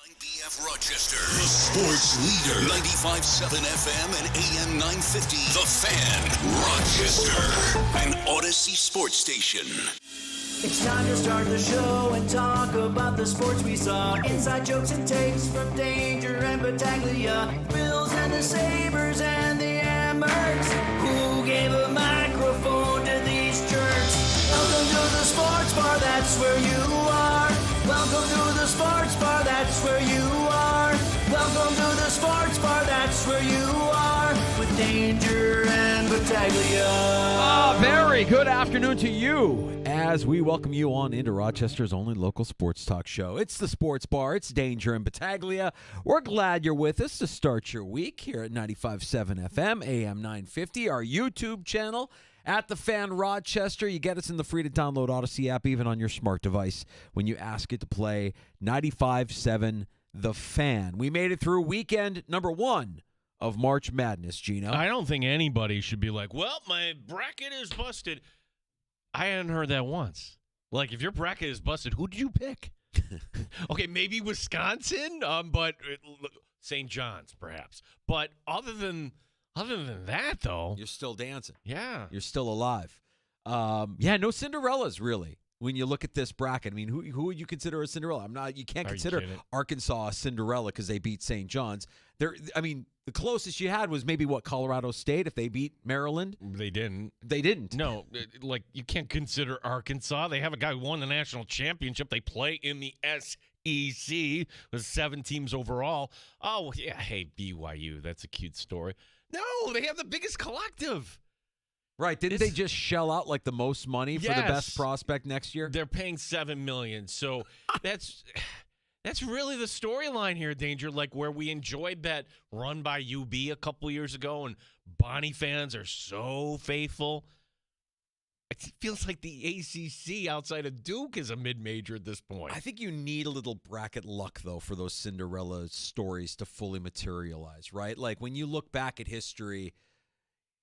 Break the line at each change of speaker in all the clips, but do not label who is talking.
BF Rochester, the sports leader, 95.7 FM and AM 950. The Fan, Rochester, an Odyssey sports station.
It's time to start the show and talk about the sports we saw. Inside jokes and takes from Danger and Battaglia. Bills and the Sabres and the Amherst. Who gave a microphone to these jerks? Welcome to the sports bar, that's where you are. Welcome to the sports bar, that's where you are. Welcome to the sports bar, that's where you are. With Danger and Battaglia.
Very good afternoon to you as we welcome you on into Rochester's only local sports talk show. It's the Sports Bar. It's Danger and Battaglia. We're glad you're with us to start your week here at 95.7 FM, AM 950, our YouTube channel. At the Fan Rochester, you get us in the free-to-download Odyssey app, even on your smart device, when you ask it to play 95.7 The Fan. We made it through weekend number 1 of March Madness, Gino.
I don't think anybody should be like, well, my bracket is busted. I hadn't heard that once. Like, if your bracket is busted, who did you pick? Okay, maybe Wisconsin, but St. John's, perhaps. But other than that, though,
You're still dancing.
yeah.
You're still alive. No Cinderellas, really. When you look at this bracket, I mean, who would you consider a Cinderella? You can't
Are you
consider
kidding?
Arkansas a Cinderella because they beat St. John's. The closest you had was maybe Colorado State if they beat Maryland.
They didn't.
They didn't.
No, you can't consider Arkansas. They have a guy who won the national championship. They play in the SEC with 7 teams overall. Oh, yeah, hey, BYU, that's a cute story. No, they have the biggest collective.
Right. Didn't they just shell out like the most money for the best prospect next year?
They're paying $7 million. So that's really the storyline here, Danger. Like where we enjoyed that run by UB a couple years ago, and Bonnie fans are so faithful. It feels like the ACC outside of Duke is a mid-major at this point.
I think you need a little bracket luck, though, for those Cinderella stories to fully materialize, right? Like when you look back at history,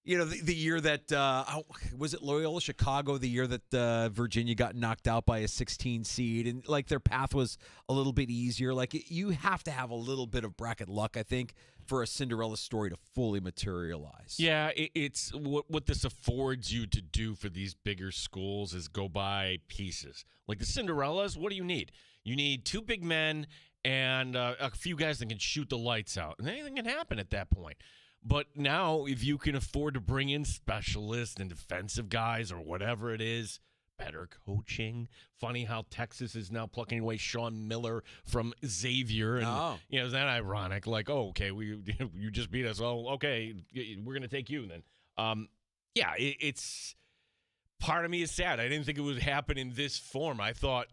you know, the year that, was it Loyola Chicago, the year that Virginia got knocked out by a 16 seed, and like their path was a little bit easier. Like you have to have a little bit of bracket luck, I think, for a Cinderella story to fully materialize.
Yeah, it's what this affords you to do for these bigger schools is go by pieces. Like the Cinderellas, what do you need? You need 2 big men and a few guys that can shoot the lights out. And anything can happen at that point. But now, if you can afford to bring in specialists and defensive guys or whatever it is, better coaching. Funny how Texas is now plucking away Sean Miller from Xavier. And, is that ironic? Like, oh, okay, you just beat us. Oh, okay, we're going to take you then. It's part of me is sad. I didn't think it would happen in this form. I thought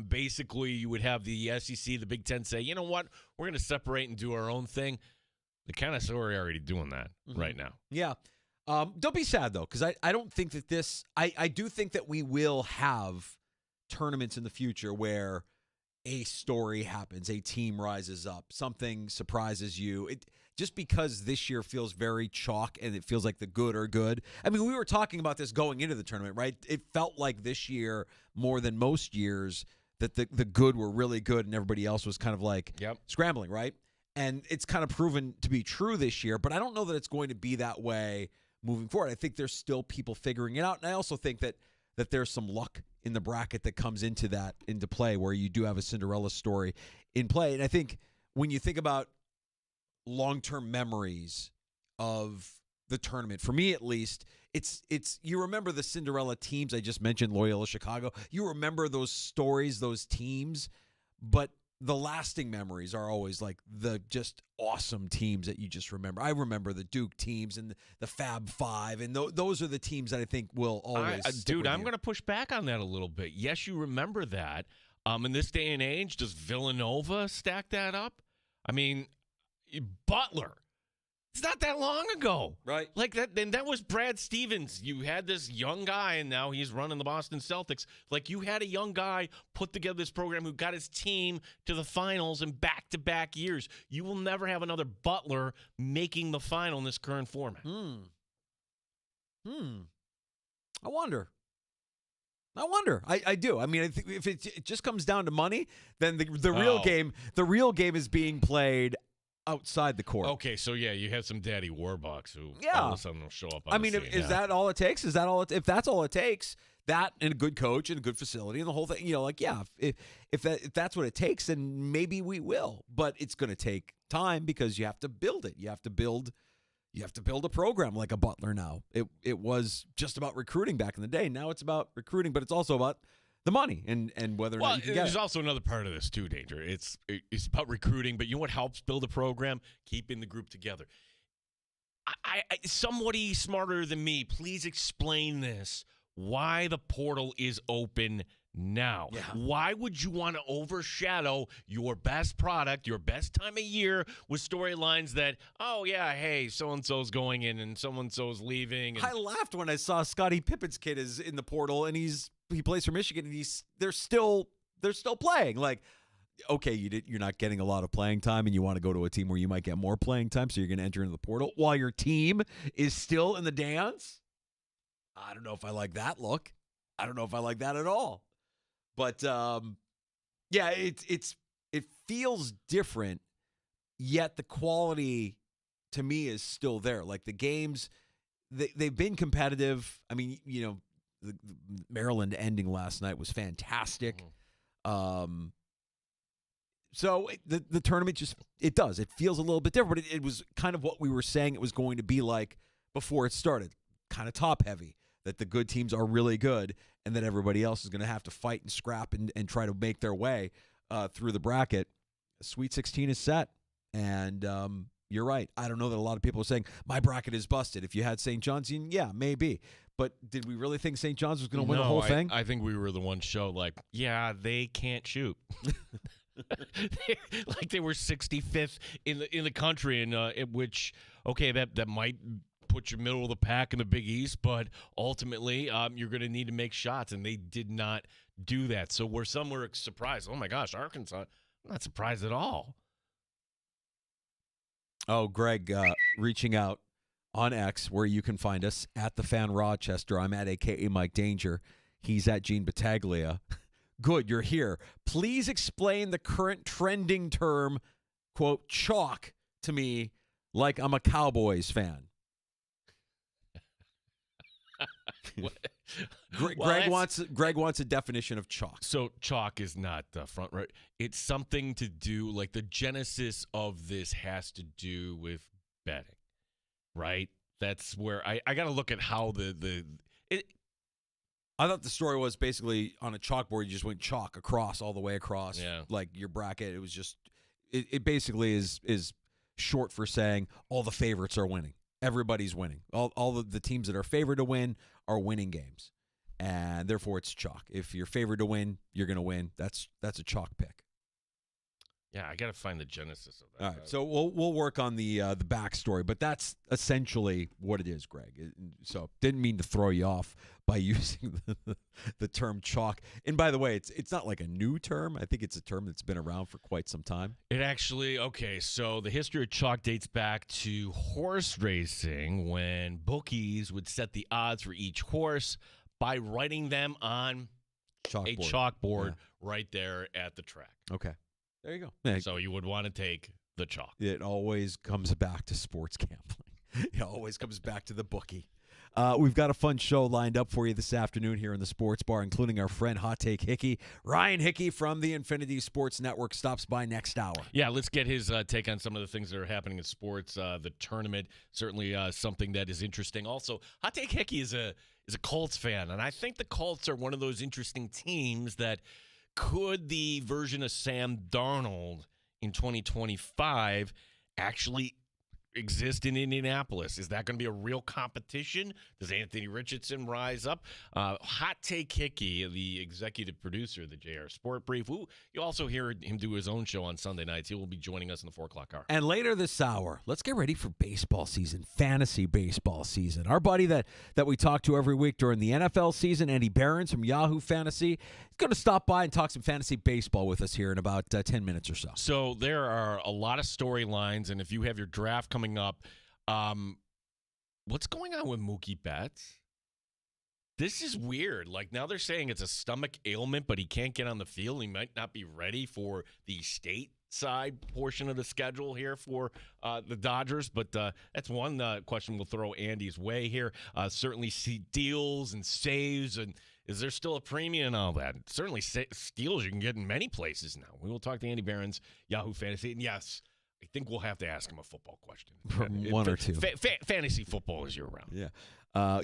basically you would have the SEC, the Big Ten say, you know what, we're going to separate and do our own thing. They're kind of already doing that right now.
Yeah. Don't be sad, though, because I don't think that this – I do think that we will have tournaments in the future where a story happens, a team rises up, something surprises you. Just because this year feels very chalk and it feels like the good are good. I mean, we were talking about this going into the tournament, right? It felt like this year, more than most years, that the good were really good and everybody else was kind of like scrambling, right? And it's kind of proven to be true this year, but I don't know that it's going to be that way moving forward. I think there's still people figuring it out, and I also think that there's some luck in the bracket that comes into play where you do have a Cinderella story in play. And I think when you think about long-term memories of the tournament, for me at least, it's you remember the Cinderella teams I just mentioned, Loyola Chicago. You remember those stories, those teams, but the lasting memories are always like the just awesome teams that you just remember. I remember the Duke teams and the Fab Five, and those are the teams that I think will always stick with
I'm
you.
going to push back on that a little bit. Yes, you remember that. In this day and age, does Villanova stack that up? I mean, Butler. It's not that long ago.
Right.
Like that, and that was Brad Stevens. You had this young guy, and now he's running the Boston Celtics. Like, you had a young guy put together this program who got his team to the finals in back-to-back years. You will never have another Butler making the final in this current format.
I wonder. I wonder. I do. I mean, I think if it just comes down to money, then the real game is being played outside the court.
Okay, so yeah, you have some daddy warbucks who
Yeah.
all of a sudden will show up on
I
the
mean,
scene.
is that all it takes? Is that all? If that's all it takes, that and a good coach and a good facility and the whole thing, if that's what it takes, then maybe we will. But it's going to take time because you have to build it. You have to build a program like a Butler now. It was just about recruiting back in the day. Now it's about recruiting, but it's also about the money and whether or not you can get
there's
it.
also another part of this too, Danger. It's about recruiting, but you know what helps build a program? Keeping the group together. I somebody smarter than me, please explain this. Why the portal is open now?
Yeah.
Why would you want to overshadow your best product, your best time of year with storylines that, oh yeah, hey, so and so's going in and so and so's leaving? And
I laughed when I saw Scottie Pippen's kid is in the portal and he plays for Michigan and they're still playing. Like, okay, you're not getting a lot of playing time and you want to go to a team where you might get more playing time, so you're going to enter into the portal while your team is still in the dance. I don't know if I like that look. I don't know if I like that at all. But yeah, it feels different, yet the quality to me is still there. Like the games, they've been competitive. I mean, the Maryland ending last night was fantastic. So the tournament it feels a little bit different, but it was kind of what we were saying it was going to be like before it started, kind of top heavy, that the good teams are really good and that everybody else is going to have to fight and scrap and try to make their way through the bracket. Sweet 16 is set, and you're right. I don't know that a lot of people are saying my bracket is busted. If you had St. John's, yeah, maybe. But did we really think St. John's was going to win the whole thing?
I think we were the one show like, yeah, they can't shoot. Like they were 65th in the country, and which that might put you middle of the pack in the Big East, but ultimately you're going to need to make shots, and they did not do that. So we're somewhere surprised. Oh my gosh, Arkansas! I'm not surprised at all.
Oh, Greg, reaching out on X, where you can find us at the Fan Rochester. I'm at AKA Mike Danger. He's at Gene Battaglia. Good, you're here. Please explain the current trending term, quote, chalk to me like I'm a Cowboys fan. Greg wants a definition of chalk.
So chalk is not front right. It's something to do, like the genesis of this has to do with betting, right? That's where I got to look at how
I thought the story was basically on a chalkboard, you just went chalk across, all the way across, like your bracket. It was just, it basically is short for saying all the favorites are winning. Everybody's winning. All the teams that are favored to win are winning games, and therefore it's chalk. If you're favored to win, you're going to win. That's a chalk pick.
Yeah, I got to find the genesis of that.
All right, so we'll work on the backstory, but that's essentially what it is, Greg. So didn't mean to throw you off by using the term chalk. And by the way, it's not like a new term. I think it's a term that's been around for quite some time.
It actually, okay, so the history of chalk dates back to horse racing, when bookies would set the odds for each horse by writing them on a chalkboard right there at the track.
Okay. There you go. Yeah.
So you would want to take the chalk.
It always comes back to sports gambling. It always comes back to the bookie. We've got a fun show lined up for you this afternoon here in the Sports Bar, including our friend Hot Take Hickey. Ryan Hickey from the Infinity Sports Network stops by next hour.
Yeah, let's get his take on some of the things that are happening in sports. The tournament, certainly something that is interesting. Also, Hot Take Hickey is a Colts fan, and I think the Colts are one of those interesting teams that could the version of Sam Darnold in 2025 actually exist in Indianapolis? Is that going to be a real competition? Does Anthony Richardson rise up? Hot Take Hickey, the executive producer of the JR Sport Brief. Ooh, you also hear him do his own show on Sunday nights. He will be joining us in the 4 o'clock hour.
And later this hour, let's get ready for baseball season, fantasy baseball season. Our buddy that we talk to every week during the NFL season, Andy Behrens from Yahoo Fantasy, is going to stop by and talk some fantasy baseball with us here in about 10 minutes or so.
So there are a lot of storylines, and if you have your draft coming up, what's going on with Mookie Betts? This is weird. Like, now they're saying it's a stomach ailment, but he can't get on the field. He might not be ready for the state side portion of the schedule here for the Dodgers. But that's one question we'll throw Andy's way here. Certainly see deals and saves. And is there still a premium and all that? Certainly steals you can get in many places now. We will talk to Andy Behrens, Yahoo Fantasy. And yes, I think we'll have to ask him a football question.
One or two.
Fantasy football is year-round.
Yeah.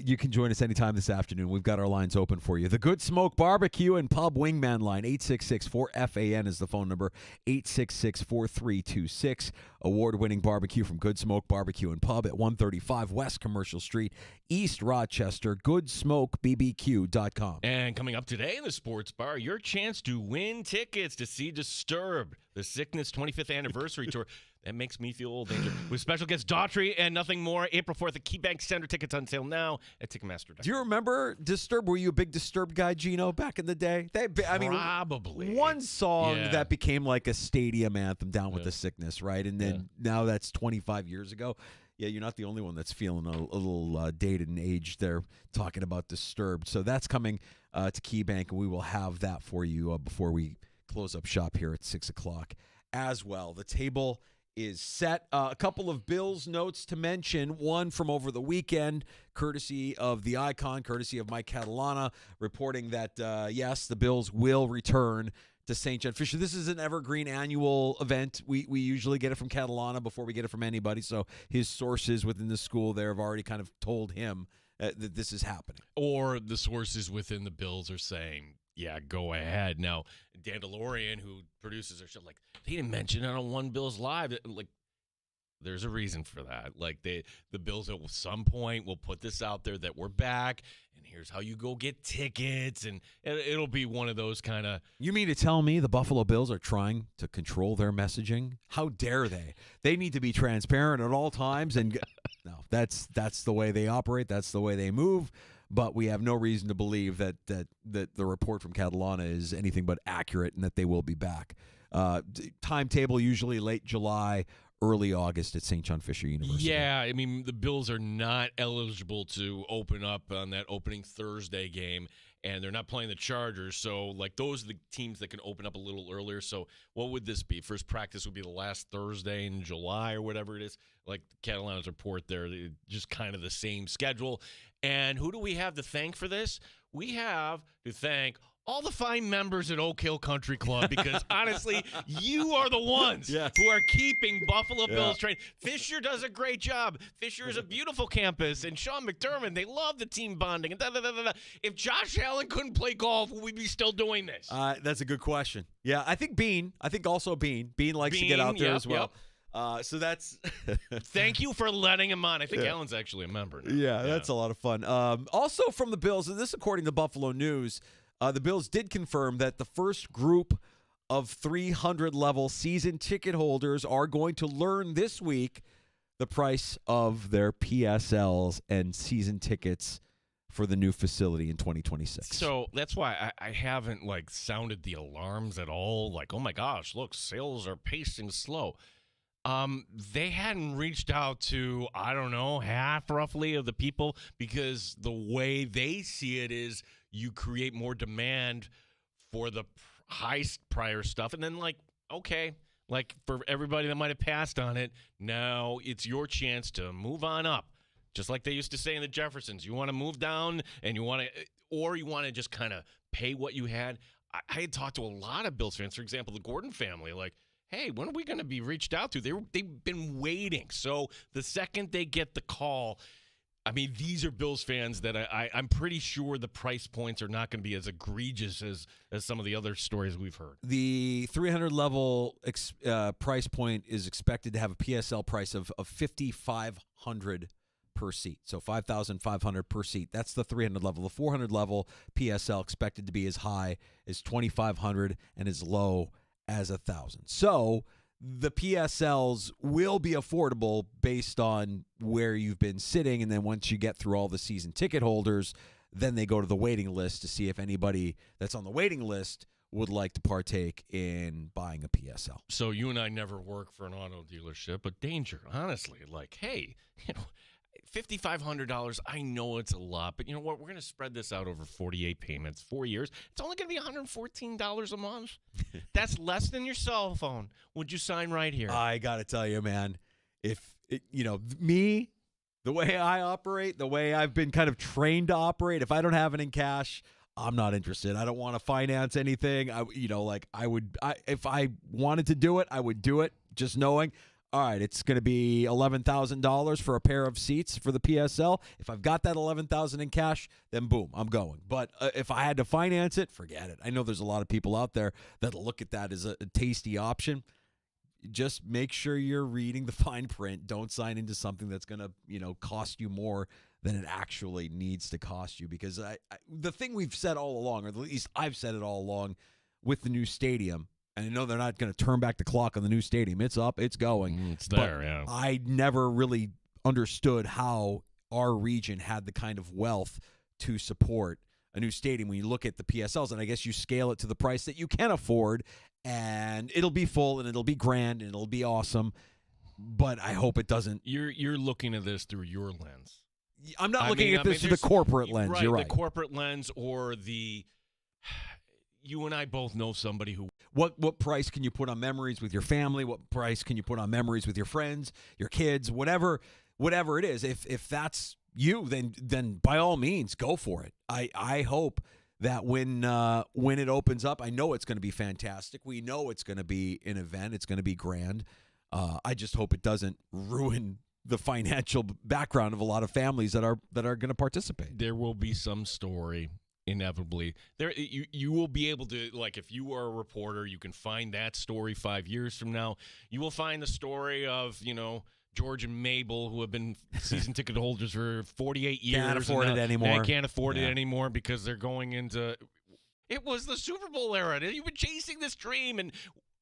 You can join us anytime this afternoon. We've got our lines open for you. The Good Smoke Barbecue and Pub Wingman line, 866-4FAN is the phone number, 866-4326. Award-winning barbecue from Good Smoke Barbecue and Pub at 135 West Commercial Street, East Rochester, goodsmokebbq.com.
And coming up today in the Sports Bar, your chance to win tickets to see Disturbed, the Sickness 25th Anniversary Tour. That makes me feel old, Danger. With special guest Daughtry and Nothing More, April 4th at KeyBank Center. Tickets on sale now at Ticketmaster.com.
Do you remember Disturbed? Were you a big Disturbed guy, Gino, back in the day?
Probably.
One song that became like a stadium anthem, Down with the Sickness, right? And then now that's 25 years ago. Yeah, you're not the only one that's feeling a little dated and aged there talking about Disturbed. So that's coming to KeyBank, and we will have that for you before we close up shop here at 6 o'clock as well. The table is set. A couple of Bills notes to mention. One from over the weekend, courtesy of the Icon, courtesy of Mike Catalana, reporting that, yes, the Bills will return to St. John Fisher. This is an evergreen annual event. We usually get it from Catalana before we get it from anybody, so his sources within the school there have already kind of told him that this is happening.
Or the sources within the Bills are saying, yeah, go ahead. Now, Dan DeLorean, who produces our show, like, they didn't mention it on One Bills Live. Like, there's a reason for that. Like, the Bills at some point will put this out there that we're back, and here's how you go get tickets, and it'll be one of those kind of.
You mean to tell me the Buffalo Bills are trying to control their messaging? How dare they? They need to be transparent at all times, and no, that's the way they operate. That's the way they move. But we have no reason to believe that the report from Catalana is anything but accurate and that they will be back. Timetable usually late July, early August at St. John Fisher University.
Yeah, I mean, the Bills are not eligible to open up on that opening Thursday game, and they're not playing the Chargers. So, like, those are the teams that can open up a little earlier. So what would this be? First practice would be the last Thursday in July or whatever it is. Like Catalana's report there, just kind of the same schedule. And who do we have to thank for this? We have to thank all the fine members at Oak Hill Country Club, because honestly, you are the ones who are keeping Buffalo Bills trained. Fisher does a great job. Fisher is a beautiful campus, and Sean McDermott, they love the team bonding. And If Josh Allen couldn't play golf, would we be still doing this?
That's a good question. Yeah, I think Bean. Bean likes to get out there as well. So that's
thank you for letting him on. I think Allen's actually a member now.
Yeah, that's a lot of fun. Also from the Bills, and this according to Buffalo News, the Bills did confirm that the first group of 300-level season ticket holders are going to learn this week the price of their PSLs and season tickets for the new facility in 2026.
So that's why I haven't, like, sounded the alarms at all. Like, oh, my gosh, look, sales are pacing slow. They hadn't reached out to, I don't know, half roughly of the people, because the way they see it is you create more demand for the high prior stuff. And then, like, okay, like for everybody that might have passed on it, now it's your chance to move on up. Just like they used to say in the Jeffersons, you want to move down and you want to, or you want to just kind of pay what you had. I had talked to a lot of Bills fans, for example, the Gordon family, like, hey, when are we going to be reached out to? They've been waiting. So the second they get the call, I mean, these are Bills fans that I'm pretty sure the price points are not going to be as egregious as some of the other stories we've heard.
The 300-level price point is expected to have a PSL price of $5,500 per seat. So $5,500 per seat. That's the 300 level. The 400 level PSL expected to be as high as $2,500 and as low as $1,000. So the PSLs will be affordable based on where you've been sitting, and then once you get through all the season ticket holders, then they go to the waiting list to see if anybody that's on the waiting list would like to partake in buying a PSL.
So you and I never work for an auto dealership, but Danger, honestly, like, hey, $5,500, I know it's a lot, but you know what? We're going to spread this out over 48 payments, 4 years. It's only going to be $114 a month. That's less than your cell phone. Would you sign right here?
I got to tell you, man, me, the way I operate, the way I've been kind of trained to operate, if I don't have it in cash, I'm not interested. I don't want to finance anything. If I wanted to do it, I would do it just knowing, all right, it's going to be $11,000 for a pair of seats for the PSL. If I've got that $11,000 in cash, then boom, I'm going. But if I had to finance it, forget it. I know there's a lot of people out there that'll look at that as a tasty option. Just make sure you're reading the fine print. Don't sign into something that's going to, cost you more than it actually needs to cost you. Because the thing we've said all along, or at least I've said it all along with the new stadium, and I know they're not going to turn back the clock on the new stadium. It's up. It's going.
It's there, yeah.
I never really understood how our region had the kind of wealth to support a new stadium when you look at the PSLs. And I guess you scale it to the price that you can afford, and it'll be full, and it'll be grand, and it'll be awesome. But I hope it doesn't.
You're looking at this through your lens.
I'm not looking at this through the corporate lens.
Right,
You're right.
The corporate lens or the... You and I both know somebody who...
What price can you put on memories with your family? What price can you put on memories with your friends, your kids, whatever it is? If that's you, then by all means, go for it. I hope that when it opens up, I know it's going to be fantastic. We know it's going to be an event. It's going to be grand. I just hope it doesn't ruin the financial background of a lot of families that are going to participate.
There will be some story. Inevitably, there you will be able to, like, if you are a reporter, you can find that story 5 years from now. You will find the story of George and Mabel, who have been season ticket holders for 48 years.
Can't afford it anymore.
They can't afford it anymore because they're going into. It was the Super Bowl era. You've been chasing this dream, and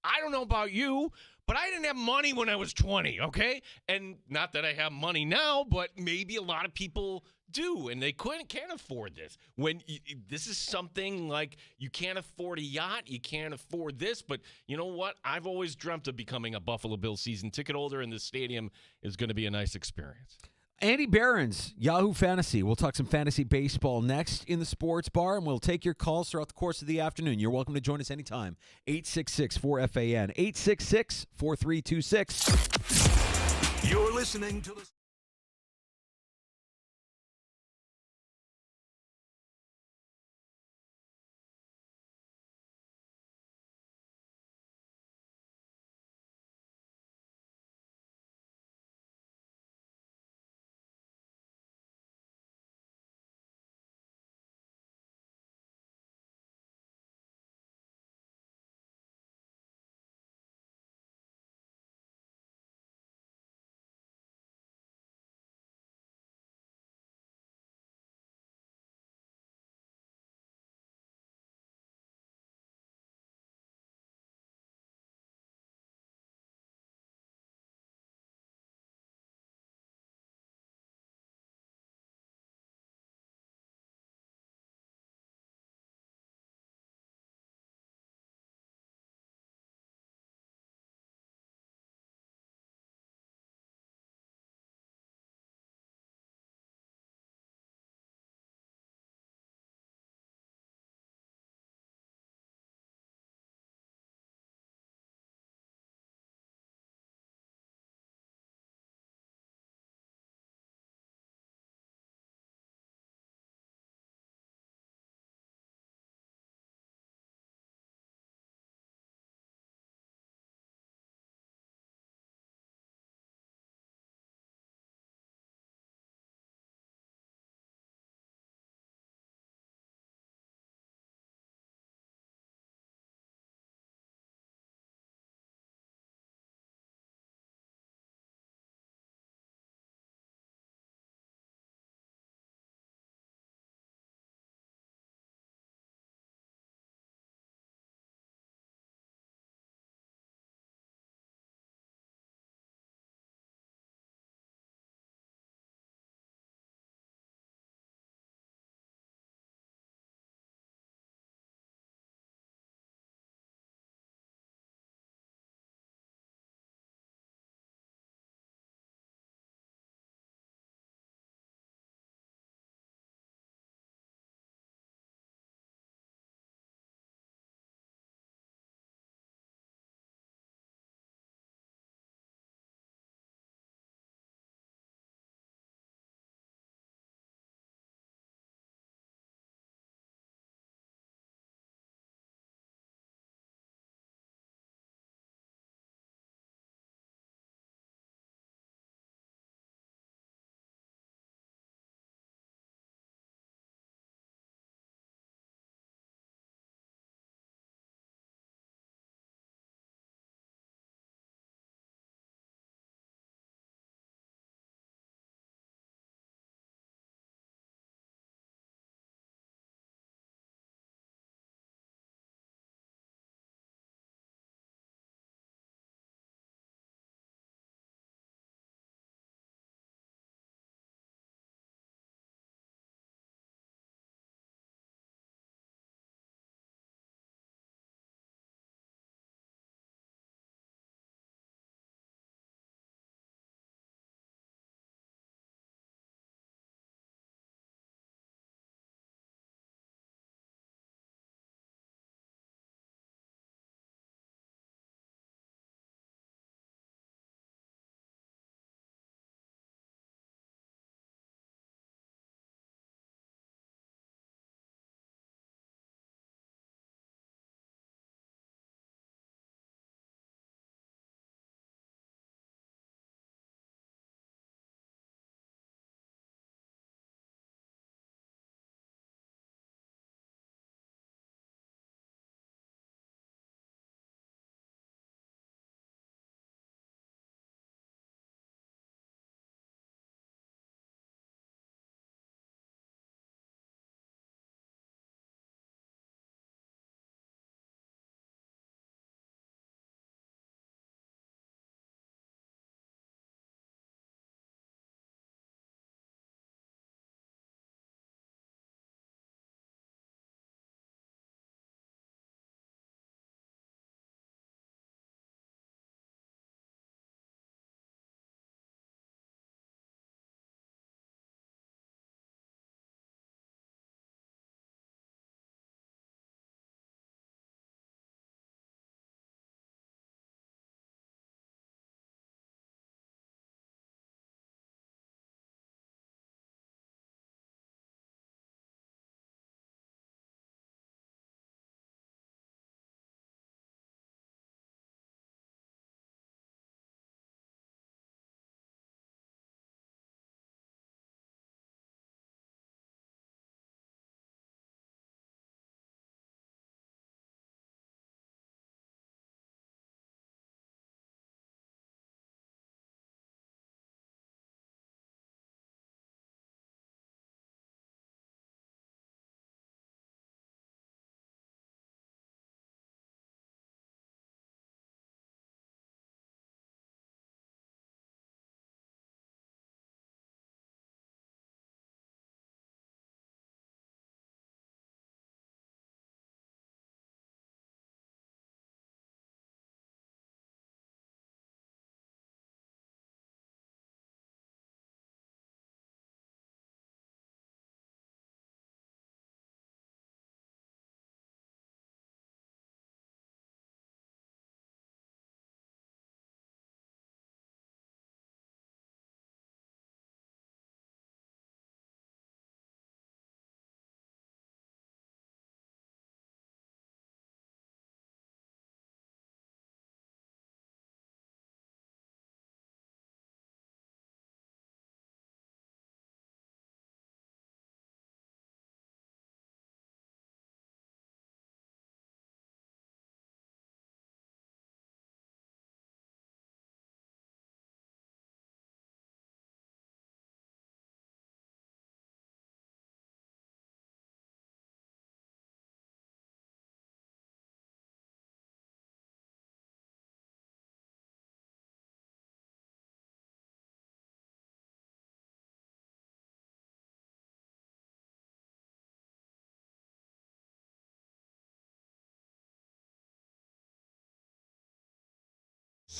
I don't know about you, but I didn't have money when I was 20. Okay, and not that I have money now, but maybe a lot of people do, and they can't afford this. When this is something like, you can't afford a yacht, you can't afford this, but you know what? I've always dreamt of becoming a Buffalo Bills season ticket holder, and this stadium is going to be a nice experience.
Andy Behrens, Yahoo Fantasy. We'll talk some fantasy baseball next in the sports bar, and we'll take your calls throughout the course of the afternoon. You're welcome to join us anytime. 866-4FAN, 866-4326.
You're listening to the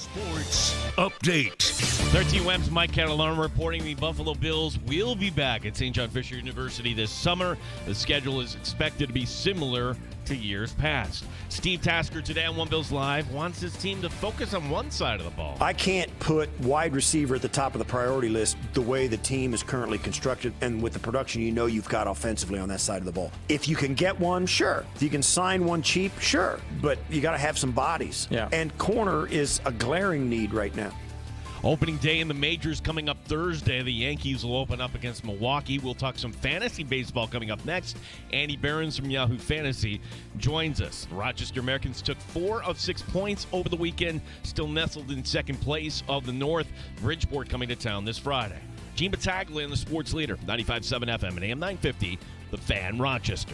Sports Update.
13 WEM's Mike Catalano reporting the Buffalo Bills will be back at St. John Fisher University this summer. The schedule is expected to be similar to years past. Steve Tasker today on One Bills Live wants his team to focus on one side of the ball.
I can't put wide receiver at the top of the priority list the way the team is currently constructed and with the production you've got offensively on that side of the ball. If you can get one, sure. If you can sign one cheap, sure. But you got to have some bodies.
Yeah.
And corner is a glaring need right now.
Opening day in the majors coming up Thursday. The Yankees will open up against Milwaukee. We'll talk some fantasy baseball coming up next. Andy Behrens from Yahoo Fantasy joins us. The Rochester Americans took 4 of 6 points over the weekend, still nestled in second place of the North. Bridgeport coming to town this Friday. Gene Battaglia and the sports leader, 95.7 FM and AM 950, The Fan, Rochester.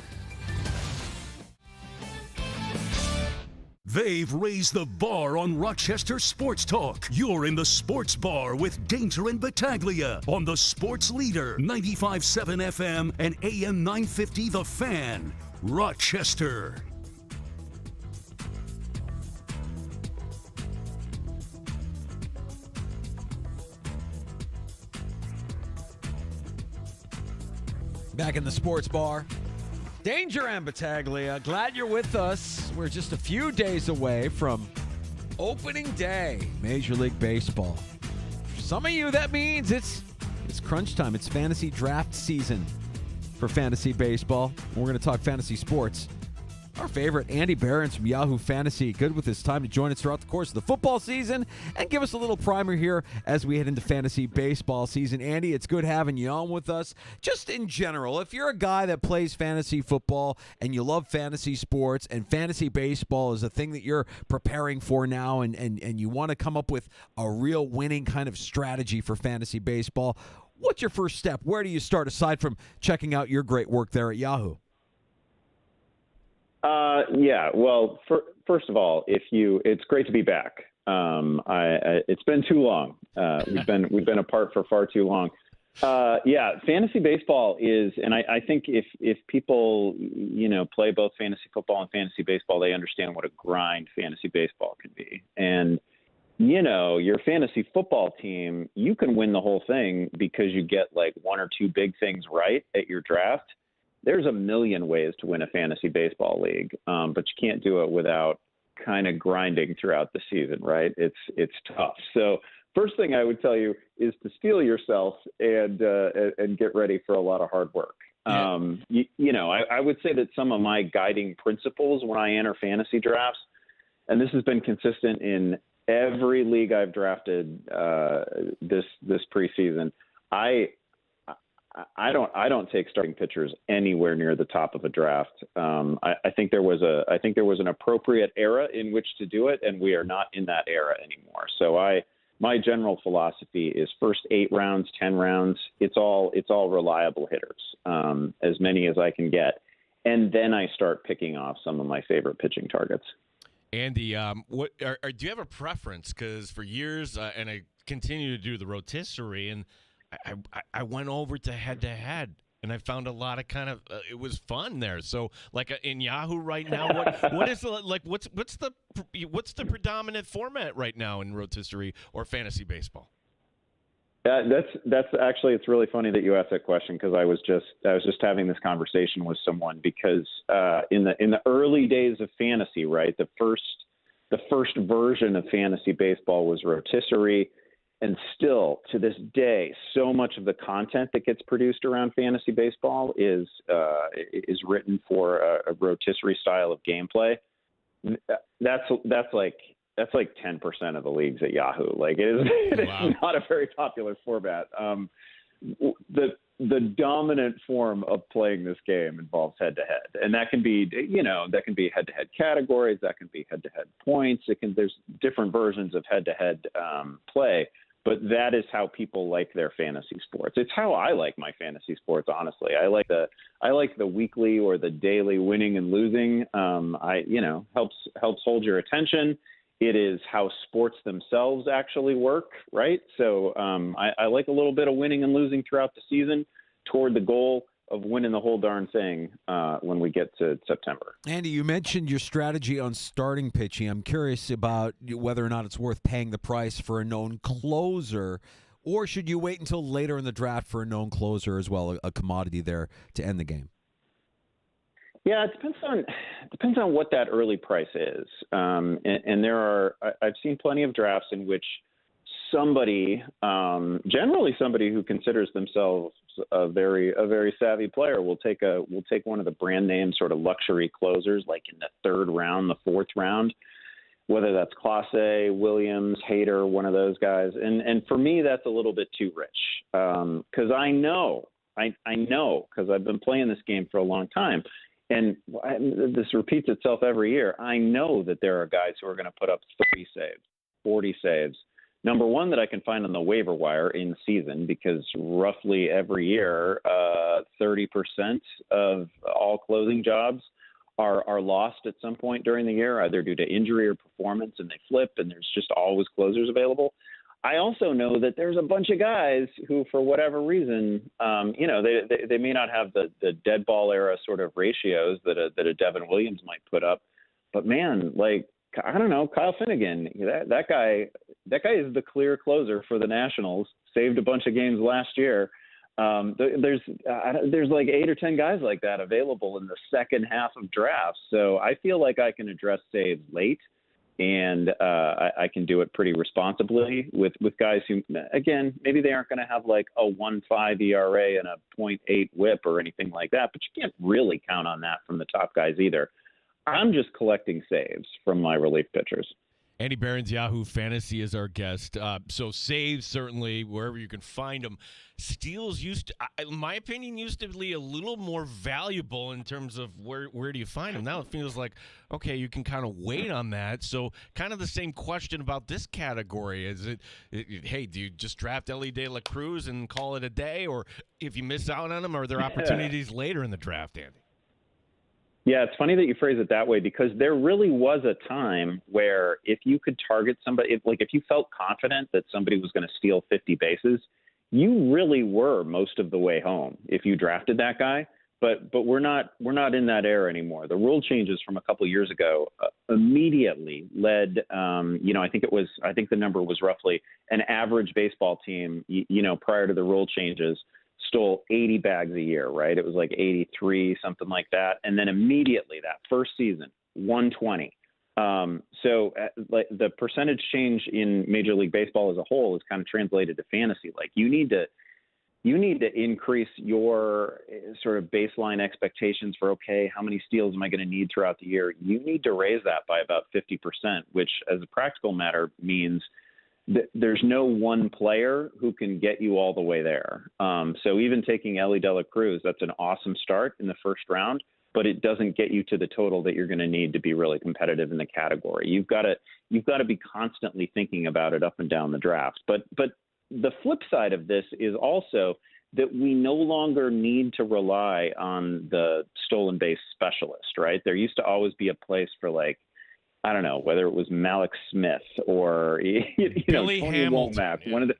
They've raised the bar on Rochester Sports Talk. You're in the Sports Bar with Danger and Battaglia on the Sports Leader, 95.7 FM and AM 950 The Fan, Rochester.
Back in the sports bar. Danger and Battaglia, glad you're with us. We're just a few days away from opening day, Major League Baseball. For some of you, that means it's crunch time. It's fantasy draft season for fantasy baseball. We're going to talk fantasy sports. Our favorite, Andy Behrens from Yahoo Fantasy, good with his time to join us throughout the course of the football season and give us a little primer here as we head into fantasy baseball season. Andy, it's good having you on with us. Just in general, if you're a guy that plays fantasy football and you love fantasy sports and fantasy baseball is a thing that you're preparing for now and you want to come up with a real winning kind of strategy for fantasy baseball, what's your first step? Where do you start aside from checking out your great work there at Yahoo?
Well, first of all, it's great to be back. It's been too long. We've been apart for far too long. Fantasy baseball is, and I think if people, play both fantasy football and fantasy baseball, they understand what a grind fantasy baseball can be. And, your fantasy football team, you can win the whole thing because you get like one or two big things right at your draft. There's a million ways to win a fantasy baseball league, but you can't do it without kind of grinding throughout the season, right? It's tough. So first thing I would tell you is to steel yourself and get ready for a lot of hard work.
Yeah.
I would say that some of my guiding principles when I enter fantasy drafts, and this has been consistent in every league I've drafted this preseason, I don't take starting pitchers anywhere near the top of a draft. I think there was an appropriate era in which to do it, and we are not in that era anymore. So my general philosophy is first 8 rounds, 10 rounds. It's all reliable hitters, as many as I can get, and then I start picking off some of my favorite pitching targets.
Andy, do you have a preference? Because for years, and I continue to do the rotisserie, and I went over to head-to-head, and I found a lot of kind of it was fun there. So, like in Yahoo right now, what's the predominant format right now in rotisserie or fantasy baseball?
That's actually, it's really funny that you asked that question because I was just having this conversation with someone because in the early days of fantasy, right, the first version of fantasy baseball was rotisserie. And still, to this day, so much of the content that gets produced around fantasy baseball is written for a rotisserie style of gameplay. That's like 10% of the leagues at Yahoo. Like it is not a very popular format. The dominant form of playing this game involves head-to-head, and that can be head-to-head categories, that can be head-to-head points. There's different versions of head-to-head play. But that is how people like their fantasy sports. It's how I like my fantasy sports, honestly. I like the weekly or the daily winning and losing. Helps hold your attention. It is how sports themselves actually work, right? So I like a little bit of winning and losing throughout the season toward the goal. winning the whole darn thing when we get to September.
Andy, you mentioned your strategy on starting pitching. I'm curious about whether or not it's worth paying the price for a known closer, or should you wait until later in the draft for a known closer as well, a commodity there to end the game?
Yeah, it depends on what that early price is. And I've seen plenty of drafts in which somebody, generally somebody who considers themselves a very savvy player, will take one of the brand name sort of luxury closers, like in the third round, the fourth round, whether that's Clase, Williams, Hader, one of those guys. And for me, that's a little bit too rich, because I know because I've been playing this game for a long time. And this repeats itself every year. I know that there are guys who are going to put up 30 saves, 40 saves. Number one, that I can find on the waiver wire in season, because roughly every year, 30% of all closing jobs are lost at some point during the year, either due to injury or performance, and they flip, and there's just always closers available. I also know that there's a bunch of guys who, for whatever reason, they may not have the dead ball era sort of ratios that a Devin Williams might put up, but man, like, I don't know, Kyle Finnegan, that guy is the clear closer for the Nationals. Saved a bunch of games last year. There's like 8 or 10 guys like that available in the second half of drafts. So I feel like I can address saves late. And I can do it pretty responsibly with guys who, again, maybe they aren't going to have like a 1.5 ERA and a 0.8 WHIP or anything like that, but you can't really count on that from the top guys either. I'm just collecting saves from my relief pitchers.
Andy Behrens, Yahoo Fantasy, is our guest. So saves, certainly, wherever you can find them. Steals in my opinion, used to be a little more valuable in terms of where do you find them. Now it feels like, okay, you can kind of wait on that. So kind of the same question about this category. Is hey, do you just draft Ellie De La Cruz and call it a day? Or if you miss out on them, are there opportunities later in the draft, Andy?
Yeah, it's funny that you phrase it that way, because there really was a time where if you could target somebody, if you felt confident that somebody was going to steal 50 bases, you really were most of the way home if you drafted that guy. But we're not in that era anymore. The rule changes from a couple of years ago immediately led. I think the number was roughly an average baseball team. Prior to the rule changes, stole 80 bags a year, right? It was like 83, something like that. And then immediately that first season, 120. The percentage change in Major League Baseball as a whole is kind of translated to fantasy. Like you need to increase your sort of baseline expectations for, okay, how many steals am I going to need throughout the year? You need to raise that by about 50%, which as a practical matter means there's no one player who can get you all the way there. So even taking Ellie De La Cruz, that's an awesome start in the first round, but it doesn't get you to the total that you're going to need to be really competitive in the category. You've got to be constantly thinking about it up and down the draft. But the flip side of this is also that we no longer need to rely on the stolen base specialist, right? There used to always be a place for, like, I don't know, whether it was Malik Smith or
Billy
Tony
Hamilton,
Womack,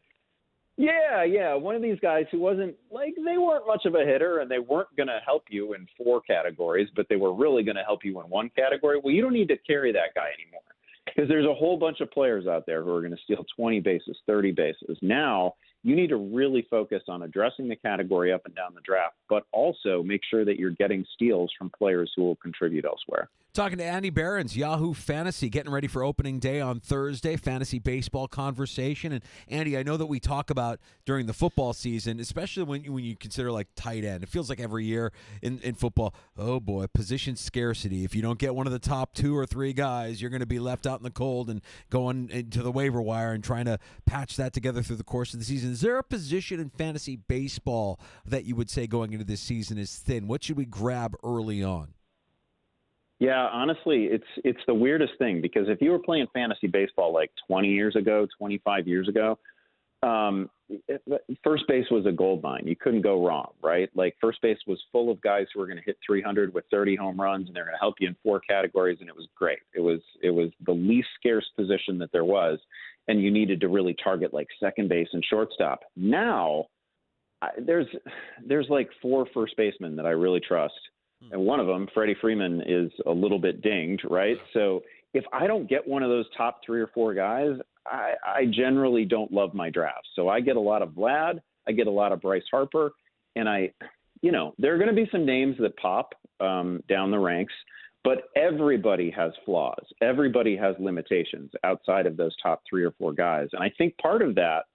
yeah.
one of these guys who wasn't, like, they weren't much of a hitter and they weren't going to help you in 4 categories, but they were really going to help you in 1 category. Well, you don't need to carry that guy anymore, because there's a whole bunch of players out there who are going to steal 20 bases, 30 bases. Now you need to really focus on addressing the category up and down the draft, but also make sure that you're getting steals from players who will contribute elsewhere.
Talking to Andy Behrens, Yahoo Fantasy, getting ready for opening day on Thursday, fantasy baseball conversation. And Andy, I know that we talk about during the football season, especially when you consider like tight end. It feels like every year in football, oh boy, position scarcity. If you don't get one of the top 2 or 3 guys, you're going to be left out in the cold and going into the waiver wire and trying to patch that together through the course of the season. Is there a position in fantasy baseball that you would say going into this season is thin? What should we grab early on?
Yeah, honestly, it's the weirdest thing, because if you were playing fantasy baseball like 20 years ago, 25 years ago, first base was a gold mine. You couldn't go wrong, right? Like, first base was full of guys who were going to hit 300 with 30 home runs, and they're going to help you in 4 categories, and it was great. It was the least scarce position that there was, and you needed to really target like second base and shortstop. Now, there's like 4 first basemen that I really trust. And one of them, Freddie Freeman, is a little bit dinged, right? So if I don't get one of those top 3 or 4 guys, I generally don't love my drafts. So I get a lot of Vlad, I get a lot of Bryce Harper, and there are going to be some names that pop down the ranks, but everybody has flaws. Everybody has limitations outside of those top 3 or 4 guys. And I think part of that,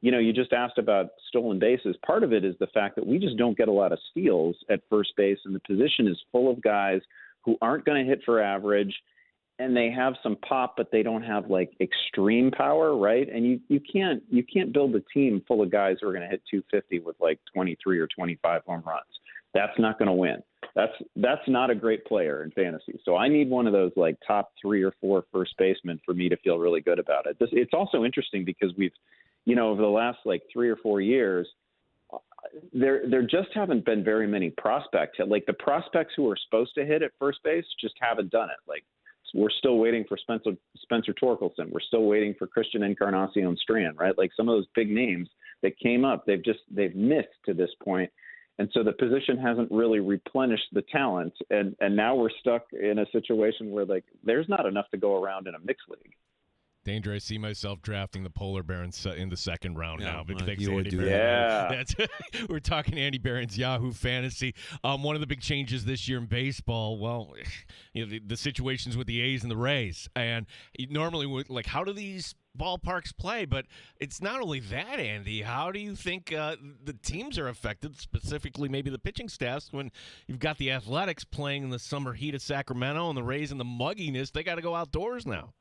you just asked about stolen bases. Part of it is the fact that we just don't get a lot of steals at first base, and the position is full of guys who aren't going to hit for average, and they have some pop, but they don't have like extreme power, right? And you can't build a team full of guys who are going to hit 250 with like 23 or 25 home runs. That's not going to win. That's not a great player in fantasy. So I need one of those like top 3 or 4 first basemen for me to feel really good about it. It's also interesting because we've, over the last like 3 or 4 years, there just haven't been very many prospects. Like the prospects who are supposed to hit at first base just haven't done it. Like we're still waiting for Spencer Torkelson. We're still waiting for Christian Encarnacion Strand, right? Like some of those big names that came up, they've missed to this point. And so the position hasn't really replenished the talent. And now we're stuck in a situation where there's not enough to go around in a mixed league.
Danger, I see myself drafting the polar bear in the second round now. But thanks,
you would
Andy
do
Barron.
that.
We're talking Andy Barron's Yahoo Fantasy. One of the big changes this year in baseball, well, the situations with the A's and the Rays. And normally, how do these ballparks play? But it's not only that, Andy. How do you think the teams are affected, specifically maybe the pitching staffs, when you've got the Athletics playing in the summer heat of Sacramento and the Rays in the mugginess? They got to go outdoors now.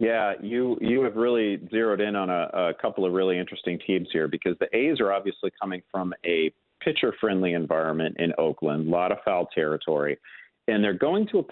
Yeah, you have really zeroed in on a couple of really interesting teams here, because the A's are obviously coming from a pitcher-friendly environment in Oakland, a lot of foul territory, and they're going to a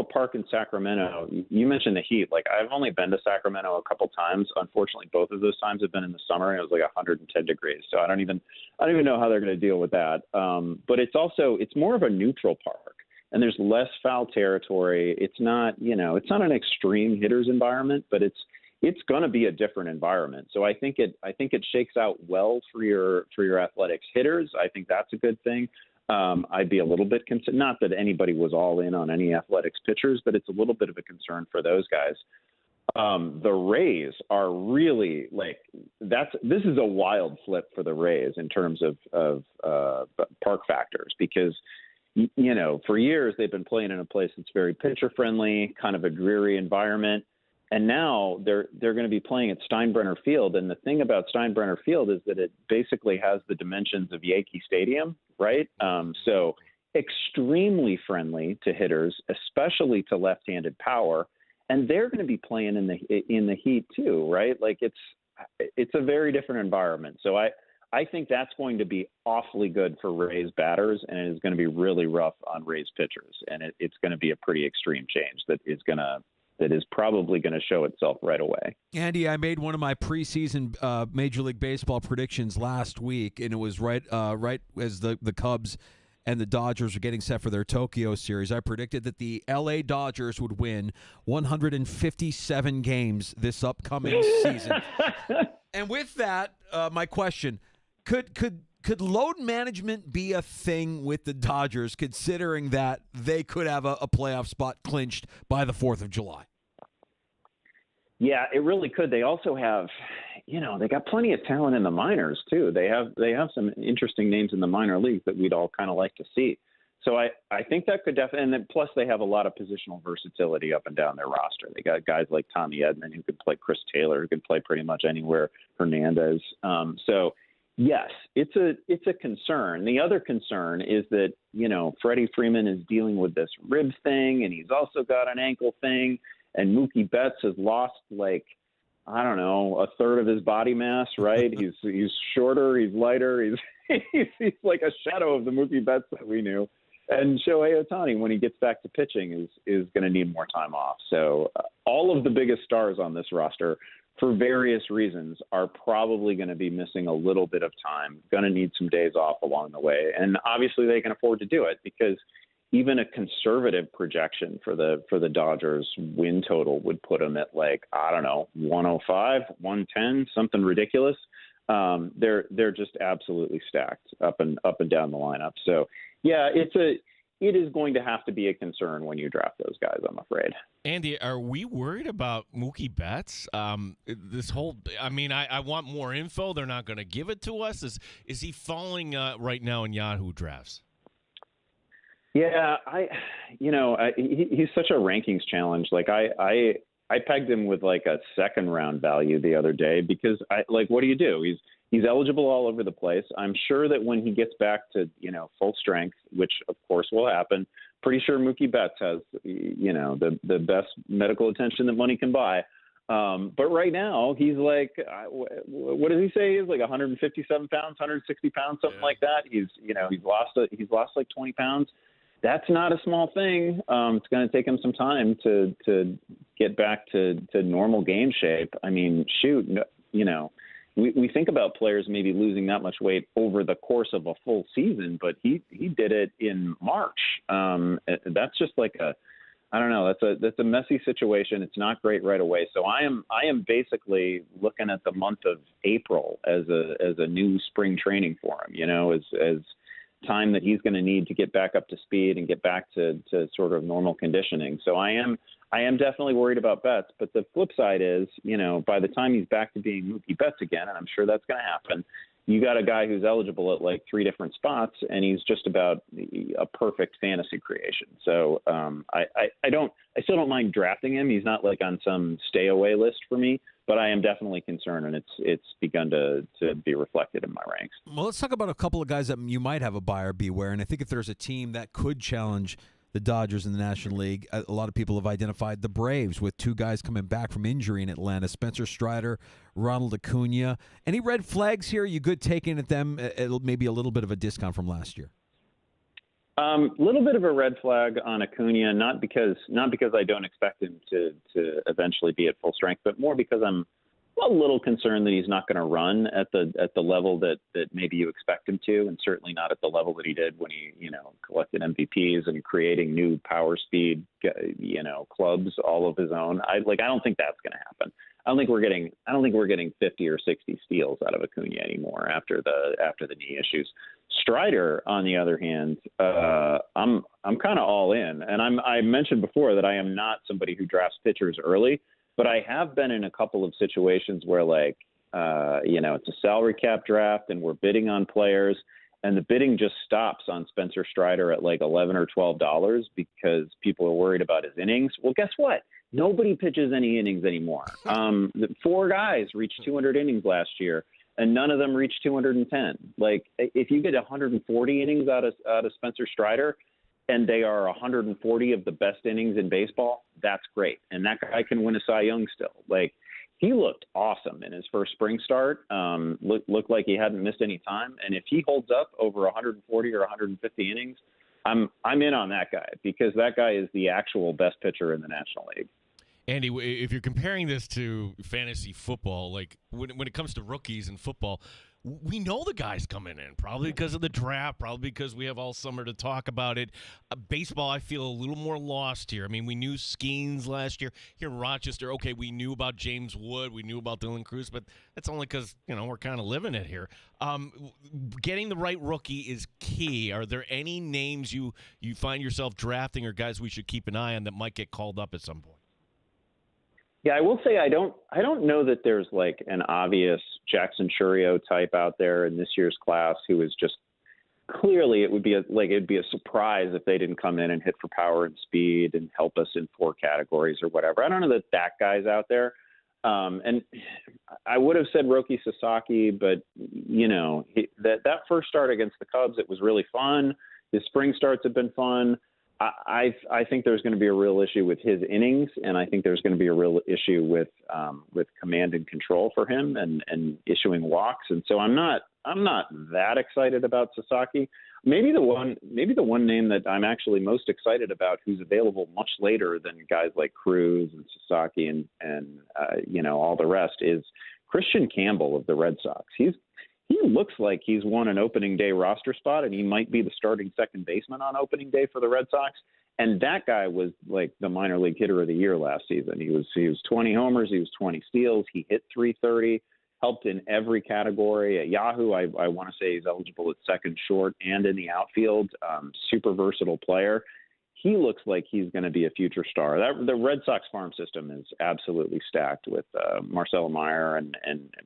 park in Sacramento. You mentioned the heat. Like, I've only been to Sacramento a couple times. Unfortunately, both of those times have been in the summer, and it was like 110 degrees. So I don't even know how they're going to deal with that. But it's more of a neutral park. And there's less foul territory. It's not an extreme hitters environment, but it's going to be a different environment. So I think it shakes out well for your Athletics hitters. I think that's a good thing. I'd be a little bit concerned, not that anybody was all in on any Athletics pitchers, but it's a little bit of a concern for those guys. The Rays are really this is a wild flip for the Rays in terms of park factors, because for years they've been playing in a place that's very pitcher friendly, kind of a dreary environment. And now they're going to be playing at Steinbrenner Field. And the thing about Steinbrenner Field is that it basically has the dimensions of Yankee Stadium, right? So extremely friendly to hitters, especially to left-handed power. And they're going to be playing in the heat too, right? Like it's a very different environment. So I think that's going to be awfully good for Rays batters, and it is going to be really rough on Rays pitchers. And it's going to be a pretty extreme change that is probably going to show itself right away.
Andy, I made one of my preseason Major League Baseball predictions last week, and it was right as the Cubs and the Dodgers are getting set for their Tokyo series. I predicted that the L.A. Dodgers would win 157 games this upcoming season. And with that, my question, could load management be a thing with the Dodgers, considering that they could have a playoff spot clinched by the 4th of July?
Yeah, it really could. They also have, they got plenty of talent in the minors too. They have some interesting names in the minor leagues that we'd all kind of like to see. So I think that could definitely, and then plus they have a lot of positional versatility up and down their roster. They got guys like Tommy Edman who could play, Chris Taylor who could play pretty much anywhere, Hernandez. So yes, it's a concern. The other concern is that, Freddie Freeman is dealing with this rib thing, and he's also got an ankle thing, and Mookie Betts has lost a third of his body mass, right? He's shorter, he's lighter, he's like a shadow of the Mookie Betts that we knew. And Shohei Ohtani, when he gets back to pitching, is going to need more time off. So all of the biggest stars on this roster, for various reasons, are probably going to be missing a little bit of time, going to need some days off along the way. And obviously they can afford to do it, because even a conservative projection for the Dodgers win total would put them at 105, 110, something ridiculous. They're just absolutely stacked up and down the lineup. So yeah, it is going to have to be a concern when you draft those guys, I'm afraid.
Andy, are we worried about Mookie Betts? I want more info. They're not going to give it to us. Is he falling right now in Yahoo drafts?
Yeah, he's such a rankings challenge. Like I pegged him with like a second round value the other day because what do you do? He's eligible all over the place. I'm sure that when he gets back to, full strength, which of course will happen, pretty sure Mookie Betts has, the best medical attention that money can buy. But right now he's like, what does he say? He's like 157 pounds, 160 pounds, something like that. He's lost like 20 pounds. That's not a small thing. It's going to take him some time to get back to normal game shape. I mean, shoot, we think about players maybe losing that much weight over the course of a full season, but he did it in March. That's just like I don't know. That's a messy situation. It's not great right away. So I am basically looking at the month of April as a new spring training for him. As time that he's going to need to get back up to speed and get back to sort of normal conditioning. So I am definitely worried about Betts, but the flip side is, by the time he's back to being Mookie Betts again, and I'm sure that's going to happen, you got a guy who's eligible at like 3 different spots, and he's just about a perfect fantasy creation. So I still don't mind drafting him. He's not like on some stay away list for me, but I am definitely concerned, and it's begun to be reflected in my ranks.
Well, let's talk about a couple of guys that you might have a buyer beware, and I think if there's a team that could challenge the Dodgers in the National League, a lot of people have identified the Braves with 2 guys coming back from injury in Atlanta, Spencer Strider, Ronald Acuna. Any red flags here? You good taking at them maybe a little bit of a discount from last year?
Little bit of a red flag on Acuna, not because I don't expect him to eventually be at full strength, but more because I'm a little concerned that he's not going to run at the level that maybe you expect him to, and certainly not at the level that he did when he collected MVPs and creating new power speed clubs all of his own. I don't think that's going to happen. I don't think we're getting 50 or 60 steals out of Acuna anymore after the knee issues. Strider, on the other hand, I'm kind of all in, and I mentioned before that I am not somebody who drafts pitchers early. But I have been in a couple of situations where, it's a salary cap draft and we're bidding on players, and the bidding just stops on Spencer Strider at like $11 or $12 because people are worried about his innings. Well, guess what? Nobody pitches any innings anymore. 4 guys reached 200 innings last year, and none of them reached 210. Like, if you get 140 innings out of Spencer Strider, and they are 140 of the best innings in baseball, that's great. And that guy can win a Cy Young still. Like, he looked awesome in his first spring start. Looked like he hadn't missed any time. And if he holds up over 140 or 150 innings, I'm in on that guy, because that guy is the actual best pitcher in the National League.
Andy, if you're comparing this to fantasy football, like when it comes to rookies in football, we know the guys coming in, probably because of the draft, probably because we have all summer to talk about it. Baseball, I feel a little more lost here. I mean, we knew Skeens last year here in Rochester. Okay, we knew about James Wood, we knew about Dylan Cruz, but that's only because, we're kind of living it here. Getting the right rookie is key. Are there any names you find yourself drafting or guys we should keep an eye on that might get called up at some point?
Yeah, I will say I don't know that there's like an obvious Jackson Churio type out there in this year's class who is just clearly it'd be a surprise if they didn't come in and hit for power and speed and help us in 4 categories or whatever. I don't know that guy's out there. And I would have said Roki Sasaki, but that first start against the Cubs, it was really fun. His spring starts have been fun. I think there's going to be a real issue with his innings, and I think there's going to be a real issue with command and control for him and issuing walks. And so I'm not that excited about Sasaki. Maybe the one name that I'm actually most excited about, who's available much later than guys like Cruz and Sasaki and all the rest, is Christian Campbell of the Red Sox. He looks like he's won an opening day roster spot, and he might be the starting second baseman on opening day for the Red Sox. And that guy was like the minor league hitter of the year last season. He was 20 homers, he was 20 steals, he hit 330. helped in every category. At Yahoo, I want to say he's eligible at second short and in the outfield. Super versatile player. He looks like he's going to be a future star. The Red Sox farm system is absolutely stacked with Marcelo Meyer and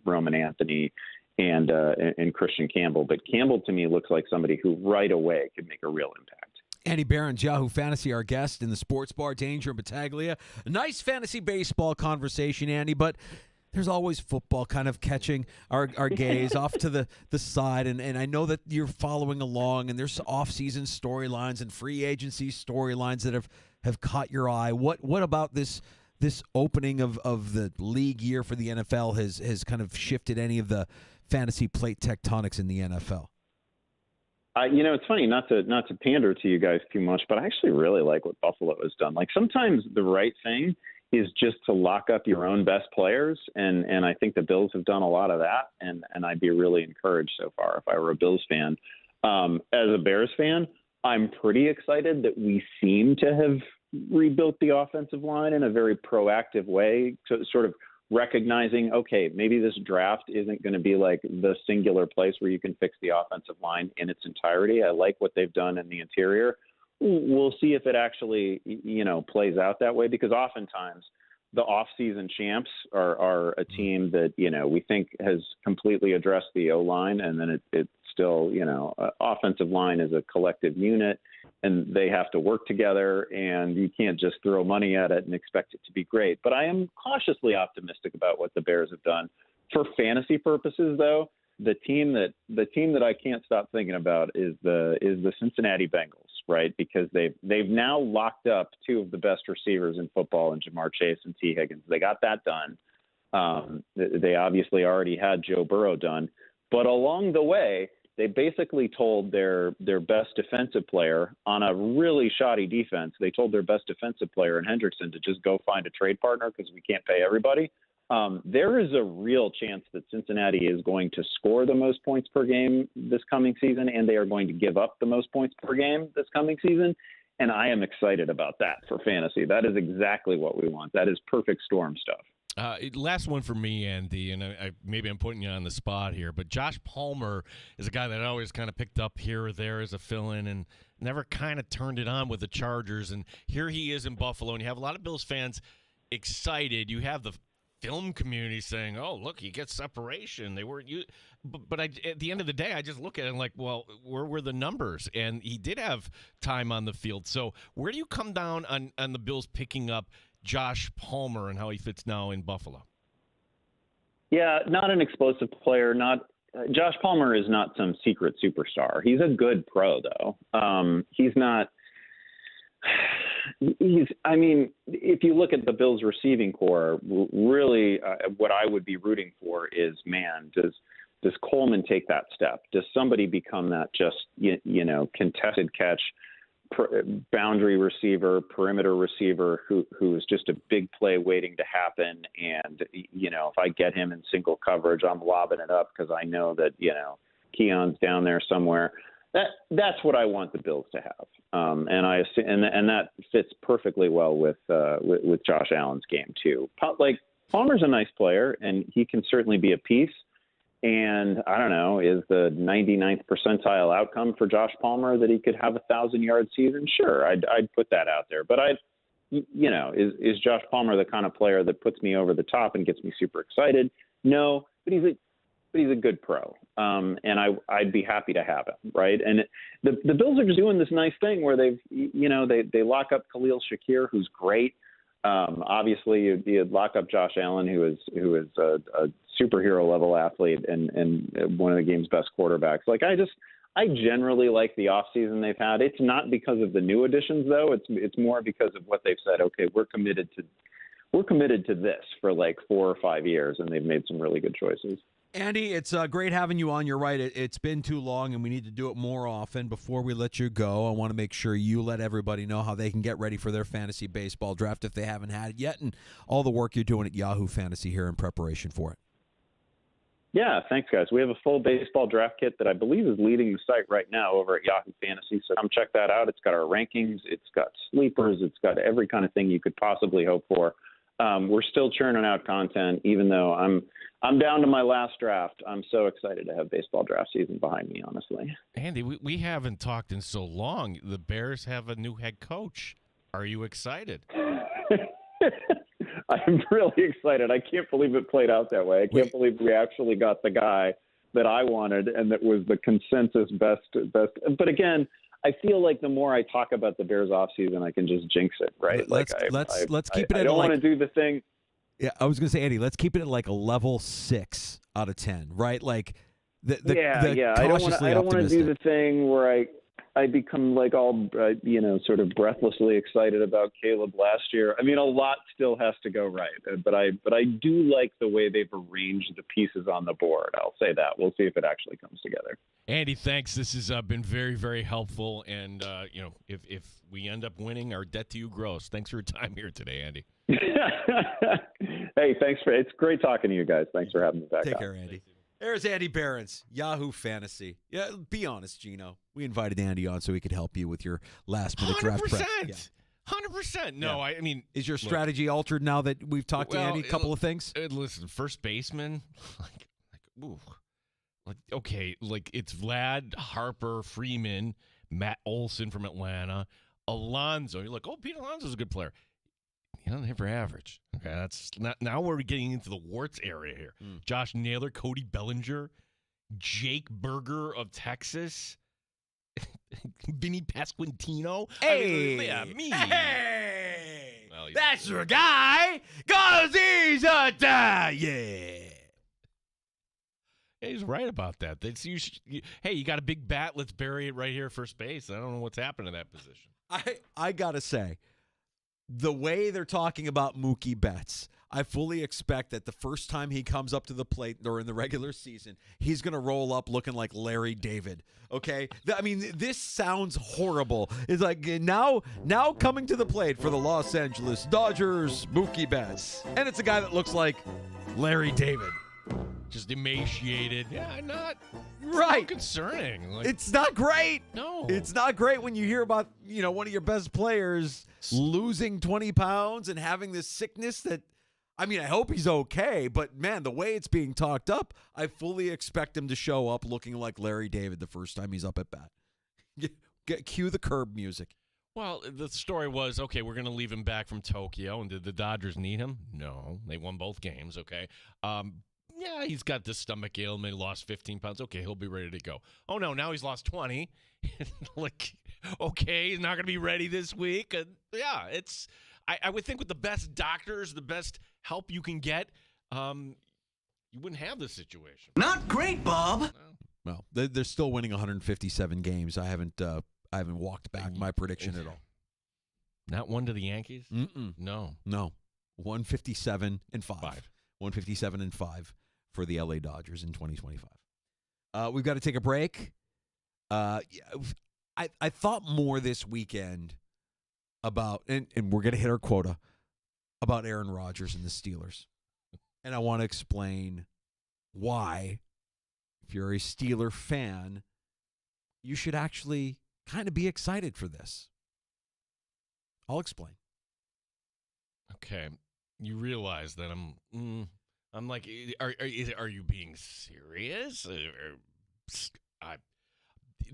Roman Anthony and Christian Campbell. But Campbell, to me, looks like somebody who right away could make a real impact.
Andy Barron's Yahoo Fantasy, our guest in the Sports Bar, Danger and Battaglia. A nice fantasy baseball conversation, Andy, but there's always football kind of catching our gaze off to the side. And I know that you're following along, and there's off-season storylines and free agency storylines that have caught your eye. What about this opening of the league year for the NFL has kind of shifted any of the fantasy plate tectonics in the NFL?
It's funny, not to pander to you guys too much, but I actually really like what Buffalo has done. Like, sometimes the right thing is just to lock up your own best players, and I think the Bills have done a lot of that, and I'd be really encouraged so far if I were a Bills fan. As a Bears fan, I'm pretty excited that we seem to have rebuilt the offensive line in a very proactive way, to sort of recognizing, okay, maybe this draft isn't going to be like the singular place where you can fix the offensive line in its entirety. I like what they've done in the interior. We'll see if it actually, plays out that way, because oftentimes the off-season champs are a team that, we think has completely addressed the O-line, and then it's still, offensive line is a collective unit, and they have to work together, and you can't just throw money at it and expect it to be great. But I am cautiously optimistic about what the Bears have done. For fantasy purposes, though, the team that I can't stop thinking about is the Cincinnati Bengals, right? Because they've now locked up two of the best receivers in football in Jamar Chase and T. Higgins. They got that done. They obviously already had Joe Burrow done, but along the way, they basically told their best defensive player on a really shoddy defense. They told their best defensive player in Hendrickson to just go find a trade partner because we can't pay everybody. There is a real chance that Cincinnati is going to score the most points per game this coming season, and they are going to give up the most points per game this coming season. And I am excited about that for fantasy. That is exactly what we want. That is perfect storm stuff.
Last one for me, Andy, and maybe I'm putting you on the spot here, but Josh Palmer is a guy that I always kind of picked up here or there as a fill-in and never kind of turned it on with the Chargers. And here he is in Buffalo, and you have a lot of Bills fans excited. You have the film community saying, "Oh, look, he gets separation." They weren't you, but at the end of the day, I just look at it and like, well, where were the numbers? And he did have time on the field. So where do you come down on the Bills picking up Josh Palmer and how he fits now in Buffalo?
Yeah, not an explosive player. Josh Palmer is not some secret superstar. He's a good pro, though. He's not. If you look at the Bills receiving core, really what I would be rooting for is, man, does Coleman take that step? Does somebody become that just, contested catch, boundary receiver, perimeter receiver who is just a big play waiting to happen? And, if I get him in single coverage, I'm lobbing it up because I know that, Keon's down there somewhere. That's what I want the Bills to have, and that fits perfectly well with Josh Allen's game too. Like, Palmer's a nice player, and he can certainly be a piece. And I don't know, is the 99th percentile outcome for Josh Palmer that he could have 1,000-yard season? Sure, I'd put that out there. But is Josh Palmer the kind of player that puts me over the top and gets me super excited? No, but he's a good pro, and I'd be happy to have him, right? And the Bills are just doing this nice thing where they lock up Khalil Shakir, who's great. Obviously, you lock up Josh Allen, who is a superhero level athlete and one of the game's best quarterbacks. Like, I generally like the offseason they've had. It's not because of the new additions, though. It's more because of what they've said. Okay, we're committed to this for like 4 or 5 years, and they've made some really good choices.
Andy, it's great having you on. You're right. It's been too long, and we need to do it more often. Before we let you go, I want to make sure you let everybody know how they can get ready for their fantasy baseball draft if they haven't had it yet, and all the work you're doing at Yahoo Fantasy here in preparation for it.
Yeah, thanks, guys. We have a full baseball draft kit that I believe is leading the site right now over at Yahoo Fantasy, so come check that out. It's got our rankings. It's got sleepers. It's got every kind of thing you could possibly hope for. we're still churning out content, even though I'm down to my last draft. I'm so excited to have baseball draft season behind me, honestly.
Andy, we haven't talked in so long. The Bears have a new head coach. Are you excited?
I'm really excited. I can't believe it played out that way. I can't believe we actually got the guy that I wanted and that was the consensus best. But again, I feel like the more I talk about the Bears offseason, I can just jinx it, right?
Let's keep it at
I don't want to do the thing.
Yeah, I was going to say, Andy, let's keep it at like a level 6 out of 10, right? Like the
I don't want to do the thing where I become like all sort of breathlessly excited about Caleb last year. I mean, a lot still has to go right, but I do like the way they've arranged the pieces on the board. I'll say that. We'll see if it actually comes together.
Andy, thanks. This has been very, very helpful. And if we end up winning, our debt to you grows. Thanks for your time here today, Andy.
Hey, it's great talking to you guys. Thanks for having me back.
Take care, Andy. There's Andy Behrens, Yahoo Fantasy. Yeah, be honest, Gino. We invited Andy on so he could help you with your last-minute draft prep.
100%. No, yeah. I mean,
is your strategy altered now that we've talked to Andy? A couple of things.
Listen, first baseman, it's Vlad, Harper, Freeman, Matt Olson from Atlanta, Alonso. You're like, oh, Pete Alonso's a good player. He doesn't hit for average. Okay, that's not. Now we're getting into the warts area here. Josh Naylor, Cody Bellinger, Jake Berger of Texas, Vinny Pasquantino.
Hey,
me.
Hey,
well,
that's your guy, 'cause he's a guy. Yeah.
He's right about that. You got a big bat. Let's bury it right here at first base. I don't know what's happened to that position.
I gotta say, the way they're talking about Mookie Betts, I fully expect that the first time he comes up to the plate during the regular season, he's going to roll up looking like Larry David. Okay? I mean, this sounds horrible. It's like now coming to the plate for the Los Angeles Dodgers, Mookie Betts. And it's a guy that looks like Larry David.
Just emaciated. Yeah, not
right.
Concerning.
It's not great.
No.
It's not great when you hear about, one of your best players losing 20 pounds and having this sickness that, I mean, I hope he's okay, but man, the way it's being talked up, I fully expect him to show up looking like Larry David the first time he's up at bat. Cue the curb music.
Well, the story was, okay, we're going to leave him back from Tokyo, and did the Dodgers need him? No. They won both games, okay? Yeah, he's got this stomach ailment, lost 15 pounds. Okay, he'll be ready to go. Oh, no, now he's lost 20. Okay, he's not going to be ready this week. Yeah, I would think with the best doctors, the best help you can get, you wouldn't have this situation.
Not great, Bob.
Well, they're still winning 157 games. I haven't walked back my prediction at all.
Not one to the Yankees?
Mm-mm.
No.
157 and 5. 157 and 5 for the LA Dodgers in 2025. We've got to take a break. I thought more this weekend about, and we're going to hit our quota, about Aaron Rodgers and the Steelers. And I want to explain why, if you're a Steeler fan, you should actually kind of be excited for this. I'll explain.
Okay. You realize that I'm like, are you being serious? At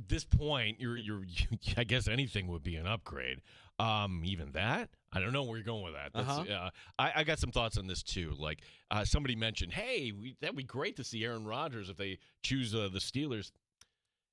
this point, you're I guess anything would be an upgrade. Even that, I don't know where you're going with that. That's, I got some thoughts on this too. Like somebody mentioned, hey, that'd be great to see Aaron Rodgers if they choose the Steelers.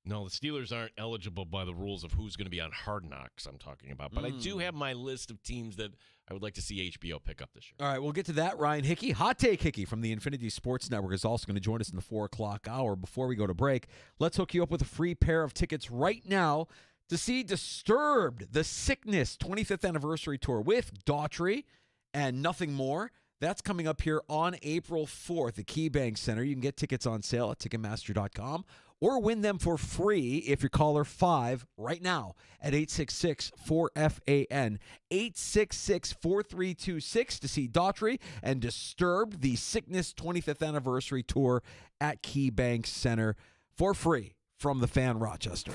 No, the Steelers aren't eligible by the rules of who's going to be on Hard Knocks I'm talking about. But I do have my list of teams that I would like to see HBO pick up this year.
All right, we'll get to that. Ryan Hickey, Hot Take Hickey from the Infinity Sports Network is also going to join us in the 4 o'clock hour. Before we go to break, let's hook you up with a free pair of tickets right now to see Disturbed, The Sickness 25th Anniversary Tour with Daughtry and Nothing More. That's coming up here on April 4th at KeyBank Center. You can get tickets on sale at Ticketmaster.com or win them for free if you're caller 5 right now at 866-4FAN, 866-4326 to see Daughtry and Disturbed, The Sickness 25th Anniversary Tour at KeyBank Center for free from the Fan Rochester.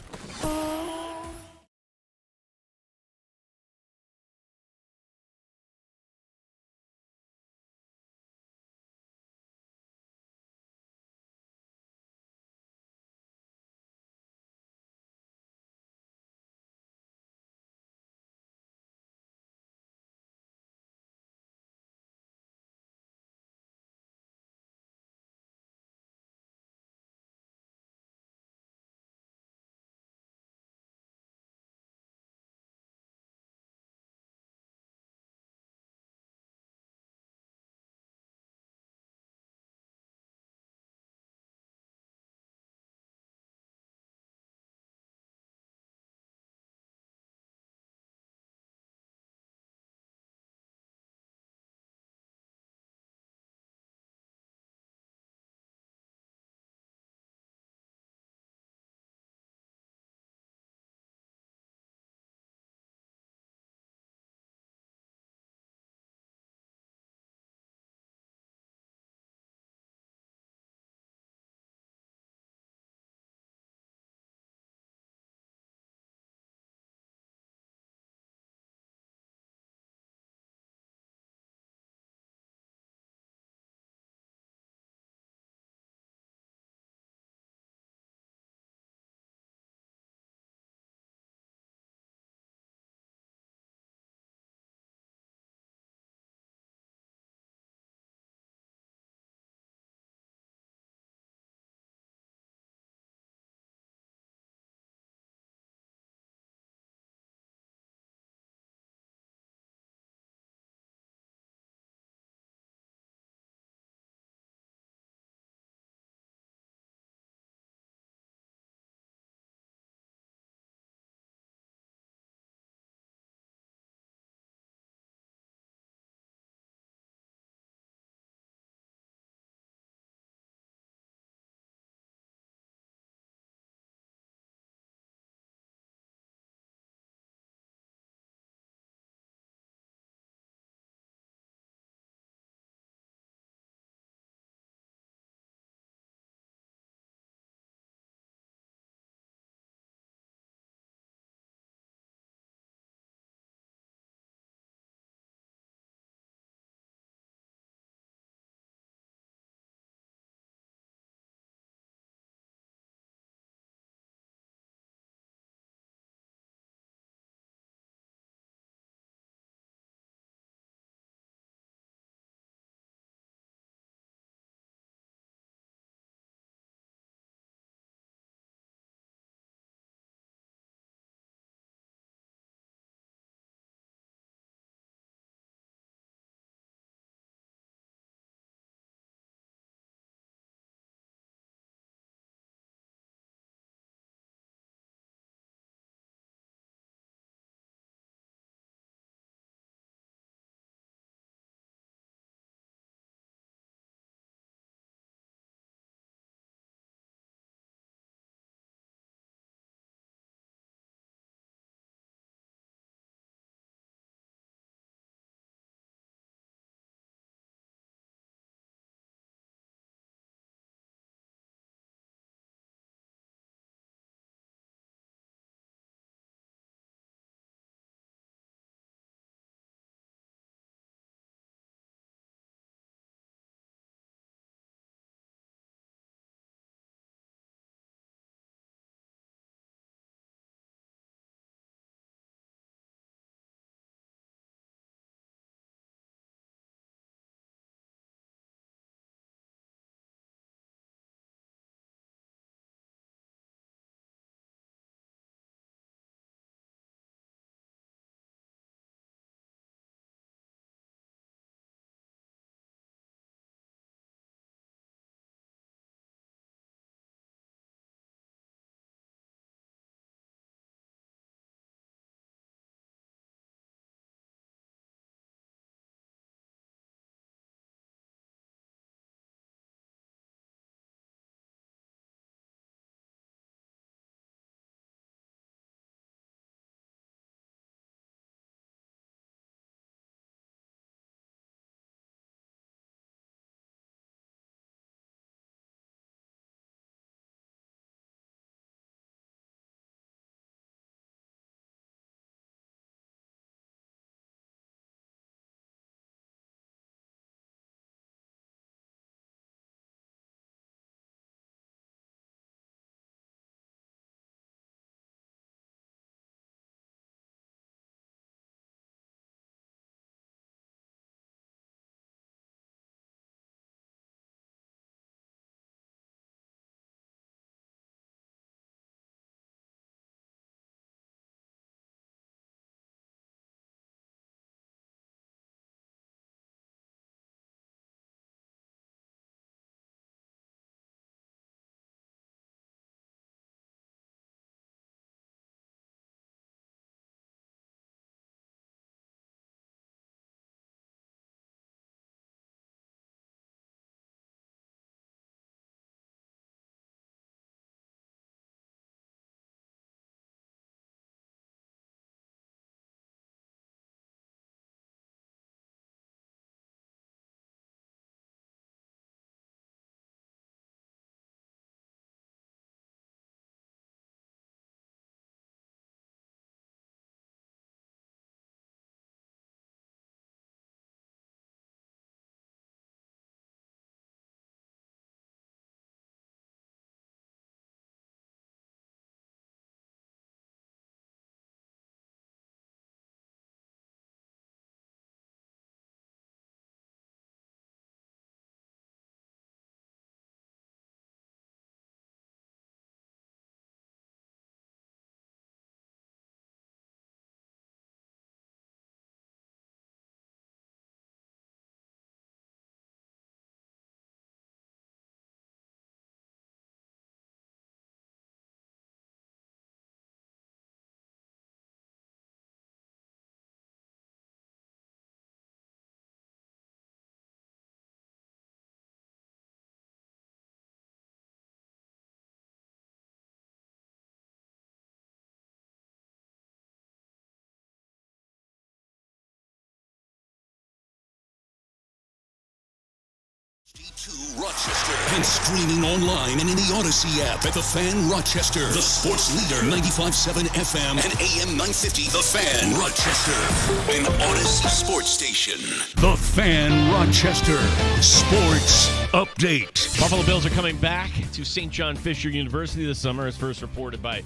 HD2 Rochester and streaming online and in the Odyssey app at The Fan Rochester, the sports leader, 95.7 FM and AM 950, The Fan Rochester, an Odyssey sports station. The Fan Rochester Sports Update.
Buffalo Bills are coming back to St. John Fisher University this summer, as first reported by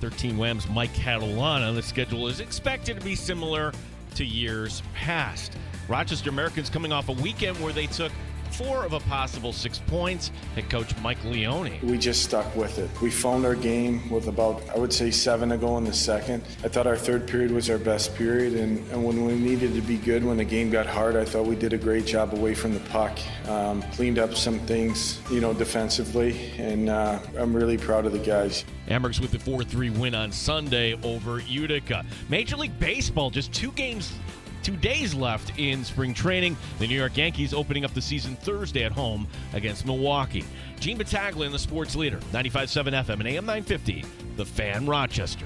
13 Wham's Mike Catalana. The schedule is expected to be similar to years past. Rochester Americans coming off a weekend where they took 4 of a possible 6 points. Head coach Mike Leone.
We just stuck with it. We phoned our game with about, I would say, 7 to go in the second. I thought our third period was our best period, and when we needed to be good, when the game got hard, I thought we did a great job away from the puck. Cleaned up some things, defensively, and I'm really proud of the guys.
Amherst with the 4-3 win on Sunday over Utica. Major League Baseball, just 2 days left in spring training. The New York Yankees opening up the season Thursday at home against Milwaukee. Gene Battaglia in the sports leader, 95.7 FM and AM 950, The Fan Rochester.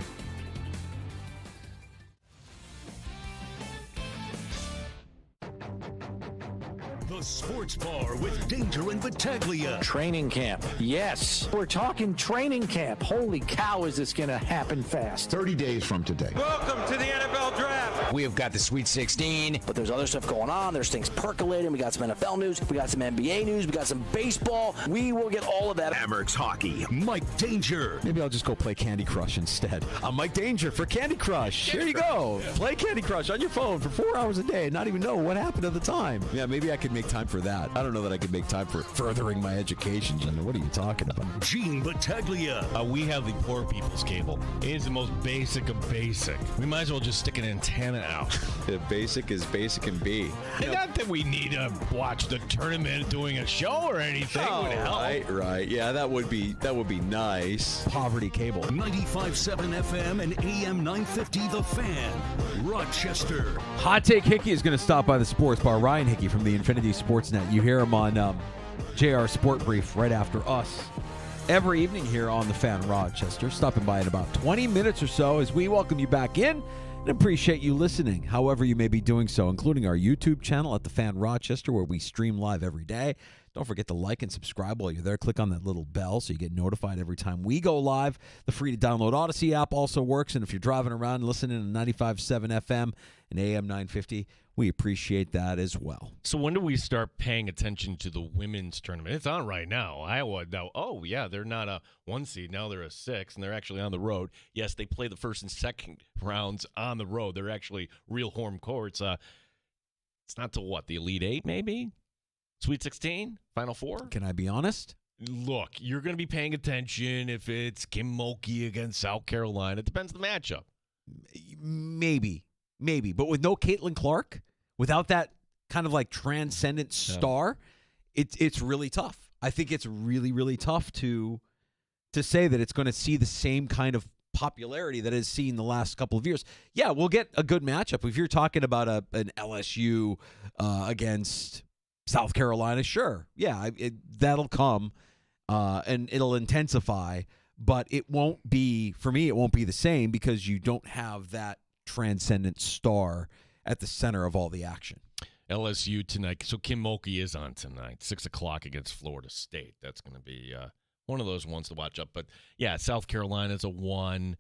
The Sports Bar with Danger and Battaglia.
Training camp. Yes. We're talking training camp. Holy cow, is this going to happen fast?
30 days from today.
Welcome to the NFL Draft.
We have got the Sweet 16.
But there's other stuff going on. There's things percolating. We got some NFL news. We got some NBA news. We got some baseball. We will get all of that.
Amherst Hockey. Mike Danger.
Maybe I'll just go play Candy Crush instead. I'm Mike Danger for Candy Crush. Here you go. Play Candy Crush on your phone for 4 hours a day and not even know what happened at the time. Yeah, maybe I could make time for that. I don't know that I could make time for furthering my education. What are you talking about?
Gene Battaglia.
We have the poor people's cable. It is the most basic of basic. We might as well just stick an antenna out.
The basic is basic and B.
Not that we need to watch the tournament doing a show or anything.
Oh,
Would help.
right. Yeah, that would be nice. Poverty cable.
95.7 FM and AM 950 The Fan. Rochester.
Hot Take Hickey is going to stop by the sports bar. Ryan Hickey from the Infinity Sportsnet. You hear him on JR Sport Brief right after us every evening here on The Fan Rochester. Stopping by in about 20 minutes or so as we welcome you back in and appreciate you listening, however you may be doing so, including our YouTube channel at The Fan Rochester, where we stream live every day. Don't forget to like and subscribe while you're there. Click on that little bell so you get notified every time we go live. The free-to-download Odyssey app also works, and if you're driving around and listening to 95.7 FM and AM 950, we appreciate that as well.
So when do we start paying attention to the women's tournament? It's on right now. Iowa now, oh, yeah, they're not a 1 seed. Now they're a 6, and they're actually on the road. Yes, they play the first and second rounds on the road. They're actually real home courts. It's not to what, the Elite 8 maybe? Sweet 16? Final 4?
Can I be honest?
Look, you're going to be paying attention if it's Kim Mulkey against South Carolina. It depends on the matchup.
Maybe. But with no Caitlin Clark, without that kind of like transcendent star, it's really tough. I think it's really, really tough to say that it's going to see the same kind of popularity that it's seen the last couple of years. Yeah, we'll get a good matchup. If you're talking about an LSU against South Carolina, sure. Yeah, that'll come and it'll intensify, but it won't be, for me, it won't be the same because you don't have that transcendent star at the center of all the action.
LSU tonight. So Kim Mulkey is on tonight, 6 o'clock against Florida State. That's going to be one of those ones to watch up. But, yeah, South Carolina's a 1.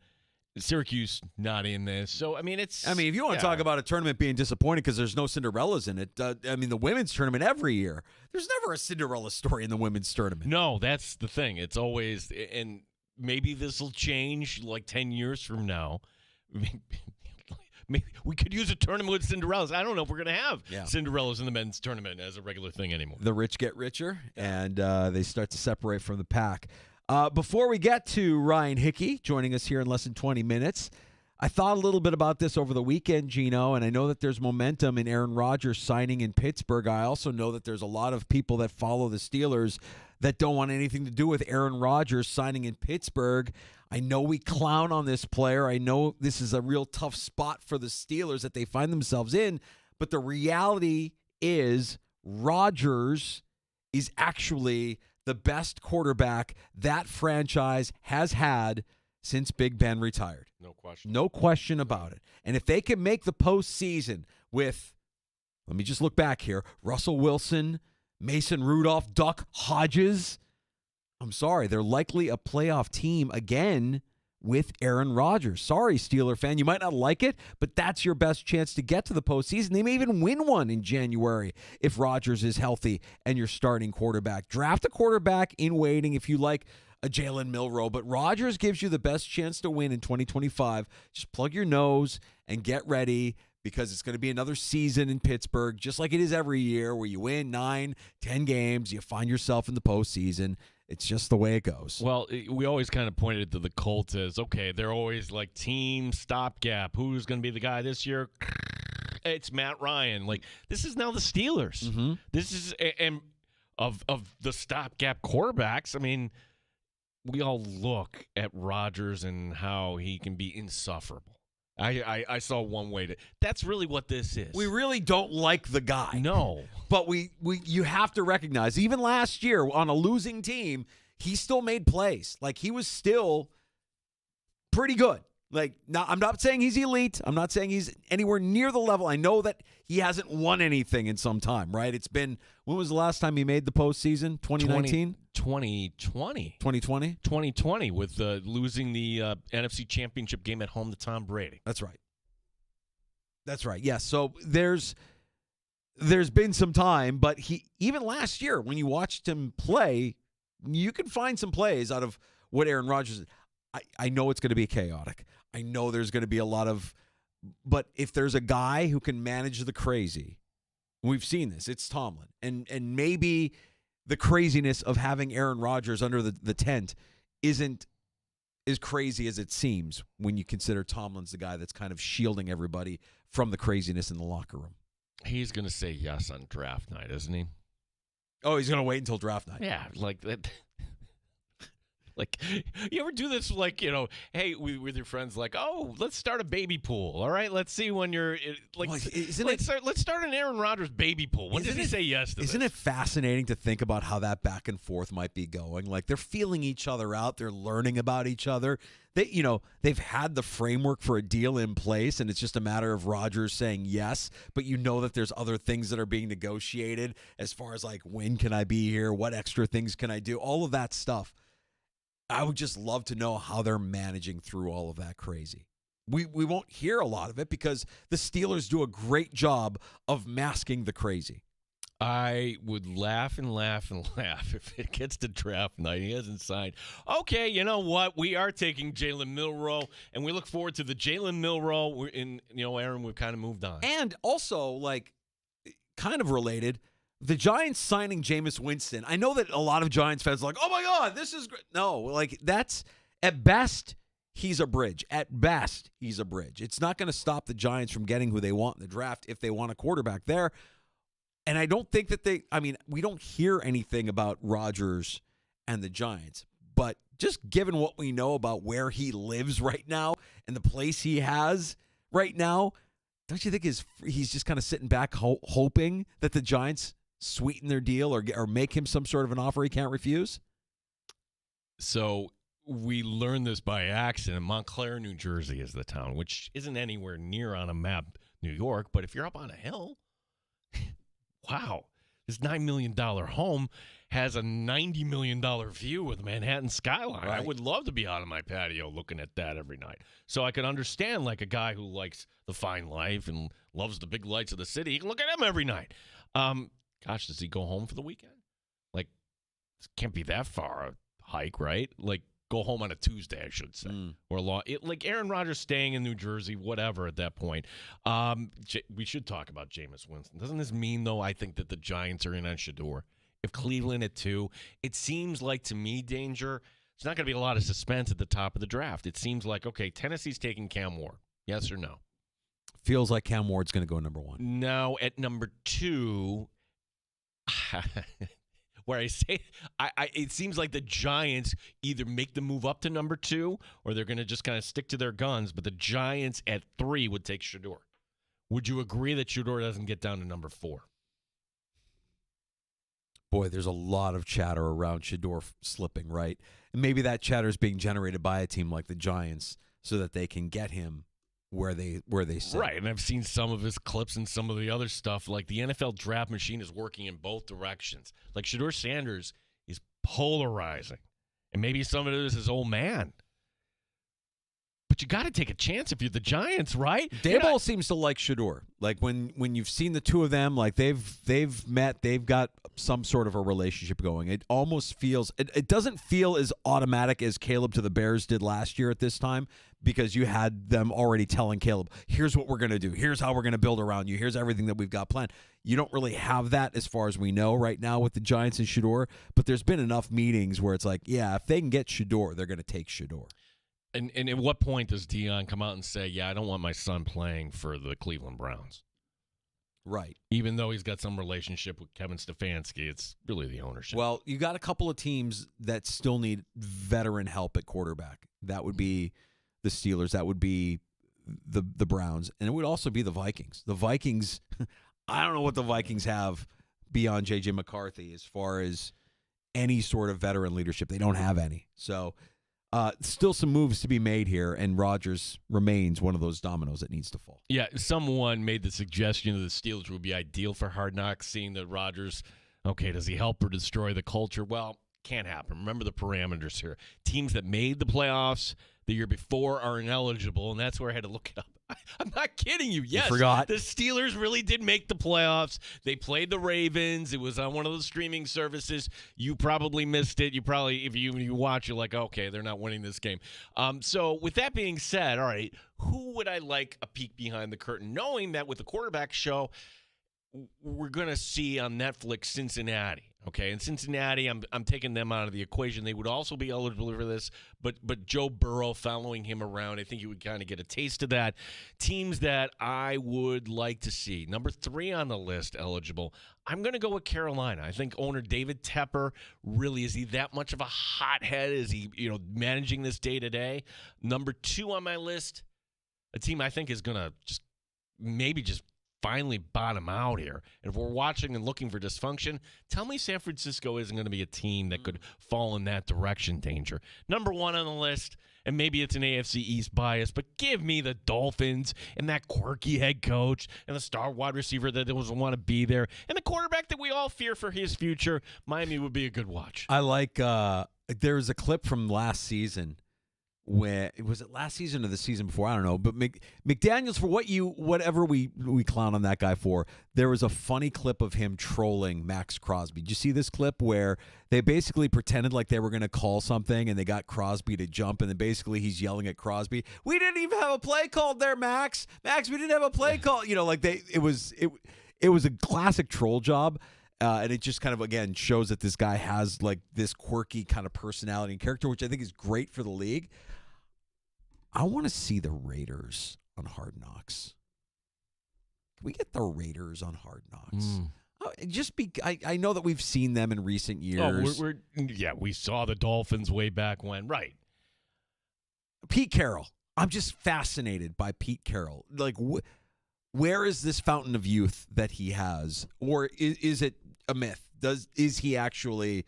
Syracuse not in this. So, I mean, if
you want to talk about a tournament being disappointing because there's no Cinderellas in it, the women's tournament every year, there's never a Cinderella story in the women's tournament.
No, that's the thing. It's always, and maybe this will change like 10 years from now. Maybe we could use a tournament with Cinderellas. I don't know if we're going to have Cinderellas in the men's tournament as a regular thing anymore.
The rich get richer, and they start to separate from the pack. Before we get to Ryan Hickey joining us here in less than 20 minutes, I thought a little bit about this over the weekend, Gino, and I know that there's momentum in Aaron Rodgers signing in Pittsburgh. I also know that there's a lot of people that follow the Steelers that don't want anything to do with Aaron Rodgers signing in Pittsburgh. I know we clown on this player. I know this is a real tough spot for the Steelers that they find themselves in, but the reality is Rodgers is actually the best quarterback that franchise has had since Big Ben retired.
No question.
No question about it. And if they can make the postseason with, let me just look back here, Russell Wilson, Mason Rudolph, Duck Hodges. I'm sorry, they're likely a playoff team again with Aaron Rodgers. Sorry, Steeler fan, you might not like it, but that's your best chance to get to the postseason. They may even win one in January if Rodgers is healthy and your starting quarterback. Draft a quarterback in waiting if you like a Jalen Milroe, but Rodgers gives you the best chance to win in 2025. Just plug your nose and get ready, because it's going to be another season in Pittsburgh, just like it is every year, where you win 9, 10 games, you find yourself in the postseason. It's just the way it goes.
Well, we always kind of pointed to the Colts as, okay, they're always like team stopgap. Who's going to be the guy this year? It's Matt Ryan. Like, this is now the Steelers.
Mm-hmm.
This is and of the stopgap quarterbacks. I mean, we all look at Rodgers and how he can be insufferable. I saw one way to. That's really what this is.
We really don't like the guy.
No.
But you have to recognize, even last year on a losing team, he still made plays. Like, he was still pretty good. Like, now, I'm not saying he's elite. I'm not saying he's anywhere near the level. I know that he hasn't won anything in some time, right? It's been, when was the last time he made the postseason? 2019?
2020.
2020?
2020 with losing the NFC Championship game at home to Tom Brady.
That's right. That's right. Yes. So there's been some time, but he, even last year when you watched him play, you can find some plays out of what Aaron Rodgers is. I know it's going to be chaotic. I know there's going to be a lot of, but if there's a guy who can manage the crazy, we've seen this, it's Tomlin. And maybe the craziness of having Aaron Rodgers under the tent isn't as crazy as it seems when you consider Tomlin's the guy that's kind of shielding everybody from the craziness in the locker room.
He's going to say yes on draft night, isn't he?
Oh, he's going to wait until draft night.
Yeah, like that. Like, you ever do this, like, hey, with your friends, like, oh, let's start a baby pool. All right, let's see when you're, like, let's start an Aaron Rodgers baby pool. When does he say yes to this?
Isn't it fascinating to think about how that back and forth might be going? Like, they're feeling each other out. They're learning about each other. They've had the framework for a deal in place, and it's just a matter of Rodgers saying yes, but you know that there's other things that are being negotiated as far as, like, when can I be here? What extra things can I do? All of that stuff. I would just love to know how they're managing through all of that crazy. We won't hear a lot of it because the Steelers do a great job of masking the crazy.
I would laugh and laugh and laugh if it gets to draft night. He hasn't signed. Okay, you know what? We are taking Jalen Milroe, and we look forward to the Jalen Milroe. Aaron, we've kind of moved on.
And also, like, kind of related, the Giants signing Jameis Winston. I know that a lot of Giants fans are like, oh, my God, this is great. No, like, that's, at best, he's a bridge. At best, he's a bridge. It's not going to stop the Giants from getting who they want in the draft if they want a quarterback there. And I don't think that we don't hear anything about Rodgers and the Giants. But just given what we know about where he lives right now and the place he has right now, don't you think he's just kind of sitting back hoping that the Giants sweeten their deal or make him some sort of an offer he can't refuse?
So we learned this by accident. Montclair, New Jersey is the town, which isn't anywhere near on a map, New York. But if you're up on a hill, wow, this $9 million home has a $90 million view with the Manhattan skyline.
Right.
I would love to be out on my patio looking at that every night. So I could understand, like, a guy who likes the fine life and loves the big lights of the city. You can look at him every night. Gosh, does he go home for the weekend? Like, it can't be that far a hike, right? Like, go home on a Tuesday, I should say. Or like Aaron Rodgers staying in New Jersey, whatever at that point. We should talk about Jameis Winston. Doesn't this mean, though, I think that the Giants are in on Shador? If Cleveland at 2, it seems like, to me, Danger, there's not going to be a lot of suspense at the top of the draft. It seems like, okay, Tennessee's taking Cam Ward. Yes or no?
Feels like Cam Ward's going to go number 1.
Now, at number 2... where I say it seems like the Giants either make the move up to number 2 or they're going to just kind of stick to their guns, but the Giants at 3 would take Shador. Would you agree that Shador doesn't get down to number 4?
Boy, there's a lot of chatter around Shador slipping, right? And maybe that chatter is being generated by a team like the Giants so that they can get him where they sit.
Right, and I've seen some of his clips and some of the other stuff. Like the NFL draft machine is working in both directions. Like Shedeur Sanders is polarizing, and maybe some of it is his old man. But you got to take a chance if you're the Giants, right?
Daboll seems to like Shedeur. Like when you've seen the two of them, like they've met, they've got some sort of a relationship going. It almost feels it doesn't feel as automatic as Caleb to the Bears did last year at this time, because you had them already telling Caleb, here's what we're going to do. Here's how we're going to build around you. Here's everything that we've got planned. You don't really have that as far as we know right now with the Giants and Shedeur, but there's been enough meetings where it's like, yeah, if they can get Shedeur, they're going to take Shedeur.
And at what point does Deion come out and say, yeah, I don't want my son playing for the Cleveland Browns?
Right.
Even though he's got some relationship with Kevin Stefanski, it's really the ownership.
Well, you got a couple of teams that still need veteran help at quarterback. That would be the Steelers. That would be the Browns. And it would also be the Vikings. The Vikings, I don't know what the Vikings have beyond J.J. McCarthy as far as any sort of veteran leadership. They don't have any. So still some moves to be made here, and Rodgers remains one of those dominoes that needs to fall.
Yeah, someone made the suggestion that the Steelers would be ideal for Hard Knocks, seeing that Rodgers, okay, does he help or destroy the culture? Well, can't happen. Remember the parameters here. Teams that made the playoffs the year before are ineligible, and that's where I had to look it up. I'm not kidding you. Yes,
you forgot.
The Steelers really did make the playoffs. They played the Ravens. It was on one of the streaming services. You probably missed it. You probably, if you watch, you're like, okay, they're not winning this game. So with that being said, all right, who would I like a peek behind the curtain, knowing that with the quarterback show, we're going to see on Netflix Cincinnati. Okay, and Cincinnati, I'm taking them out of the equation. They would also be eligible for this, but Joe Burrow following him around, I think you would kind of get a taste of that. Teams that I would like to see. Number 3 on the list eligible, I'm going to go with Carolina. I think owner David Tepper, really, is he that much of a hothead? Is he, managing this day to day? Number 2 on my list, a team I think is going to just finally bottom out here. And if we're watching and looking for dysfunction, tell me San Francisco isn't going to be a team that could fall in that direction, Danger. Number 1 on the list, and maybe it's an AFC East bias, but give me the Dolphins and that quirky head coach and the star wide receiver that doesn't want to be there and the quarterback that we all fear for his future. Miami would be a good watch.
I like there was a clip from last season. Was it last season or the season before? I don't know. But McDaniels, for whatever we clown on that guy for, there was a funny clip of him trolling Max Crosby. Did you see this clip where they basically pretended like they were going to call something and they got Crosby to jump, and then basically he's yelling at Crosby, "We didn't even have a play called there, Max. Max, we didn't have a play call." It was a classic troll job. And it just kind of, again, shows that this guy has like this quirky kind of personality and character, which I think is great for the league. I want to see the Raiders on Hard Knocks. Can we get the Raiders on Hard Knocks? I know that we've seen them in recent years.
We saw the Dolphins way back when. Right.
Pete Carroll. I'm just fascinated by Pete Carroll. Like, where is this fountain of youth that he has? Or is it a myth? Is he actually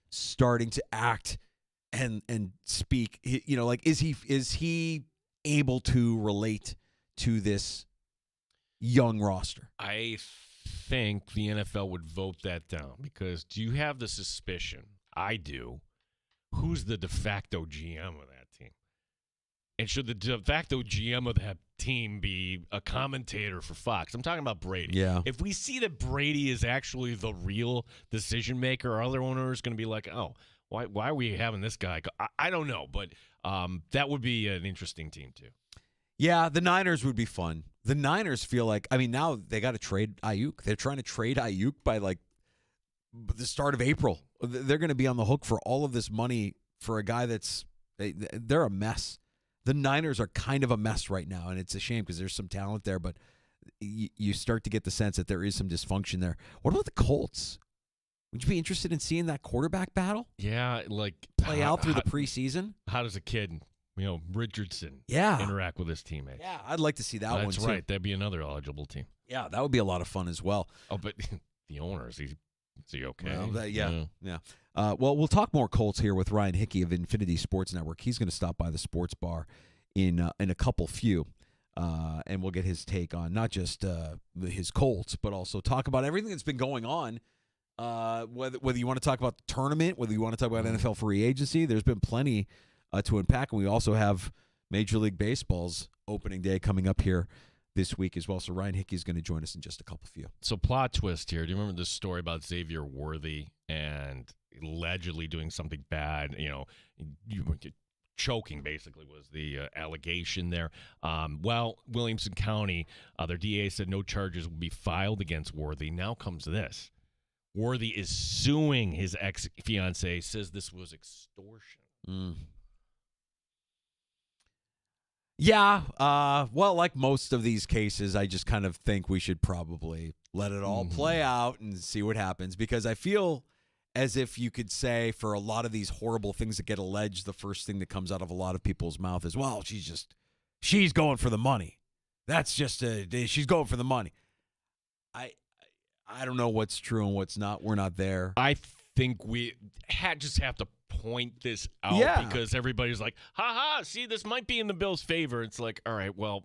starting to act and speak? Is he able to relate to this young roster?
I think the NFL would vote that down, because do you have the suspicion? I do. Who's the de facto GM of that team? And should the de facto GM of that team be a commentator for Fox? I'm talking about Brady.
Yeah.
If we see that Brady is actually the real decision maker, our other owner is going to be like, oh, why are we having this guy? I don't know, but that would be an interesting team too.
Yeah, the Niners would be fun. The Niners feel like, now they got to trade Ayuk. They're trying to trade Ayuk by like the start of April. They're going to be on the hook for all of this money for a guy they're a mess. The Niners are kind of a mess right now, and it's a shame because there's some talent there, but you start to get the sense that there is some dysfunction there. What about the Colts? Would you be interested in seeing that quarterback battle?
Yeah, like
play out through the preseason?
How does a kid, Richardson, interact with his teammates?
Yeah, I'd like to see that one too.
That's right. That'd be another eligible team.
Yeah, that would be a lot of fun as well.
Oh, but the owner, is he okay?
Well, yeah. Well, we'll talk more Colts here with Ryan Hickey of Infinity Sports Network. He's going to stop by the sports bar in a few. and we'll get his take on not just his Colts, but also talk about everything that's been going on. Whether you want to talk about the tournament, whether you want to talk about NFL free agency, there's been plenty to unpack. And we also have Major League Baseball's opening day coming up here this week as well. So Ryan Hickey is going to join us in just a couple few.
So plot twist here. Do you remember this story about Xavier Worthy and allegedly doing something bad? Choking basically was the allegation there. Well, Williamson County, their DA said no charges will be filed against Worthy. Now comes this. Worthy is suing his ex-fiancée, says this was extortion.
Yeah, well, like most of these cases, I just kind of think we should probably let it all play out and see what happens, because I feel as if you could say for a lot of these horrible things that get alleged, the first thing that comes out of a lot of people's mouth is, well, she's going for the money. That's just she's going for the money. I don't know what's true and what's not. We're not there.
I think we just have to point this out because everybody's like, ha, see, this might be in the Bills' favor. It's like, all right, well.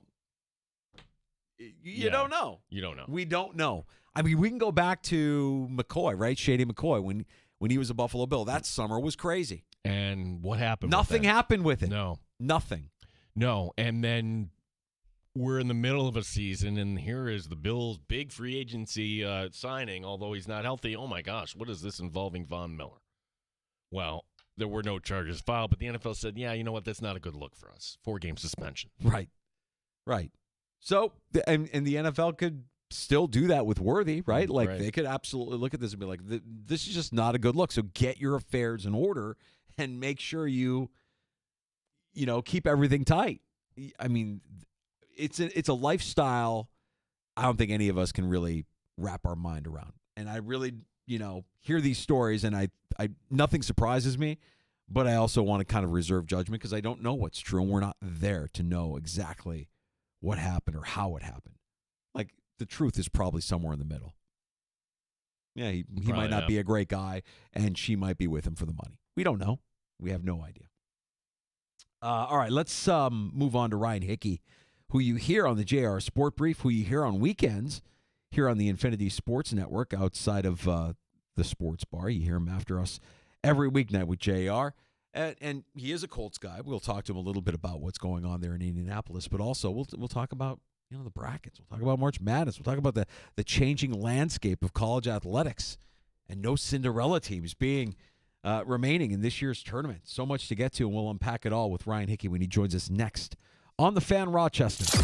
You don't know.
You don't know.
We don't know. I mean, we can go back to McCoy, right? Shady McCoy, when he was a Buffalo Bill. That summer was crazy.
And what happened?
Nothing happened with it.
No.
Nothing.
No. And then we're in the middle of a season, and here is the Bills' big free agency signing, although he's not healthy. Oh, my gosh, what is this involving Von Miller? Well, there were no charges filed, but the NFL said, yeah, you know what, that's not a good look for us. 4-game suspension.
Right. So, and the NFL could still do that with Worthy, right? Like, they could absolutely look at this and be like, this is just not a good look. So get your affairs in order and make sure you keep everything tight. I mean, it's a lifestyle I don't think any of us can really wrap our mind around. And I really, hear these stories, and I nothing surprises me, but I also want to kind of reserve judgment because I don't know what's true, and we're not there to know exactly what happened or how it happened. Like, the truth is probably somewhere in the middle. Yeah, he might not be a great guy, and she might be with him for the money. We don't know. We have no idea. All right, let's move on to Ryan Hickey, who you hear on the JR Sport Brief, who you hear on weekends here on the Infinity Sports Network outside of the sports bar. You hear him after us every weeknight with JR. And he is a Colts guy. We'll talk to him a little bit about what's going on there in Indianapolis, but also we'll talk about the brackets. We'll talk about March Madness. We'll talk about the changing landscape of college athletics and no Cinderella teams being remaining in this year's tournament. So much to get to, and we'll unpack it all with Ryan Hickey when he joins us next on The Fan Rochester.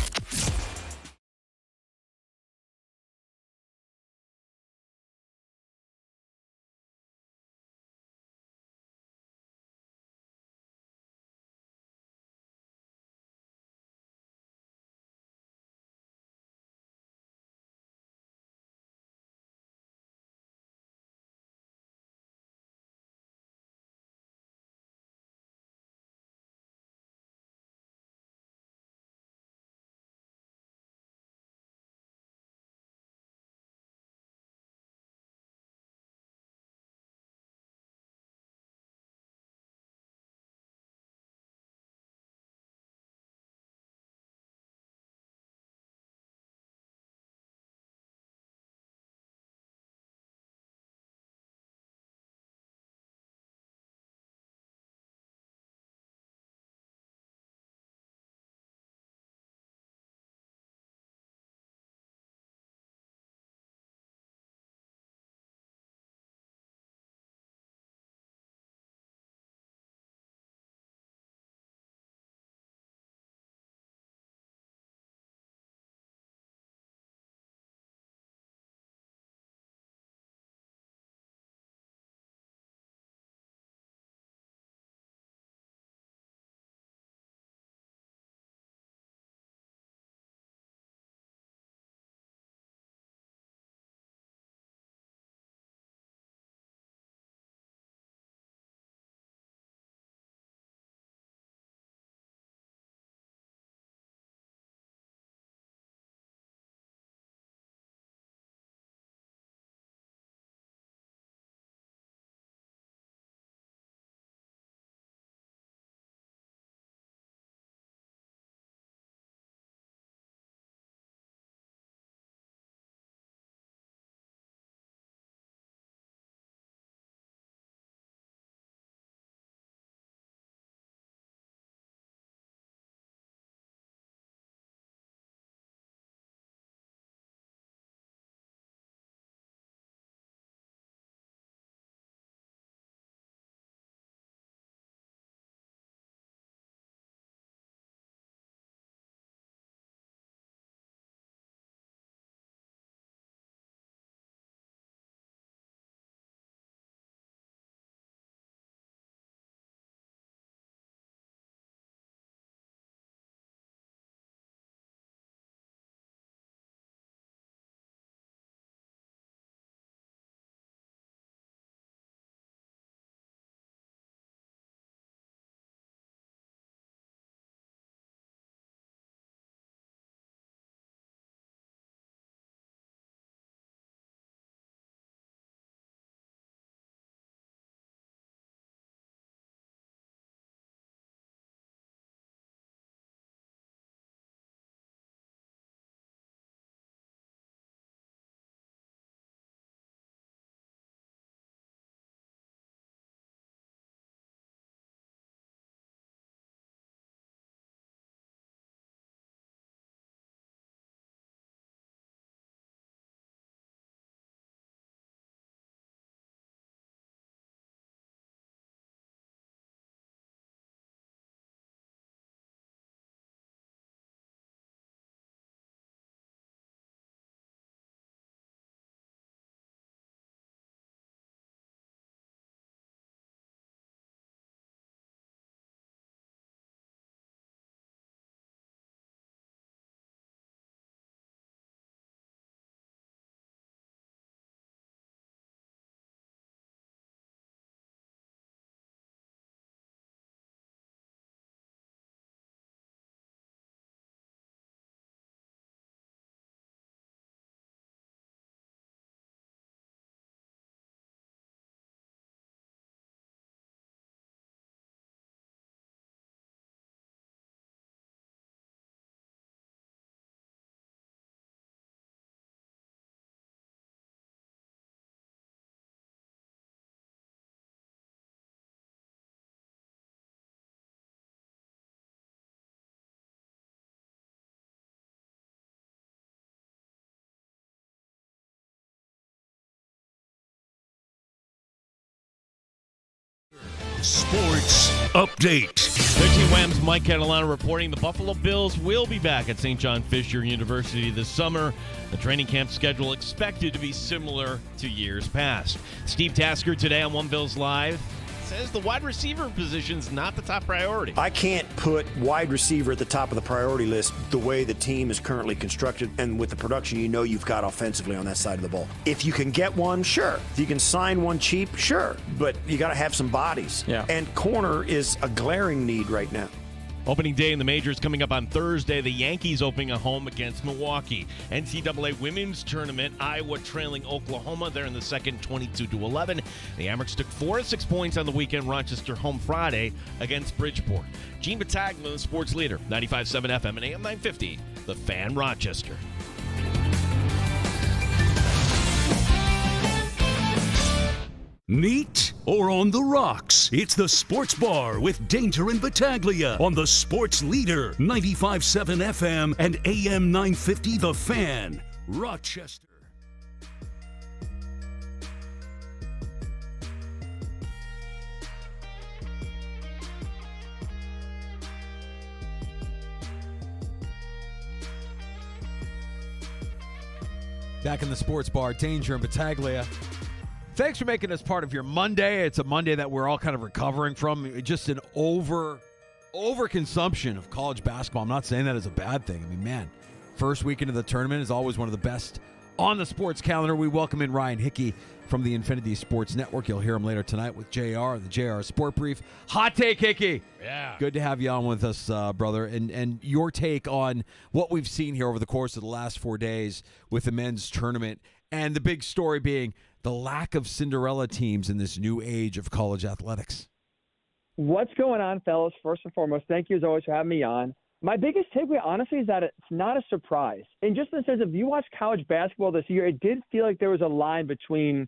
Sports Update.
13 Wham's Mike Catalano reporting the Buffalo Bills will be back at St. John Fisher University this summer. The training camp schedule expected to be similar to years past. Steve Tasker today on One Bills Live says the wide receiver position's not the top priority.
I can't put wide receiver at the top of the priority list the way the team is currently constructed and with the production you know you've got offensively on that side of the ball. If you can get one, sure. If you can sign one cheap, sure. But you got to have some bodies.
Yeah.
And corner is a glaring need right now.
Opening day in the majors coming up on Thursday. The Yankees opening a home against Milwaukee. NCAA Women's Tournament, Iowa trailing Oklahoma. They're in the second, 22-11. The Amerks took 4 of 6 points on the weekend. Rochester home Friday against Bridgeport. Gene Battaglia, the sports leader, 95.7 FM and AM 950, The Fan, Rochester.
Neat or on the rocks? It's the Sports Bar with Danger and Battaglia on the Sports Leader, 95.7 FM and AM 950 The Fan, Rochester.
Back in the Sports Bar, Danger and Battaglia. Thanks for making us part of your Monday. It's a Monday that we're all kind of recovering from. Just an overconsumption of college basketball. I'm not saying that as a bad thing. I mean, man, first weekend of the tournament is always one of the best on the sports calendar. We welcome in Ryan Hickey from the Infinity Sports Network. You'll hear him later tonight with JR, the JR Sport Brief. Hot take, Hickey.
Yeah.
Good to have you on with us, brother. And your take on what we've seen here over the course of the last 4 days with the men's tournament, and the big story being the lack of Cinderella teams in this new age of college athletics.
What's going on, fellas? First and foremost, thank you as always for having me on. My biggest takeaway, honestly, is that it's not a surprise. And just in the sense of, if you watch college basketball this year, it did feel like there was a line between,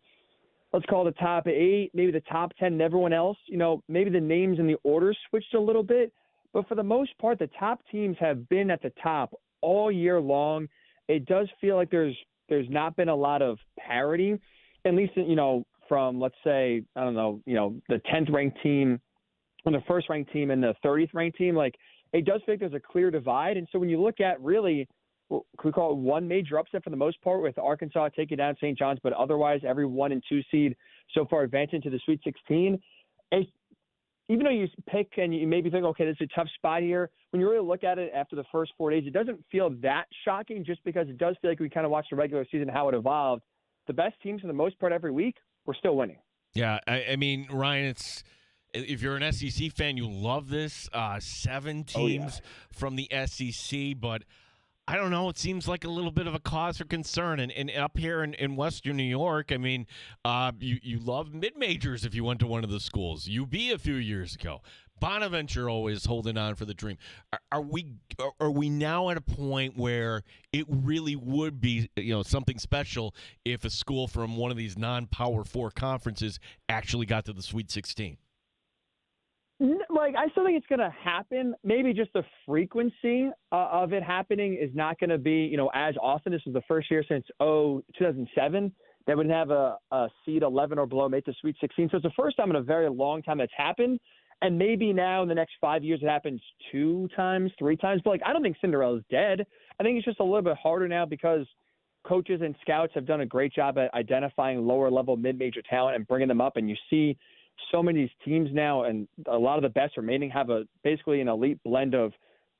let's call it the top 8, maybe the top 10 and everyone else. You know, maybe the names and the orders switched a little bit. But for the most part, the top teams have been at the top all year long. It does feel like there's not been a lot of parity, at least, you know, from, let's say, I don't know, you know, the 10th ranked team and the first ranked team and the 30th ranked team. Like, it does feel like there's a clear divide. And so when you look at really, could we call it one major upset for the most part, with Arkansas taking down St. John's, but otherwise every 1 and 2 seed so far advancing to the Sweet 16. Even though you pick and you maybe think, okay, this is a tough spot here, when you really look at it after the first 4 days, it doesn't feel that shocking, just because it does feel like we kind of watched the regular season, how it evolved. The best teams for the most part every week were still winning.
Yeah, I mean, Ryan, if you're an SEC fan, you love this. 7 teams from the SEC, but I don't know. It seems like a little bit of a cause for concern. And up here in Western New York, I mean, you love mid-majors if you went to one of the schools. UB a few years ago. Bonaventure always holding on for the dream. Are we now at a point where it really would be, you know, something special if a school from one of these non-Power 4 conferences actually got to the Sweet 16?
Like, I still think it's going to happen. Maybe just the frequency of it happening is not going to be, you know, as often. This is the first year since 2007 that would have a seed 11 or below make the Sweet 16. So it's the first time in a very long time that's happened. And maybe now in the next 5 years it happens 2 times, 3 times. But, like, I don't think Cinderella's dead. I think it's just a little bit harder now because coaches and scouts have done a great job at identifying lower-level mid-major talent and bringing them up. And you see so many of these teams now, and a lot of the best remaining, have basically an elite blend of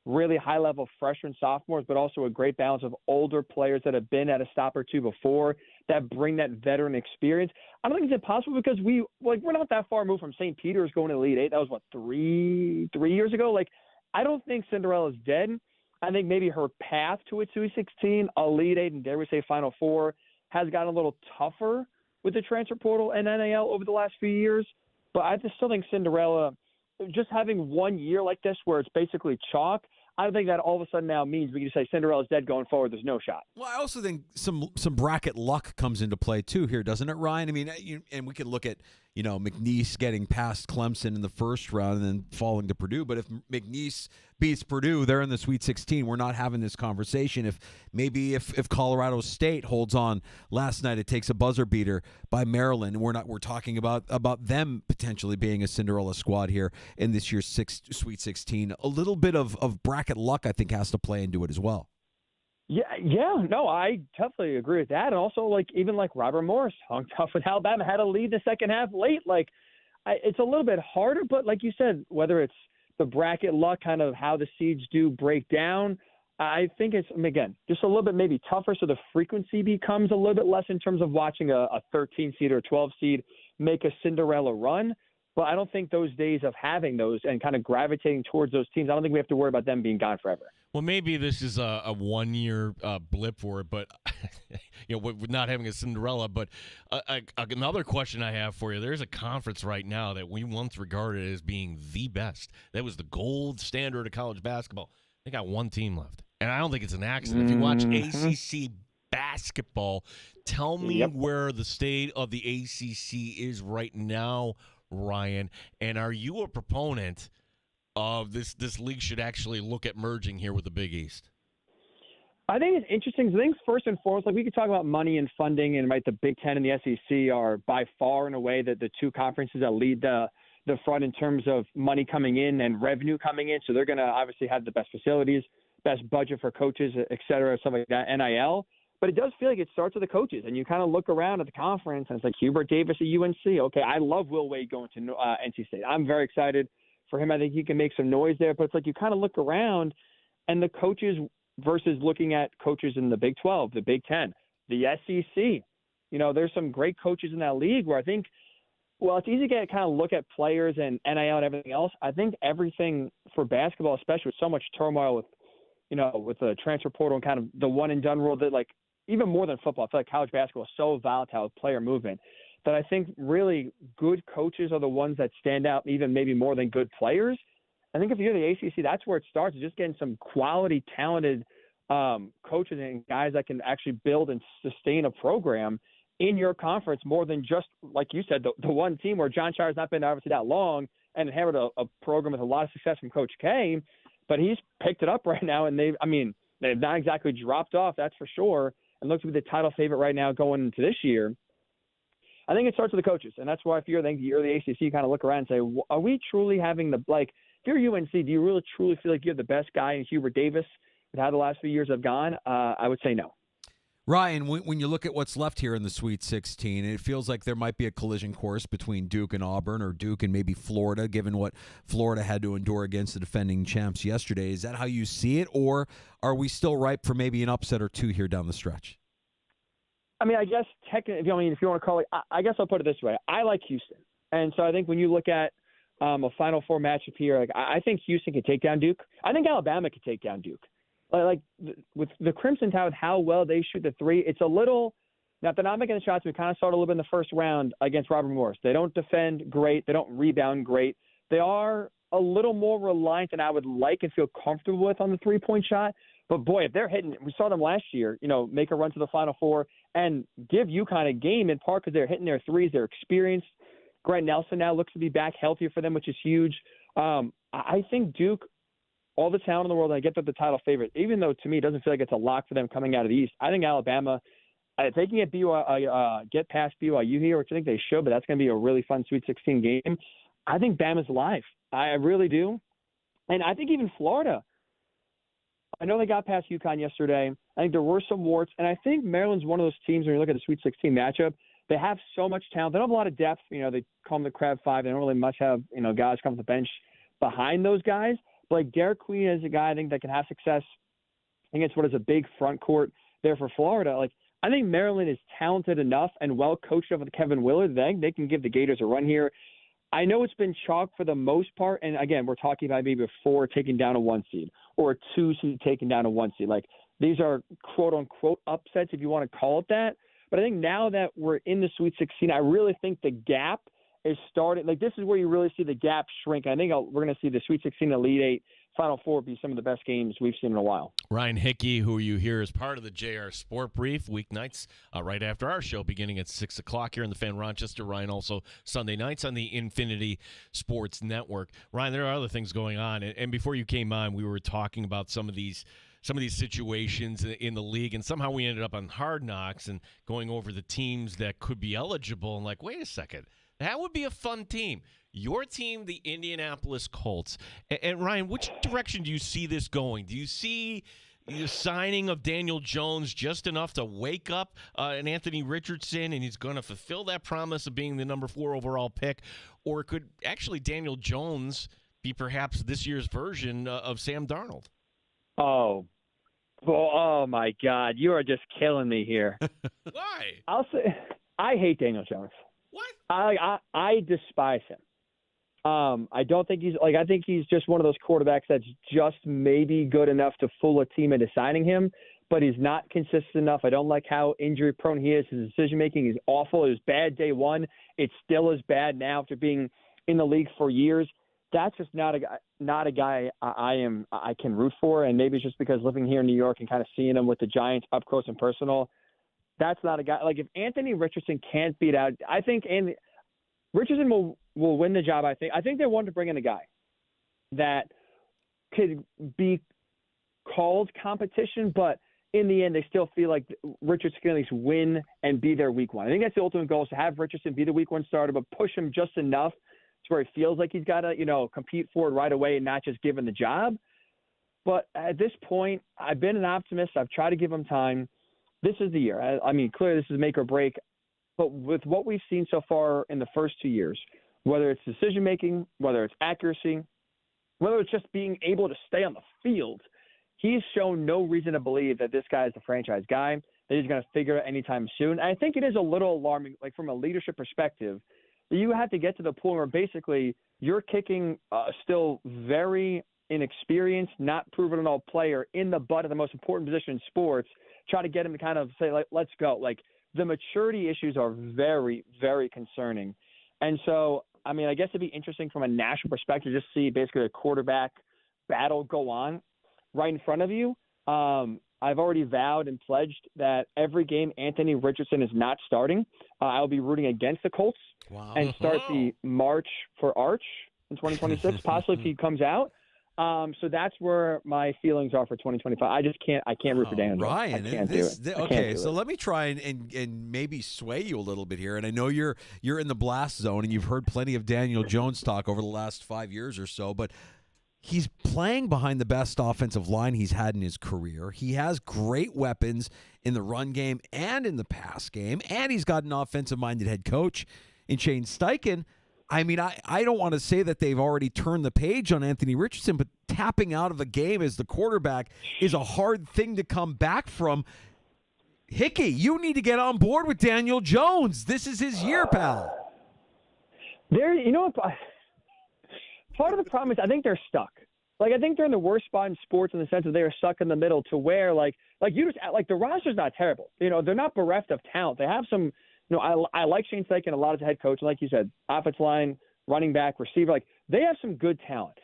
really high-level freshmen, sophomores, but also a great balance of older players that have been at a stop or two before that bring that veteran experience. I don't think it's impossible because we're not that far removed from St. Peter's going to the Elite Eight. That was, 3 years ago? Like, I don't think Cinderella's dead. I think maybe her path to a Sweet 16, Elite Eight, and dare we say Final Four has gotten a little tougher with the transfer portal and NIL over the last few years. But I just still think Cinderella, just having 1 year like this where it's basically chalk, I don't think that all of a sudden now means we can say Cinderella's dead going forward. There's no shot.
Well, I also think some bracket luck comes into play too here, doesn't it, Ryan? I mean, and we can look at, McNeese getting past Clemson in the first round and then falling to Purdue. But if McNeese beats Purdue, they're in the Sweet 16. We're not having this conversation. If Colorado State holds on last night, it takes a buzzer beater by Maryland, and we're talking about them potentially being a Cinderella squad here in this year's Sweet 16. A little bit of bracket luck, I think, has to play into it as well.
Yeah, no, I definitely agree with that. And also, even Robert Morris hung tough with Alabama, had a lead in the second half late. It's a little bit harder, but like you said, whether it's the bracket luck, kind of how the seeds do break down, I think it's, again, just a little bit maybe tougher, so the frequency becomes a little bit less in terms of watching a 13 seed or a 12 seed make a Cinderella run. But I don't think those days of having those and kind of gravitating towards those teams, I don't think we have to worry about them being gone forever.
Well, maybe this is a 1 year blip for it, but with not having a Cinderella. But another question I have for you: there's a conference right now that we once regarded as being the best. That was the gold standard of college basketball. They got one team left, and I don't think it's an accident. If you watch ACC basketball, tell me where the state of the ACC is right now, Ryan. And are you a proponent of this league should actually look at merging here with the Big East?
I think it's interesting. I think first and foremost, we could talk about money and funding, and the Big Ten and the SEC are by far in a way that the two conferences that lead the front in terms of money coming in and revenue coming in. So they're going to obviously have the best facilities, best budget for coaches, et cetera, stuff like that, NIL. But it does feel like it starts with the coaches, and you kind of look around at the conference, and it's like Hubert Davis at UNC. Okay, I love Will Wade going to NC State. I'm very excited for him. I think he can make some noise there. But it's like you kind of look around, and the coaches versus looking at coaches in the Big 12, the Big 10, the SEC. There's some great coaches in that league where I think, it's easy to kind of look at players and NIL and everything else. I think everything for basketball, especially with so much turmoil with the transfer portal and kind of the one and done rule, that even more than football, I feel like college basketball is so volatile with player movement that I think really good coaches are the ones that stand out even maybe more than good players. I think if you're the ACC, that's where it starts, is just getting some quality, talented coaches and guys that can actually build and sustain a program in your conference more than just, like you said, the one team where John Shire's not been obviously that long and inherited a program with a lot of success from Coach K, but he's picked it up right now, and they've not exactly dropped off, that's for sure, and looks to be the title favorite right now going into this year. I think it starts with the coaches, and that's why if you're the ACC, you kind of look around and say, are we truly having if you're UNC, do you really truly feel like you have the best guy in Hubert Davis and how the last few years have gone? I would say no.
Ryan, when you look at what's left here in the Sweet 16, it feels like there might be a collision course between Duke and Auburn, or Duke and maybe Florida, given what Florida had to endure against the defending champs yesterday. Is that how you see it, or are we still ripe for maybe an upset or two here down the stretch?
I guess technically, if you want to call it, I guess I'll put it this way. I like Houston. And so I think when you look at a Final Four matchup here, I think Houston can take down Duke. I think Alabama could take down Duke. With the Crimson Tide, with how well they shoot the three, it's a little – now, if they're not making the shots, we kind of saw it a little bit in the first round against Robert Morris. They don't defend great. They don't rebound great. They are a little more reliant than I would like and feel comfortable with on the three-point shot. But, boy, if they're hitting – we saw them last year, make a run to the Final Four and give UConn a game in part because they're hitting their threes. They're experienced. Grant Nelson now looks to be back healthier for them, which is huge. I think Duke – all the talent in the world, and I get that the title favorite, even though to me it doesn't feel like it's a lock for them coming out of the East. I think Alabama, if they can get past BYU here, which I think they should, but that's going to be a really fun Sweet 16 game. I think Bama's alive. I really do. And I think even Florida, I know they got past UConn yesterday. I think there were some warts, and I think Maryland's one of those teams when you look at the Sweet 16 matchup, they have so much talent. They don't have a lot of depth. They call them the Crab Five. They don't really much have, guys come off the bench behind those guys. But Derek Queen is a guy I think that can have success against what is a big front court there for Florida. I think Maryland is talented enough and well coached up with Kevin Willard. They can give the Gators a run here. I know it's been chalk for the most part. And again, we're talking about maybe a 4 taking down a 1 seed or a 2 seed taking down a 1 seed. These are quote unquote upsets if you want to call it that. But I think now that we're in the Sweet 16, I really think the gap is starting. This is where you really see the gap shrink. I think we're going to see the Sweet 16 Elite 8 Final Four be some of the best games we've seen in a while.
Ryan Hickey, who you hear is part of the JR Sport Brief, weeknights right after our show, beginning at 6 o'clock here in the Fan Rochester. Ryan also Sunday nights on the Infinity Sports Network. Ryan, there are other things going on. And before you came on, we were talking about some of these situations in the league, and somehow we ended up on Hard Knocks and going over the teams that could be eligible. And like, wait a second, that would be a fun team. Your team, the Indianapolis Colts. And Ryan, which direction do you see this going? Do you see the signing of Daniel Jones just enough to wake up an Anthony Richardson, and he's going to fulfill that promise of being the number 4 overall pick? Or could actually Daniel Jones be perhaps this year's version of Sam Darnold?
Oh my God, you are just killing me here.
Why?
I'll say I hate Daniel Jones.
What?
I despise him. I don't think I think he's just one of those quarterbacks that's just maybe good enough to fool a team into signing him, but he's not consistent enough. I don't like how injury prone he is. His decision making is awful. It was bad day one. It still is bad now after being in the league for years. That's just not a guy I can root for. And maybe it's just because living here in New York and kind of seeing him with the Giants up close and personal. That's not a guy. Like, if Anthony Richardson can't beat out, I think Richardson will win the job. I think they wanted to bring in a guy that could be called competition, but in the end, they still feel like Richardson can at least win and be their week one. I think that's the ultimate goal, is to have Richardson be the week one starter, but push him just enough to where he feels like he's got to, compete for it right away and not just give him the job. But at this point, I've been an optimist. I've tried to give him time. This is the year. I mean, clearly this is make or break. But with what we've seen so far in the first 2 years, whether it's decision-making, whether it's accuracy, whether it's just being able to stay on the field, he's shown no reason to believe that this guy is the franchise guy, that he's going to figure it anytime soon. And I think it is a little alarming, like from a leadership perspective, that you have to get to the point where basically you're kicking still very inexperienced, not proven at all player in the butt of the most important position in sports, try to get him to kind of say, like, let's go. Like, the maturity issues are very, very concerning. And so, I mean, I guess it'd be interesting from a national perspective to just see basically a quarterback battle go on right in front of you. I've already vowed and pledged that every game Anthony Richardson is not starting, I'll be rooting against the Colts and start the March for Arch in 2026, possibly if he comes out. So that's where my feelings are for 2025. I can't root for Daniel.
Ryan,
I can't do it.
Okay, so let me try and maybe sway you a little bit here. And I know you're in the blast zone and you've heard plenty of Daniel Jones talk over the last 5 years or so, but he's playing behind the best offensive line he's had in his career. He has great weapons in the run game and in the pass game, and he's got an offensive-minded head coach in Shane Steichen. I mean, I don't want to say that they've already turned the page on Anthony Richardson, but tapping out of a game as the quarterback is a hard thing to come back from. Hickey, you need to get on board with Daniel Jones. This is his year, pal.
You know what? Part of the problem is I think they're stuck. Like, I think they're in the worst spot in sports in the sense that they are stuck in the middle to where, like the roster's not terrible. They're not bereft of talent. They have some. I like Shane Steichen a lot as a head coach. Like you said, offensive line, running back, receiver. Like, they have some good talent.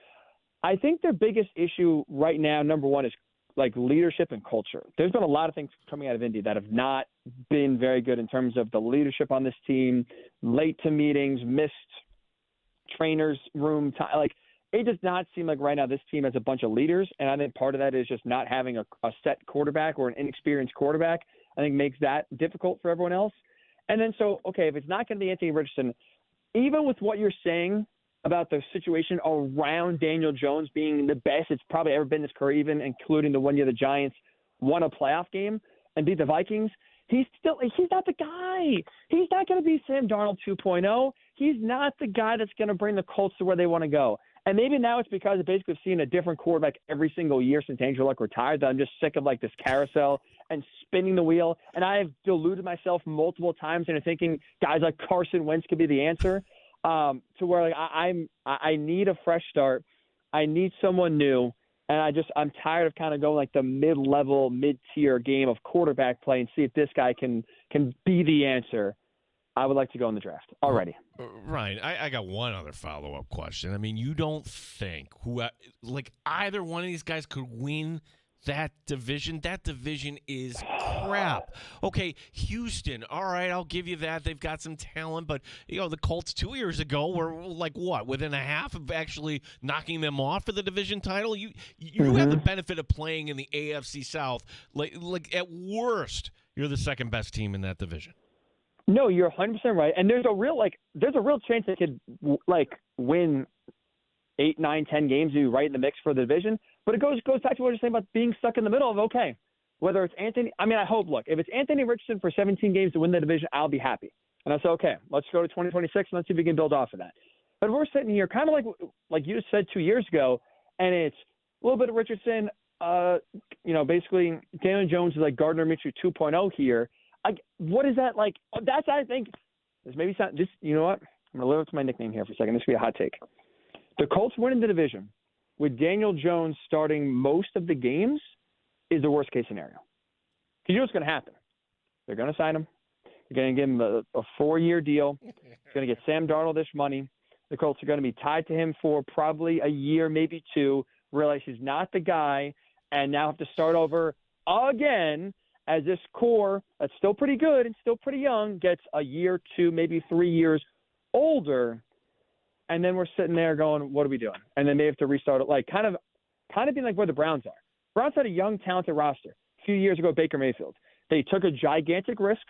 I think their biggest issue right now, number one, is like leadership and culture. There's been a lot of things coming out of Indy that have not been very good in terms of the leadership on this team, late to meetings, missed trainers room time. Like, it does not seem like right now this team has a bunch of leaders. And I think part of that is just not having a set quarterback or an inexperienced quarterback. I think makes that difficult for everyone else. And then if it's not going to be Anthony Richardson, even with what you're saying about the situation around Daniel Jones being the best it's probably ever been in his career, even including the one year the Giants won a playoff game and beat the Vikings, he's not the guy. He's not going to be Sam Darnold 2.0. He's not the guy that's going to bring the Colts to where they want to go. And maybe now it's because of basically seeing a different quarterback every single year since Andrew Luck retired that I'm just sick of like this carousel and spinning the wheel. And I have deluded myself multiple times into thinking guys like Carson Wentz could be the answer, to where like I need a fresh start. I need someone new. And I'm tired of kind of going like the mid-level, mid-tier game of quarterback play and see if this guy can be the answer. I would like to go in the draft already.
Ryan, I got one other follow-up question. I mean, you don't think either one of these guys could win that division? That division is crap. Okay, Houston, all right, I'll give you that. They've got some talent, but the Colts 2 years ago were within a half of actually knocking them off for the division title. You have the benefit of playing in the AFC South. Like at worst, you're the second best team in that division.
No, you're 100% right. And there's a real chance they could win 8, 9, 10 games, you right in the mix for the division. But it goes back to what you're saying about being stuck in the middle of, okay, whether it's Anthony – I mean, I hope, look, if it's Anthony Richardson for 17 games to win the division, I'll be happy. And I say, okay, let's go to 2026 and let's see if we can build off of that. But we're sitting here kind of like you said 2 years ago, and it's a little bit of Richardson, basically Daniel Jones is like Gardner Minshew 2.0 here. What is that like? That's, I think, this maybe sound just, you know what? I'm going to live up to my nickname here for a second. This will be a hot take. The Colts winning the division with Daniel Jones starting most of the games is the worst case scenario. Because you know what's going to happen. They're going to sign him. They're going to give him a 4-year deal. He's going to get Sam Darnold-ish money. The Colts are going to be tied to him for probably a year, maybe 2, realize he's not the guy, and now have to start over again as this core that's still pretty good and still pretty young gets a year, 2, maybe 3 years older. And then we're sitting there going, what are we doing? And then they have to restart it, kind of being like where the Browns are. Browns had a young, talented roster. A few years ago, Baker Mayfield. They took a gigantic risk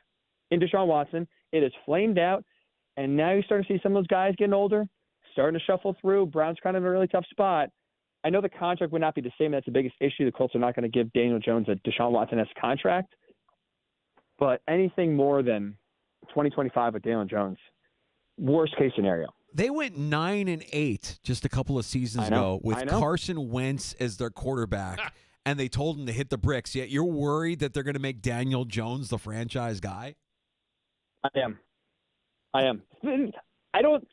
in Deshaun Watson. It has flamed out. And now you're starting to see some of those guys getting older, starting to shuffle through. Browns kind of in a really tough spot. I know the contract would not be the same. That's the biggest issue. The Colts are not going to give Daniel Jones a Deshaun Watson-esque contract. But anything more than 2025 with Daniel Jones, worst case scenario.
They went 9-8 just a couple of seasons ago with Carson Wentz as their quarterback, and they told him to hit the bricks. Yet you're worried that they're going to make Daniel Jones the franchise guy?
I am. They don't,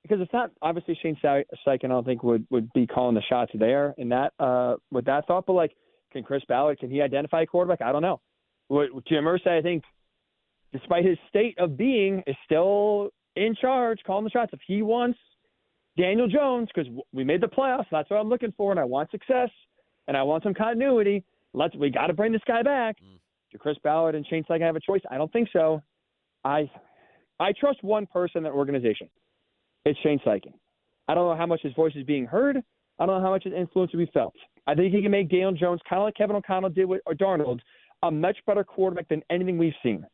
because it's not, obviously Shane Steichen, I don't think would be calling the shots there in that, with that thought. But can Chris Ballard, can he identify a quarterback? I don't know. What Jim Irsay, I think, despite his state of being, is still in charge, calling the shots. If he wants Daniel Jones, because we made the playoffs, that's what I'm looking for, and I want success, and I want some continuity, we got to bring this guy back. Do Chris Ballard and Shane Steichen have a choice? I don't think so. I trust one person in that organization. It's Shane Steichen. I don't know how much his voice is being heard. I don't know how much his influence will be felt. I think he can make Daniel Jones, kind of like Kevin O'Connell did with Darnold, a much better quarterback than anything we've seen.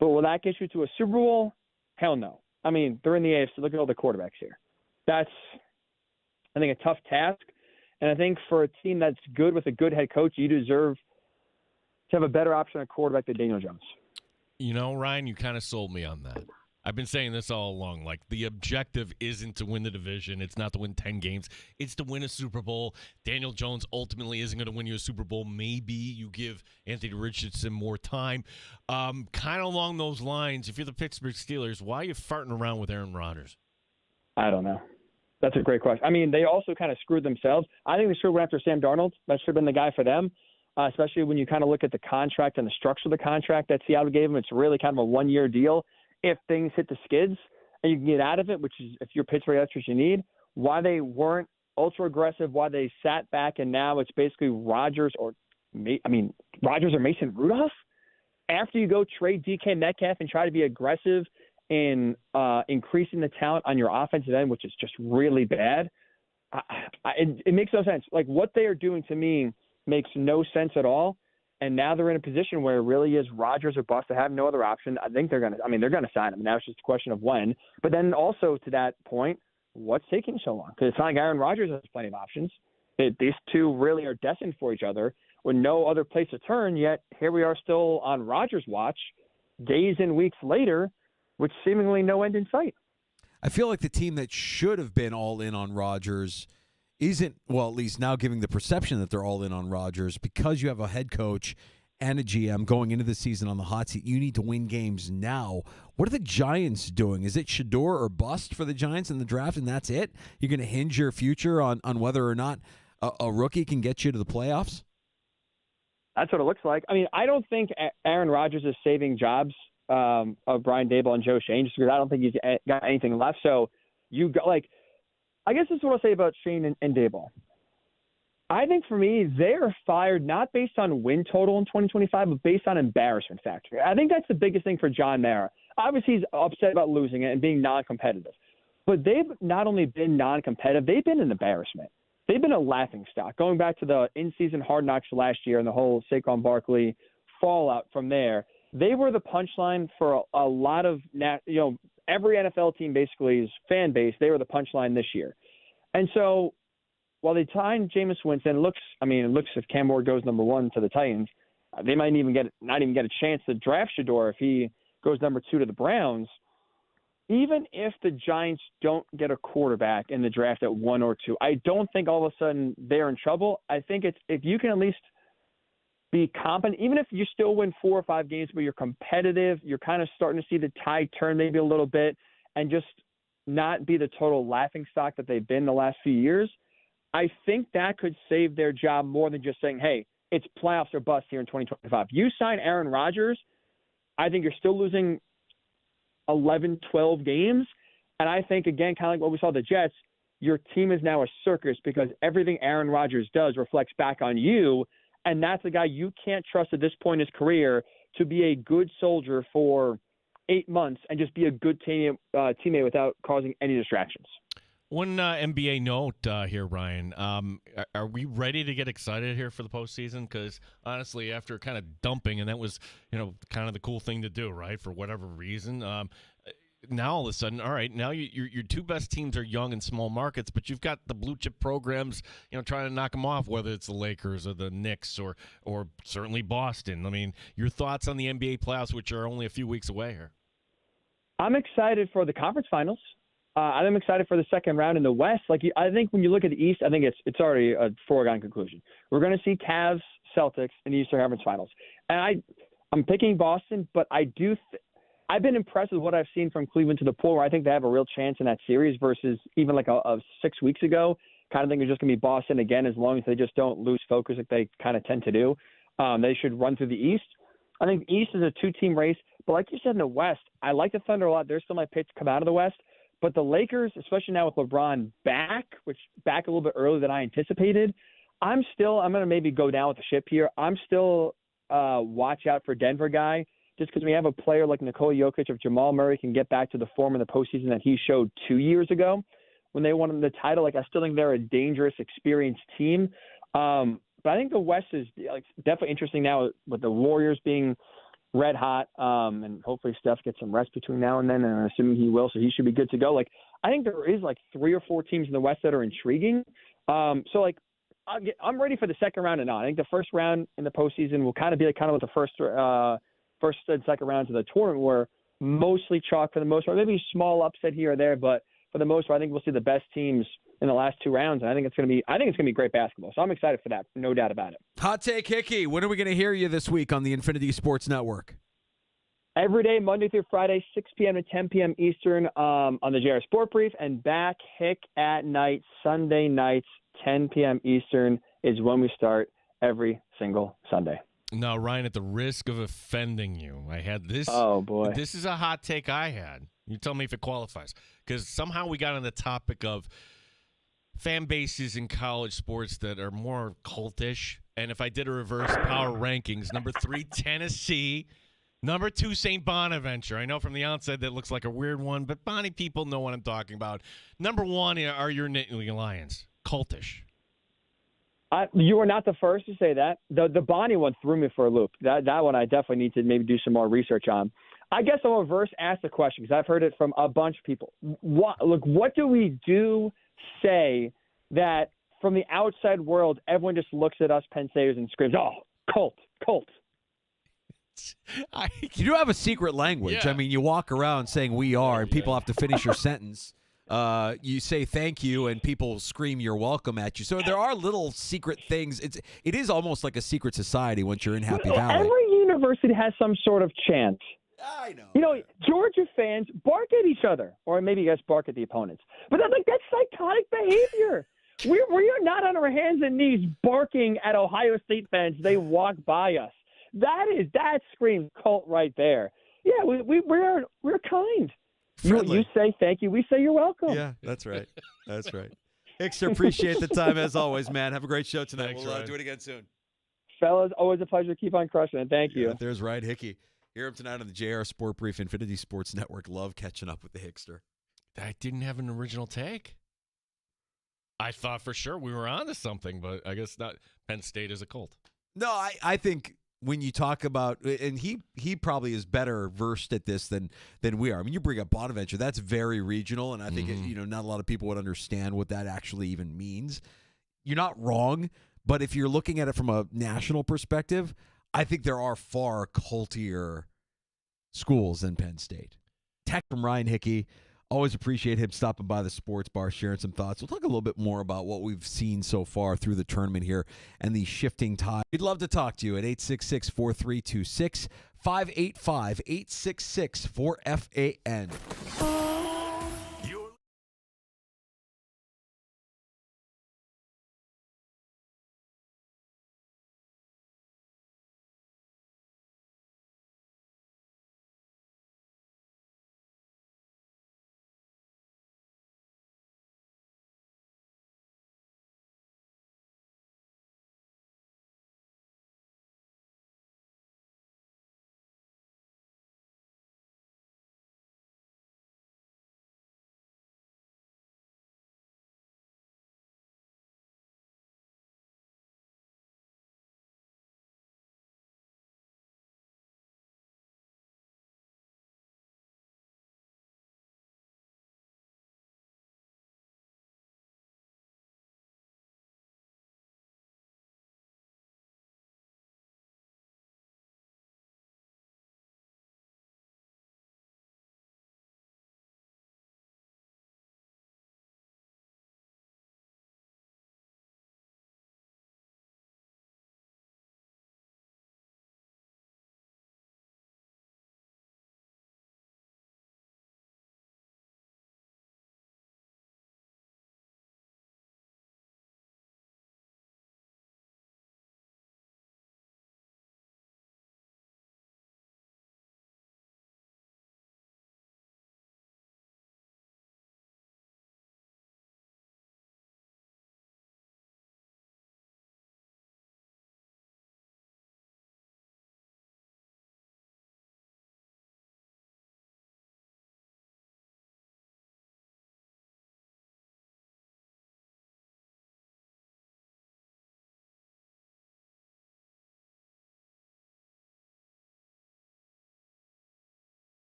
But will that get you to a Super Bowl? Hell no. I mean, they're in the AFC. Look at all the quarterbacks here. That's, I think, a tough task. And I think for a team that's good with a good head coach, you deserve to have a better option at quarterback than Daniel Jones.
Ryan, you kind of sold me on that. I've been saying this all along. The objective isn't to win the division. It's not to win 10 games. It's to win a Super Bowl. Daniel Jones ultimately isn't going to win you a Super Bowl. Maybe you give Anthony Richardson more time. Kind of along those lines, if you're the Pittsburgh Steelers, why are you farting around with Aaron Rodgers?
I don't know. That's a great question. I mean, they also kind of screwed themselves. I think they should have went after Sam Darnold. That should have been the guy for them, especially when you kind of look at the contract and the structure of the contract that Seattle gave him. It's really kind of a 1-year deal. If things hit the skids and you can get out of it, which is if you're Pittsburgh, that's what you need. Why they weren't ultra aggressive, why they sat back, and now it's basically Rodgers or Mason Rudolph. After you go trade DK Metcalf and try to be aggressive in increasing the talent on your offensive end, which is just really bad, it makes no sense. What they are doing to me makes no sense at all. And now they're in a position where it really is Rodgers or bust. They have no other option. I think they're going to sign him. Now it's just a question of when. But then also to that point, what's taking so long? Because it's not like Aaron Rodgers has plenty of options. These two really are destined for each other with no other place to turn, yet here we are still on Rodgers' watch days and weeks later with seemingly no end in sight.
I feel like the team that should have been all in on Rodgers isn't, well, at least now giving the perception that they're all in on Rodgers because you have a head coach and a GM going into the season on the hot seat. You need to win games now. What are the Giants doing? Is it Shador or bust for the Giants in the draft, and that's it? You're going to hinge your future on whether or not a rookie can get you to the playoffs?
That's what it looks like. I mean, I don't think Aaron Rodgers is saving jobs of Brian Daboll and Joe Shane, just because I don't think he's got anything left. So you got I guess this is what I'll say about Shane and Daboll. I think for me, they are fired not based on win total in 2025, but based on embarrassment factor. I think that's the biggest thing for John Mara. Obviously, he's upset about losing it and being non-competitive. But they've not only been non-competitive, they've been an embarrassment. They've been a laughingstock. Going back to the in-season Hard Knocks last year and the whole Saquon Barkley fallout from there, they were the punchline for a lot of every NFL team basically's fan base. They were the punchline this year. And so while they signed Jameis Winston, it looks if Cam Ward goes number 1 to the Titans, they might not even get a chance to draft Shador if he goes number 2 to the Browns. Even if the Giants don't get a quarterback in the draft at 1 or 2, I don't think all of a sudden they're in trouble. I think it's if you can at least be competent, even if you still win 4 or 5 games, but you're competitive, you're kind of starting to see the tide turn maybe a little bit and just not be the total laughingstock that they've been the last few years. I think that could save their job more than just saying, hey, it's playoffs or bust here in 2025. You sign Aaron Rodgers, I think you're still losing 11, 12 games. And I think, again, kind of like what we saw the Jets, your team is now a circus because everything Aaron Rodgers does reflects back on you. And that's a guy you can't trust at this point in his career to be a good soldier for 8 months and just be a good teammate without causing any distractions.
One NBA note here, Ryan. Are we ready to get excited here for the postseason? Because honestly, after kind of dumping, and that was kind of the cool thing to do, right? For whatever reason, now all of a sudden, all right, now your 2 best teams are young and small markets, but you've got the blue chip programs, trying to knock them off, whether it's the Lakers or the Knicks or certainly Boston. I mean, your thoughts on the NBA playoffs, which are only a few weeks away here?
I'm excited for the conference finals. I'm excited for the second round in the West. I think when you look at the East, I think it's already a foregone conclusion. We're going to see Cavs, Celtics in the Eastern Conference Finals, and I'm picking Boston, but I've been impressed with what I've seen from Cleveland to the pool, where I think they have a real chance in that series versus even like a 6 weeks ago. Kind of think it's just going to be Boston again, as long as they just don't lose focus like they kind of tend to do. They should run through the East. I think the East is a 2-team race, but like you said in the West, I like the Thunder a lot. They're still my pick to come out of the West. But the Lakers, especially now with LeBron back a little bit earlier than I anticipated, I'm going to maybe go down with the ship here. I'm still watch out for Denver guy, just because we have a player like Nikola Jokic. If Jamal Murray can get back to the form in the postseason that he showed 2 years ago when they won the title, I still think they're a dangerous, experienced team. But I think the West is definitely interesting now with the Warriors being red hot, and hopefully Steph gets some rest between now and then, and I'm assuming he will, so he should be good to go. I think there is 3 or 4 teams in the West that are intriguing. I'm ready for the second round and on. I think the first round in the postseason will kind of be what the first and second rounds of the tournament were, mostly chalk for the most part. Maybe a small upset here or there, but for the most part, I think we'll see the best teams in the last 2 rounds, and I think it's going to be great basketball. So I'm excited for that, no doubt about it.
Hot Take Hickey, when are we going to hear you this week on the Infinity Sports Network?
Every day, Monday through Friday, 6 p.m. to 10 p.m. Eastern on the JR Sport Brief, and back Hick at night, Sunday nights, 10 p.m. Eastern is when we start every single Sunday.
Now, Ryan, at the risk of offending you, I had this.
Oh, boy.
This is a hot take I had. You tell me if it qualifies. Because somehow we got on the topic of fan bases in college sports that are more cultish. And if I did a reverse power rankings, number 3, Tennessee. Number 2, St. Bonaventure. I know from the outside that looks like a weird one, but Bonnie people know what I'm talking about. Number 1 are your Nittany Lions. Cultish.
You are not the first to say that. The Bonnie one threw me for a loop. That one I definitely need to maybe do some more research on. I guess I'll reverse ask the question because I've heard it from a bunch of people. What do we say that from the outside world, everyone just looks at us Penn Staters and screams, "Oh, cult."
You do have a secret language.
Yeah.
I mean, you walk around saying "we are," and people have to finish your sentence. You say thank you, and people scream "you're welcome" at you. So there are little secret things. It is almost like a secret society once you're in Happy Valley.
Every university has some sort of chant.
I know.
Georgia fans bark at each other, or maybe you guys bark at the opponents. But that's psychotic behavior. We are not on our hands and knees barking at Ohio State fans. They walk by us. That screams cult right there. Yeah, we're kind.
Friendly.
You say thank you. We say you're welcome.
Yeah, that's right. That's right. Hickster, appreciate the time as always, man. Have a great show tonight.
Thanks,
We'll
Ryan.
do it again soon.
Fellas, always a pleasure. Keep on crushing it. Thank you.
Yeah, there's Ryan Hickey. Hear him tonight on the JR Sport Brief Infinity Sports Network. Love catching up with the Hickster.
I didn't have an original take. I thought for sure we were on to something, but I guess not. Penn State is a cult.
No, I think when you talk about, and he probably is better versed at this than we are. I mean, you bring up Bonaventure, that's very regional, and I think not a lot of people would understand what that actually even means. You're not wrong, but if you're looking at it from a national perspective, I think there are far cultier schools than Penn State. Tech from Ryan Hickey. Always appreciate him stopping by the sports bar, sharing some thoughts. We'll talk a little bit more about what we've seen so far through the tournament here and the shifting tide. We'd love to talk to you at 866-4326, 585-866-4FAN.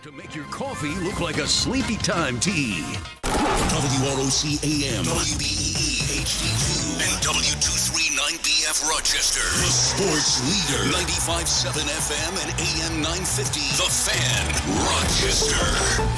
To make your coffee look like a sleepy time tea. WROC AM, WBEE HD2, and W239BF Rochester. The sports leader. 95.7 FM and AM 950. The Fan, Rochester.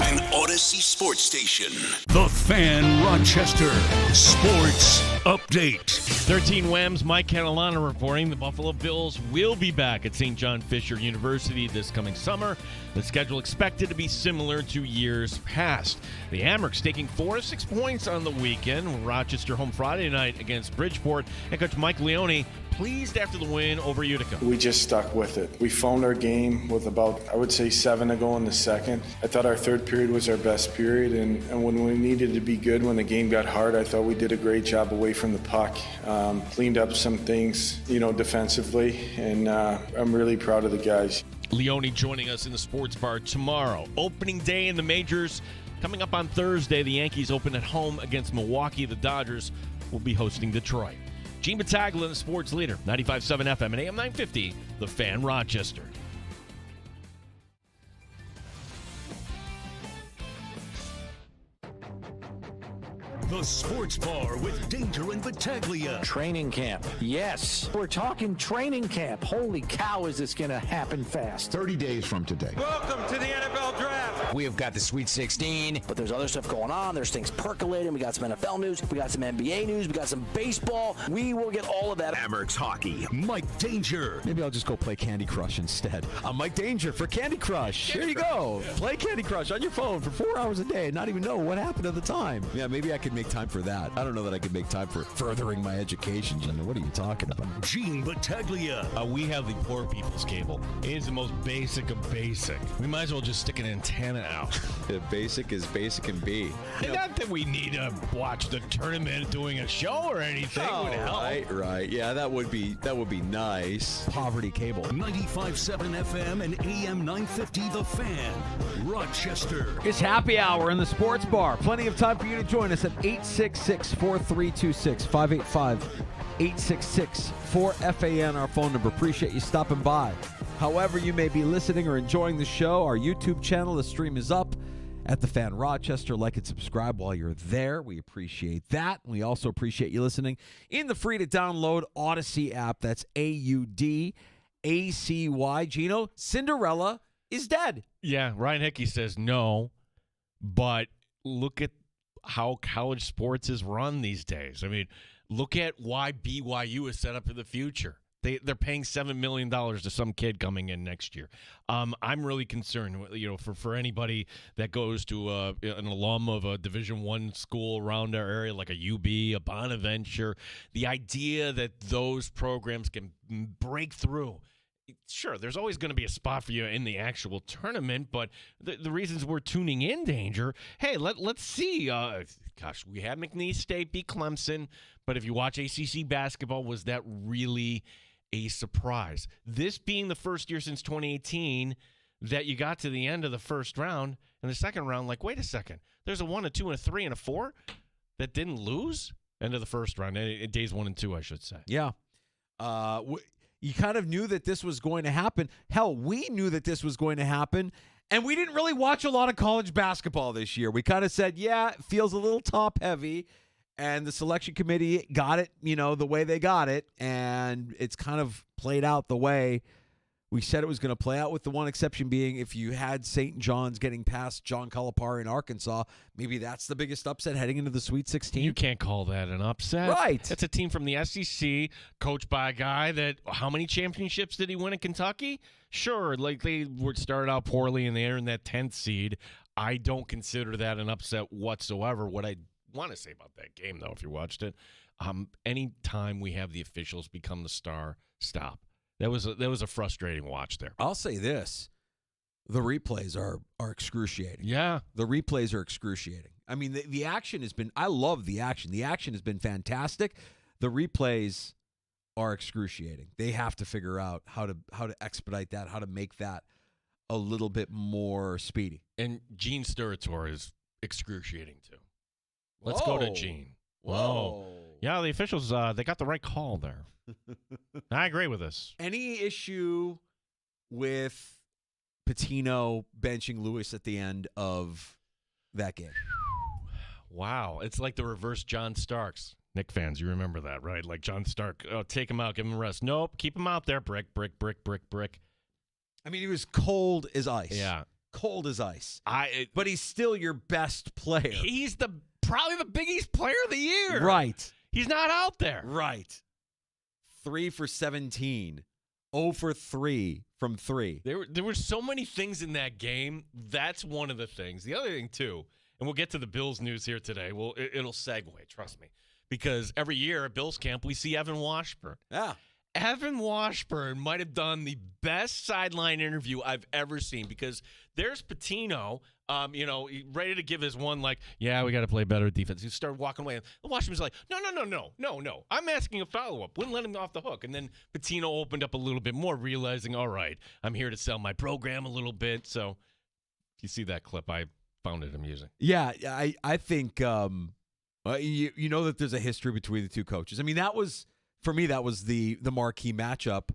An Odyssey sports station. The Fan, Rochester. Sports update.
13 Wham's Mike Catalana reporting the Buffalo Bills will be back at St. John Fisher University this coming summer. The schedule expected to be similar to years past. The Amherst taking 4 of 6 points on the weekend. Rochester home Friday night against Bridgeport. And Coach Mike Leone pleased after the win over Utica.
We just stuck with it. We phoned our game with about, I would say, 7 to go in the second. I thought our third period was our best period, and when we needed to be good, when the game got hard, I thought we did a great job away from the puck. Cleaned up some things, defensively, and I'm really proud of the guys.
Leone joining us in the sports bar tomorrow. Opening day in the majors. Coming up on Thursday, the Yankees open at home against Milwaukee. The Dodgers will be hosting Detroit. Gene Battaglia, the sports leader, 95.7 FM and AM 950, The Fan, Rochester.
The Sports Bar with Danger and Battaglia.
Training camp. Yes. We're talking training camp. Holy cow, is this going to happen fast?
30 days from today.
Welcome to the NFL Draft.
We have got the Sweet 16.
But there's other stuff going on. There's things percolating. We got some NFL news. We got some NBA news. We got some baseball. We will get all of that.
Amherst Hockey. Mike Danger.
Maybe I'll just go play Candy Crush instead. I'm Mike Danger for Candy Crush. Here you go. Play Candy Crush on your phone for 4 hours a day and not even know what happened at the time. Yeah, maybe I could make time for that. I don't know that I could make time for furthering my education. What are you talking about?
Gene Battaglia.
We have the poor people's cable. It is the most basic of basic. We might as well just stick an antenna out.
Basic is basic and B.
Not that we need to watch the tournament doing a show or anything. Would help.
Right. Yeah, that would be nice. Poverty cable.
95.7 FM and AM 950 The Fan, Rochester.
It's happy hour in the sports bar. Plenty of time for you to join us at 866-4326, 585-866-4FAN, our phone number. Appreciate you stopping by. However you may be listening or enjoying the show, our YouTube channel, the stream is up at The Fan Rochester. Like and subscribe while you're there. We appreciate that. We also appreciate you listening in the free-to-download Odyssey app. That's AUDACY. Gino, Cinderella is dead.
Yeah, Ryan Hickey says no, but look at how college sports is run these days. I mean, look at why BYU is set up for the future. They're paying $7 million to some kid coming in next year. I'm really concerned, for anybody that goes to an alum of a Division I school around our area, like a UB, a Bonaventure, the idea that those programs can break through. Sure, there's always going to be a spot for you in the actual tournament, but the reasons we're tuning in, Danger, hey, let's see. We had McNeese State beat Clemson, but if you watch ACC basketball, was that really a surprise? This being the first year since 2018 that you got to the end of the first round, and the second round, like, wait a second, there's a 1, a 2, and a 3, and a 4 that didn't lose? End of the first round, days 1 and 2, I should say.
Yeah. You kind of knew that this was going to happen. Hell, we knew that this was going to happen, and we didn't really watch a lot of college basketball this year. We kind of said, yeah, it feels a little top-heavy, and the selection committee got it, the way they got it, and it's kind of played out the way we said it was going to play out, with the one exception being if you had St. John's getting past John Calipari in Arkansas, maybe that's the biggest upset heading into the Sweet 16.
You can't call that an upset.
Right.
It's a team from the SEC, coached by a guy that, how many championships did he win in Kentucky? Sure, like they would start out poorly and they're in that 10th seed. I don't consider that an upset whatsoever. What I want to say about that game, though, if you watched it, any time we have the officials become the star, stop. That was a frustrating watch there.
I'll say this. The replays are excruciating.
Yeah.
The replays are excruciating. I mean, the action has been – I love the action. The action has been fantastic. The replays are excruciating. They have to figure out how to expedite that, how to make that a little bit more speedy.
And Gene Steratore is excruciating, too. Let's go to Gene.
Whoa.
Yeah, the officials, they got the right call there. I agree with this.
Any issue with Patino benching Lewis at the end of that game.
Wow. It's like the reverse John Starks. Knick fans, you remember that, right? Like John Stark, take him out, give him a rest. Nope, keep him out there. Brick.
I mean, he was cold as ice.
Yeah.
Cold as ice. But he's still your best player.
He's probably the Big East player of the year.
Right.
He's not out there.
Right. 3 for 17. 0 for 3 from 3.
There were so many things in that game. That's one of the things. The other thing, too, and we'll get to the Bills news here today. Well, it'll segue, trust me. Because every year at Bills camp, we see Evan Washburn.
Yeah.
Evan Washburn might have done the best sideline interview I've ever seen because there's Patino, ready to give his one, like, yeah, we got to play better defense. He started walking away. And Washburn's like, no. I'm asking a follow-up. Wouldn't let him off the hook. And then Patino opened up a little bit more, realizing, all right, I'm here to sell my program a little bit. So if you see that clip, I found it amusing.
Yeah, I think you know that there's a history between the two coaches. I mean, for me, that was the marquee matchup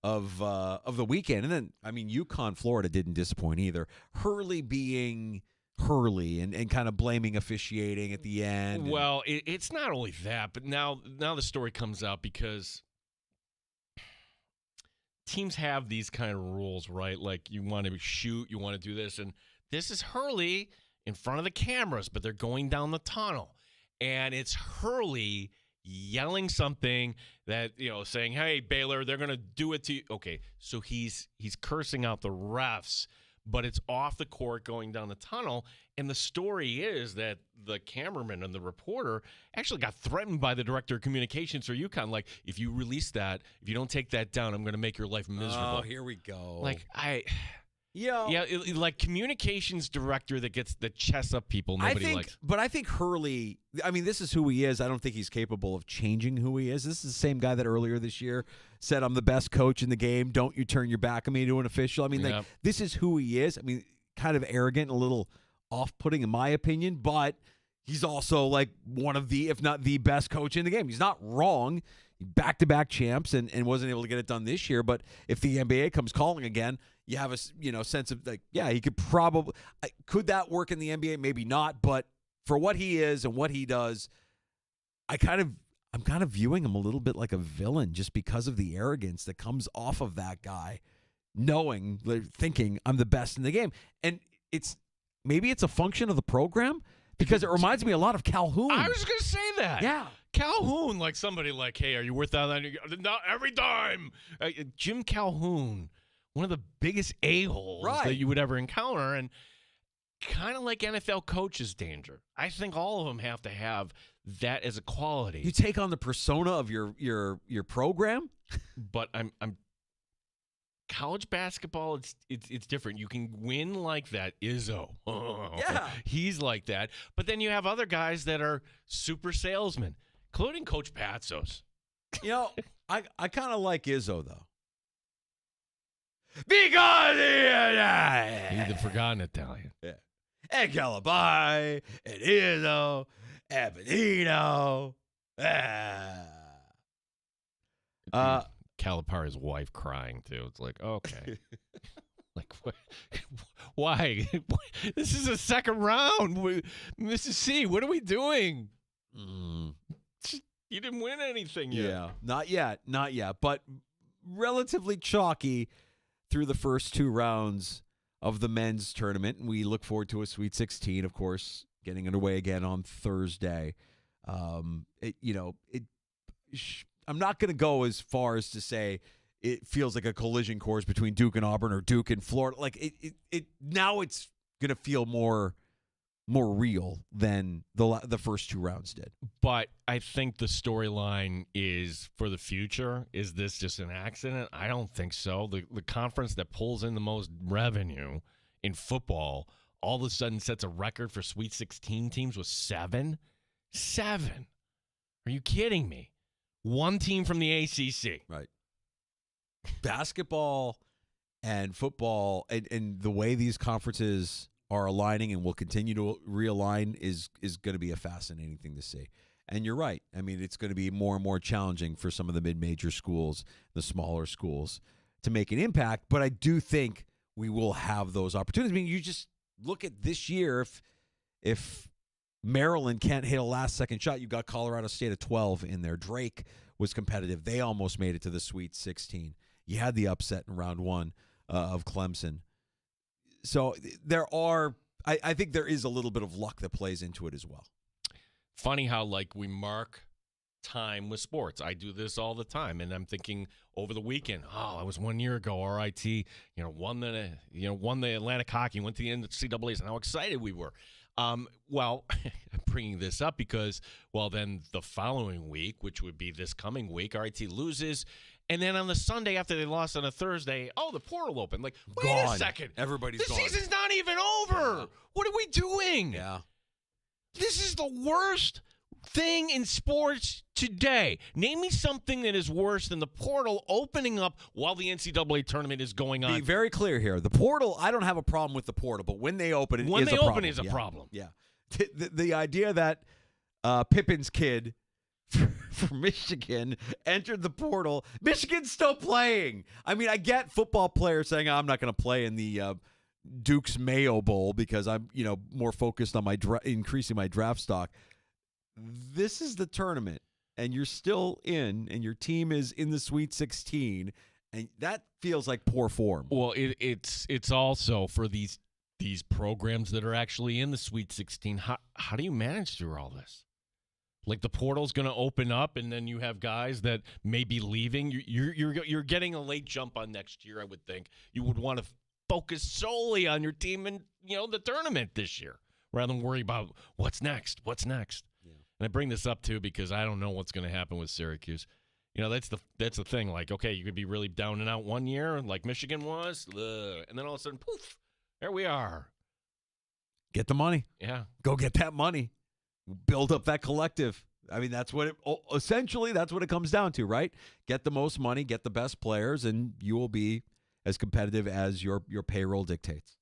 of the weekend. And then, I mean, UConn, Florida didn't disappoint either. Hurley being Hurley and kind of blaming officiating at the end.
Well, it's not only that, but now the story comes out because teams have these kind of rules, right? Like you want to shoot, you want to do this. And this is Hurley in front of the cameras, but they're going down the tunnel. And it's Hurley yelling something that, saying, hey, Baylor, they're going to do it to you. Okay, so he's cursing out the refs, but it's off the court going down the tunnel. And the story is that the cameraman and the reporter actually got threatened by the director of communications for UConn. Like, if you release that, if you don't take that down, I'm going to make your life miserable.
Oh, here we go.
Like,
Yeah,
like communications director that chests up people nobody likes.
But I think Hurley, I mean, this is who he is. I don't think he's capable of changing who he is. This is the same guy that earlier this year said, I'm the best coach in the game. Don't you turn your back on me to an official. I mean, like, this is who he is. I mean, kind of arrogant, a little off-putting in my opinion, but he's also like one of the, if not the best coach in the game. He's not wrong. Back-to-back champs and wasn't able to get it done this year. But if the NBA comes calling again, you have a sense of like, yeah, he could probably could that work in the NBA? Maybe not. But for what he is and what he does, I'm kind of viewing him a little bit like a villain just because of the arrogance that comes off of that guy, thinking I'm the best in the game. And maybe it's a function of the program because it reminds me a lot of Calhoun.
I was going to say that.
Yeah.
Calhoun, like somebody like, hey, are you worth that? Not every dime. Jim Calhoun, one of the biggest a-holes that you would ever encounter, and kind of like NFL coaches danger. I think all of them have to have that as a quality.
You take on the persona of your program,
but I'm college basketball. It's different. You can win like that. Izzo,
yeah,
he's like that. But then you have other guys that are super salesmen, including Coach Patsos.
I kind of like Izzo though. Because
he's the forgotten Italian.
Yeah. And Calabai, and Izzo, and Benito.
Calipari's wife crying too. It's like, okay. Like, why? This is a second round. Mrs. C, what are we doing? You didn't win anything yet.
Yeah, not yet. But relatively chalky through the first two rounds of the men's tournament. And we look forward to a Sweet 16, of course, getting underway again on Thursday. I'm not going to go as far as to say it feels like a collision course between Duke and Auburn or Duke and Florida. Like it now it's going to feel more real than the first two rounds did.
But I think the storyline is for the future. Is this just an accident? I don't think so. The conference that pulls in the most revenue in football all of a sudden sets a record for Sweet 16 teams with 7. 7. Are you kidding me? One team from the ACC.
Right. Basketball and football and the way these conferences are aligning and will continue to realign is going to be a fascinating thing to see. And you're right. I mean, it's going to be more and more challenging for some of the mid-major schools, the smaller schools, to make an impact. But I do think we will have those opportunities. I mean, you just look at this year. If Maryland can't hit a last-second shot, you've got Colorado State at 12 in there. Drake was competitive. They almost made it to the Sweet 16. You had the upset in round one of Clemson. So I think there is a little bit of luck that plays into it as well.
Funny how we mark time with sports. I do this all the time, and I'm thinking over the weekend. Oh, it was 1 year ago. RIT, won the Atlantic Hockey, went to the NCAA's, and how excited we were. Well, I'm bringing this up because, then the following week, which would be this coming week, RIT loses. And then on the Sunday after they lost on a Thursday, the portal opened. Wait a second.
Everybody's gone.
The season's not even over.
Yeah.
What are we doing?
Yeah.
This is the worst thing in sports today. Name me something that is worse than the portal opening up while the NCAA tournament is going on.
Be very clear here. The portal, I don't have a problem with the portal, but when they open it,
is a problem.
Yeah. The idea that Pippen's kid from Michigan entered the portal. Michigan's still playing. I mean, I get football players saying, I'm not going to play in the Duke's Mayo Bowl because I'm, more focused on increasing my draft stock. This is the tournament, and you're still in, and your team is in the Sweet 16, and that feels like poor form.
Well, it's also for these programs that are actually in the Sweet 16. How do you manage through all this? The portal's going to open up, and then you have guys that may be leaving. You're getting a late jump on next year, I would think. You would want to focus solely on your team and the tournament this year, rather than worry about what's next. Yeah. And I bring this up too because I don't know what's going to happen with Syracuse. That's the thing. Okay, you could be really down and out 1 year, like Michigan was, and then all of a sudden, poof, there we are.
Get the money.
Yeah,
go get that money. Build up that collective. I mean, that's what it comes down to, right? Get the most money, get the best players, and you will be as competitive as your payroll dictates.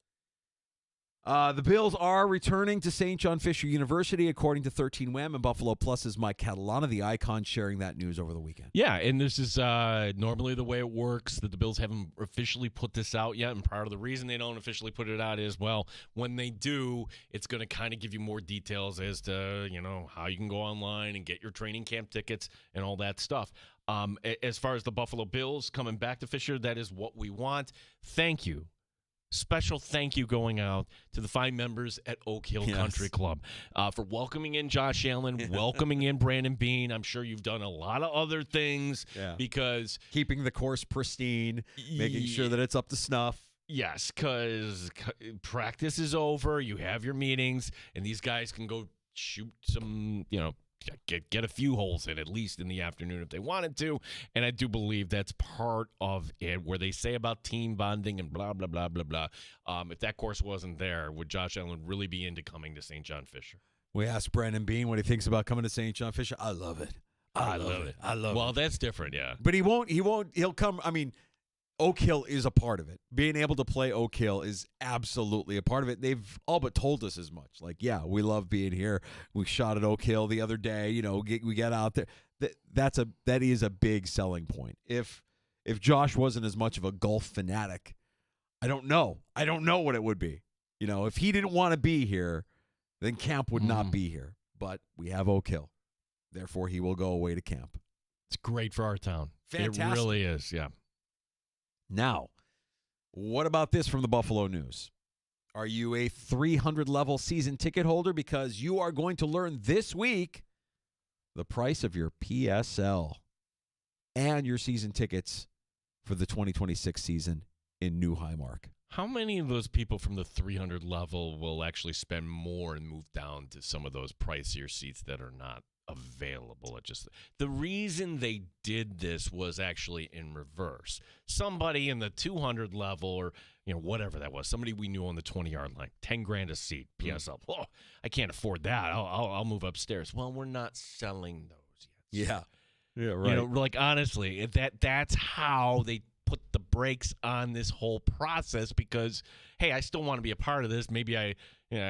The Bills are returning to St. John Fisher University, according to 13 Wham and Buffalo Plus's Mike Catalana, the icon, sharing that news over the weekend.
Yeah, and this is normally the way it works, that the Bills haven't officially put this out yet, and part of the reason they don't officially put it out is, when they do, it's going to kind of give you more details as to, how you can go online and get your training camp tickets and all that stuff. As far as the Buffalo Bills coming back to Fisher, that is what we want. Thank you. Special thank you going out to the fine members at Oak Hill Country Club for welcoming in Josh Allen, welcoming in Brandon Beane. I'm sure you've done a lot of other things because
keeping the course pristine, making sure that it's up to snuff.
Yes, because practice is over. You have your meetings, and these guys can go shoot some, get a few holes in, at least in the afternoon if they wanted to. And I do believe that's part of it, where they say about team bonding and blah, blah, blah, blah, blah. If that course wasn't there, would Josh Allen really be into coming to St. John Fisher?
We asked Brandon Beane what he thinks about coming to St. John Fisher. I love it. I love it.
Well, that's different, yeah.
But he won't. He'll come. I mean, Oak Hill is a part of it. Being able to play Oak Hill is absolutely a part of it. They've all but told us as much. We love being here. We shot at Oak Hill the other day. We get out there. That is a big selling point. If Josh wasn't as much of a golf fanatic, I don't know. I don't know what it would be. If he didn't want to be here, then camp would not be here. But we have Oak Hill. Therefore, he will go away to camp.
It's great for our town.
Fantastic.
It really is, yeah.
Now, what about this from the Buffalo News? Are you a 300-level season ticket holder? Because you are going to learn this week the price of your PSL and your season tickets for the 2026 season in New Highmark.
How many of those people from the 300 level will actually spend more and move down to some of those pricier seats that are not available? The reason they did this was actually in reverse. Somebody in the 200 level, or whatever that was, somebody we knew on the 20-yard line, $10,000 a seat, PSL. Oh, I can't afford that. I'll move upstairs. Well, we're not selling those yet.
Yeah, right.
Honestly, that's how they put the brakes on this whole process, because hey, I still want to be a part of this. Maybe I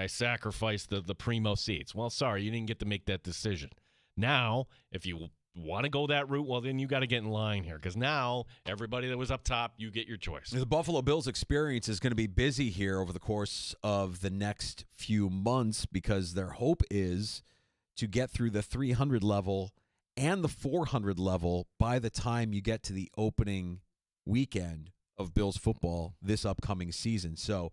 sacrificed the primo seats. Well, sorry, you didn't get to make that decision. Now, if you want to go that route, well, then you got to get in line here because now everybody that was up top, you get your choice.
The Buffalo Bills experience is going to be busy here over the course of the next few months because their hope is to get through the 300 level and the 400 level by the time you get to the opening weekend of Bills football this upcoming season. So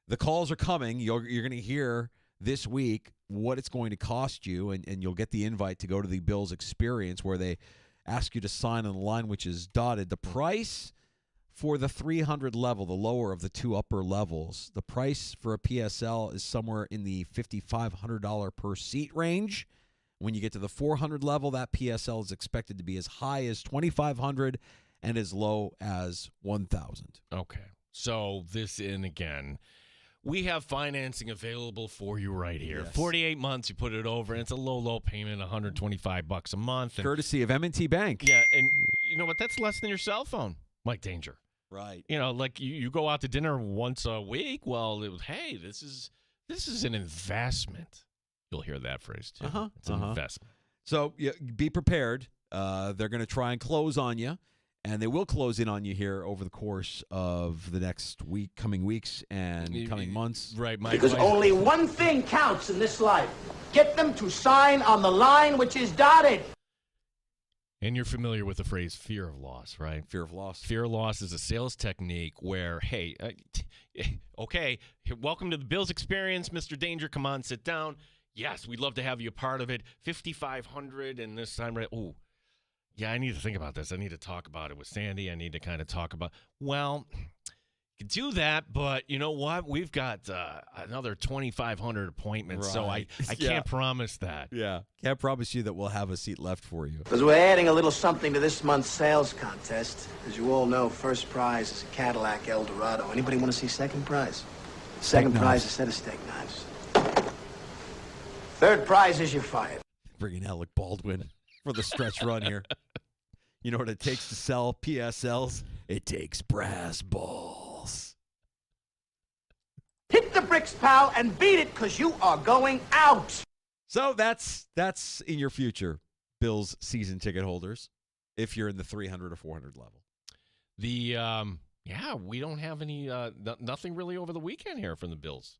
the calls are coming. You're going to hear this week what it's going to cost you, and you'll get the invite to go to the Bills experience where they ask you to sign on the line, which is dotted. The price for the 300 level, the lower of the two upper levels, the price for a PSL is somewhere in the $5,500 per seat range. When you get to the 400 level, that PSL is expected to be as high as $2,500 and as low as $1,000.
Okay. So this in again. We have financing available for you right here.
Yes.
48 months, you put it over, and it's a low payment, $125 a month. And,
courtesy of M&T Bank.
yeah, and you know what? That's less than your cell phone, Mike Danger.
Right.
You know, like you go out to dinner once a week. Well, hey, this is an investment. You'll hear that phrase too. It's an investment.
So be prepared. They're going to try and close on you, and they will close in on you here over the course of the next coming weeks and coming months.
Right, Mike.
Because only one thing counts in this life. Get them to sign on the line which is dotted.
And you're familiar with the phrase fear of loss, right?
Fear of loss.
Fear of loss is a sales technique where, hey, okay, welcome to the Bills experience, Mr. Danger. Come on, sit down. Yes, we'd love to have you a part of it. $5,500 and this time, right? Oh, yeah, I need to think about this. I need to talk about it with Sandy. I need to kind of talk about, well, you can do that, but you know what? We've got another 2,500 appointments, so I can't promise that.
Yeah, can't promise you that we'll have a seat left for you.
Because we're adding a little something to this month's sales contest. As you all know, first prize is a Cadillac Eldorado. Anybody want to see second prize? Second prize is a set of steak knives. Third prize is you're fired.
Bringing Alec Baldwin for the stretch run here. You know what it takes to sell PSLs? It takes brass balls.
Hit the bricks, pal, and beat it, because you are going out.
So that's in your future, Bills season ticket holders, if you're in the 300 or 400 level.
We don't have any nothing really over the weekend here from the Bills.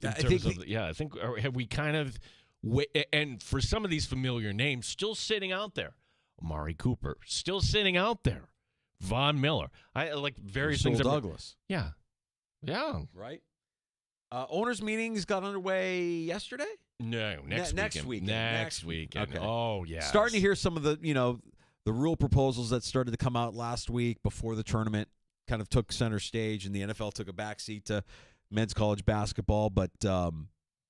I think
have we kind of and for some of these familiar names still sitting out there. Amari Cooper still sitting out there. Von Miller. I like various things.
Douglas.
Yeah.
Right. Owners meetings got underway yesterday.
No, next week. Next week.
Okay.
Oh yeah.
Starting to hear some of the the rule proposals that started to come out last week before the tournament kind of took center stage, and the NFL took a backseat to men's college basketball. But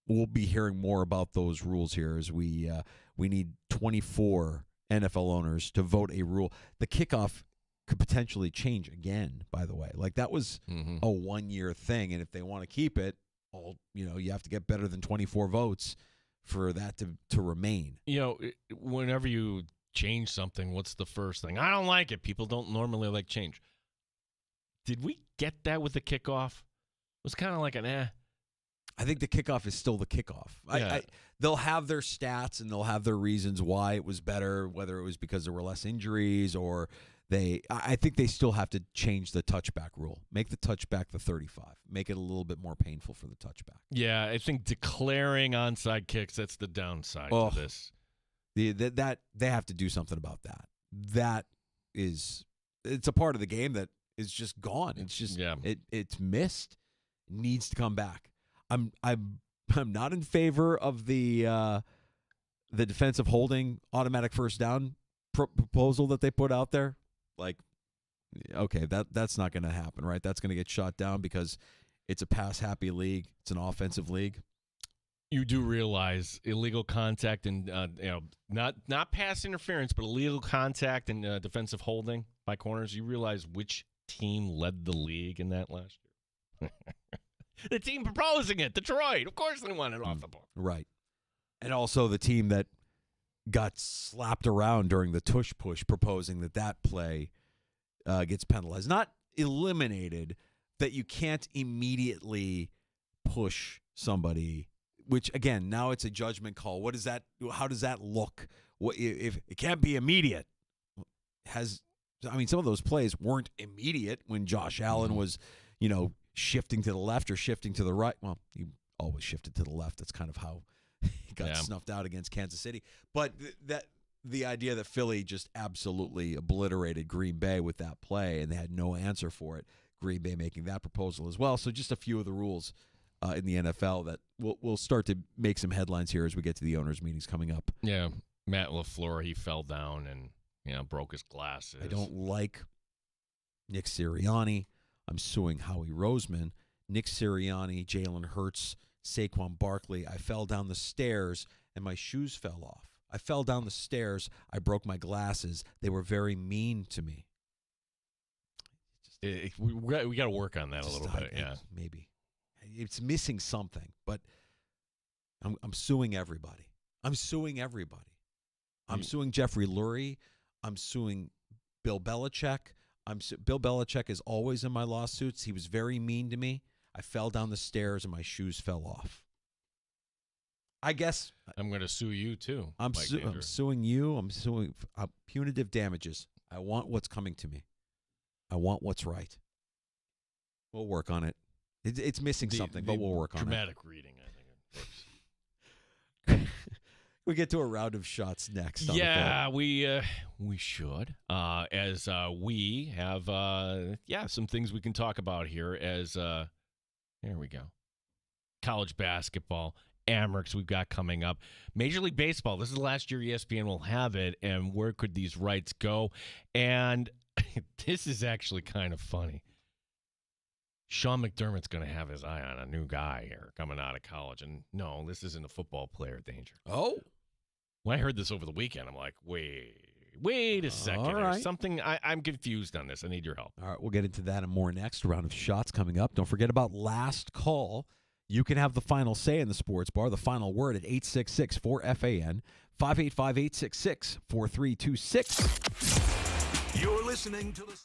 we'll be hearing more about those rules here as we need 24 NFL owners to vote a rule. The kickoff could potentially change again, by the way. Like that was a 1-year thing, and if they want to keep it, you have to get better than 24 votes for that to remain.
Whenever you change something, what's the first thing? I don't like it. People don't normally like change. Did we get that with the kickoff? It was kind of like an
I think the kickoff is still the kickoff.
Yeah.
They'll have their stats and they'll have their reasons why it was better, whether it was because there were less injuries or I think they still have to change the touchback rule. Make the touchback the 35. Make it a little bit more painful for the touchback.
Yeah, I think declaring onside kicks, that's the downside to this.
That they have to do something about that. It's a part of the game that is just gone. It's just it's missed. It needs to come back. I'm not in favor of the defensive holding automatic first down proposal that they put out there. Like, okay, that's not going to happen, right? That's going to get shot down because it's a pass-happy league. It's an offensive league.
You do realize illegal contact and not pass interference, but illegal contact and defensive holding by corners. You realize which team led the league in that last year? The team proposing it, Detroit. Of course they want it off the ball.
Right. And also the team that got slapped around during the tush push proposing that play gets penalized. Not eliminated, that you can't immediately push somebody which again, now it's a judgment call. What is that? How does that look? What if it can't be immediate? Some of those plays weren't immediate when Josh Allen was, shifting to the left or shifting to the right. Well, he always shifted to the left. That's kind of how he got snuffed out against Kansas City. But the idea that Philly just absolutely obliterated Green Bay with that play and they had no answer for it, Green Bay making that proposal as well. So just a few of the rules in the NFL that will start to make some headlines here as we get to the owners' meetings coming up.
Yeah, Matt LaFleur, he fell down and broke his glasses.
I don't like Nick Sirianni. I'm suing Howie Roseman. Nick Sirianni, Jalen Hurts, Saquon Barkley. I fell down the stairs and my shoes fell off. I fell down the stairs. I broke my glasses. They were very mean to me.
We got to work on that a little bit. Yeah,
maybe it's missing something. But I'm suing everybody. I'm suing Jeffrey Lurie. I'm suing Bill Belichick. Bill Belichick is always in my lawsuits. He was very mean to me. I fell down the stairs and my shoes fell off. I guess
I'm going to sue you too.
I'm suing you. I'm suing punitive damages. I want what's coming to me. I want what's right. We'll work on it. It's missing something, but we'll work on it.
Dramatic reading, I think it works.
We get to a round of shots next.
Yeah, we should. As we have, some things we can talk about here. As here we go. College basketball, Amerks we've got coming up. Major League Baseball. This is the last year ESPN will have it, and where could these rights go? And this is actually kind of funny. Sean McDermott's going to have his eye on a new guy here coming out of college. And no, this isn't a football player danger.
Oh.
When I heard this over the weekend, I'm like, wait a second.
All right.
There's something, I'm confused on this. I need your help.
All right, we'll get into that and more next. A round of shots coming up. Don't forget about Last Call. You can have the final say in the sports bar, the final word at 866-4FAN, 585-866-4326.
You're listening to the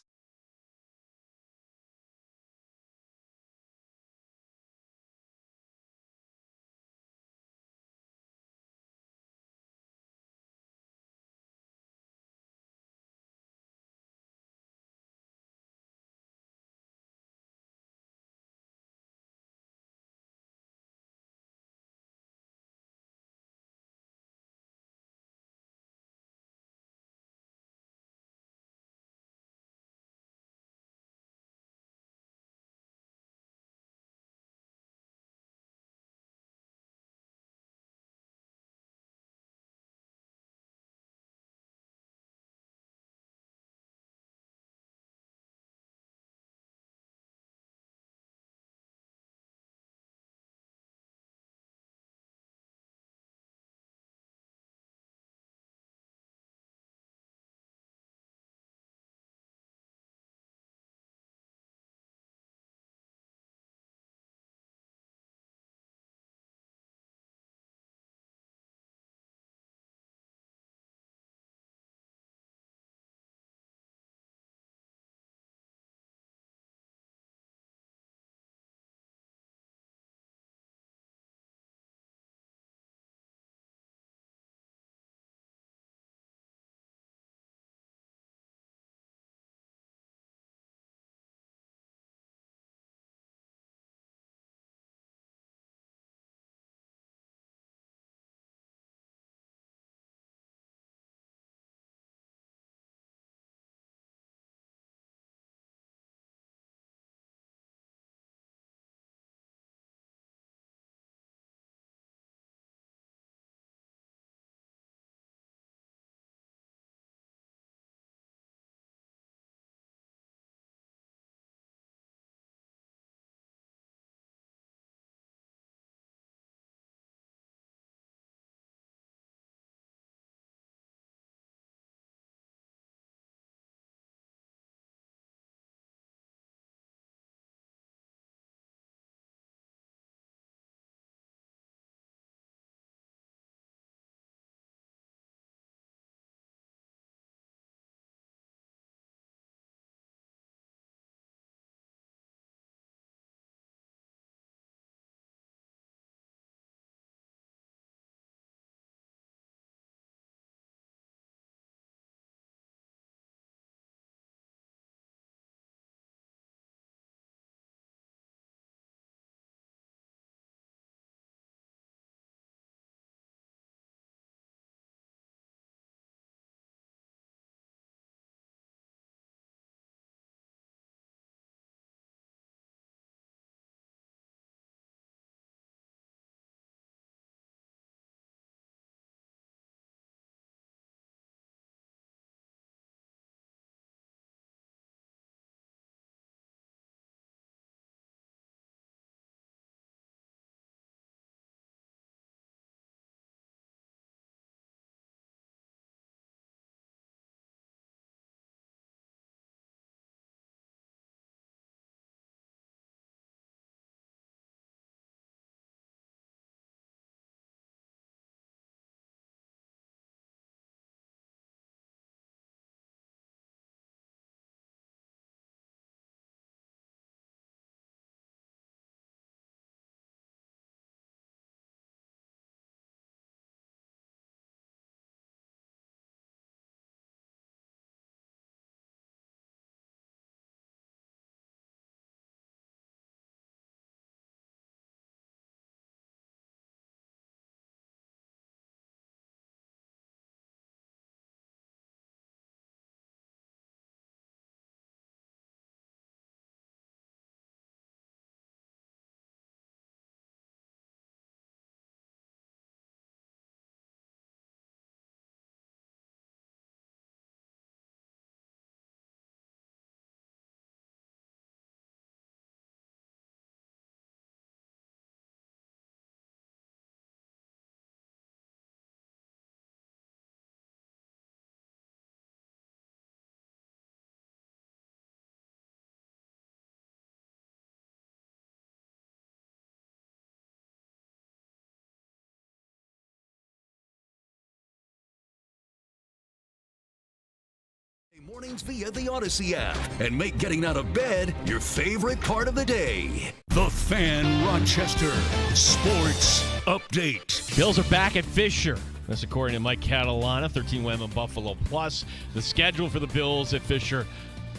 Mornings via the Odyssey app and make getting out of bed your favorite part of the day. The Fan Rochester Sports Update.
Bills are back at Fisher. That's according to Mike Catalana, 13-win and Buffalo Plus. The schedule for the Bills at Fisher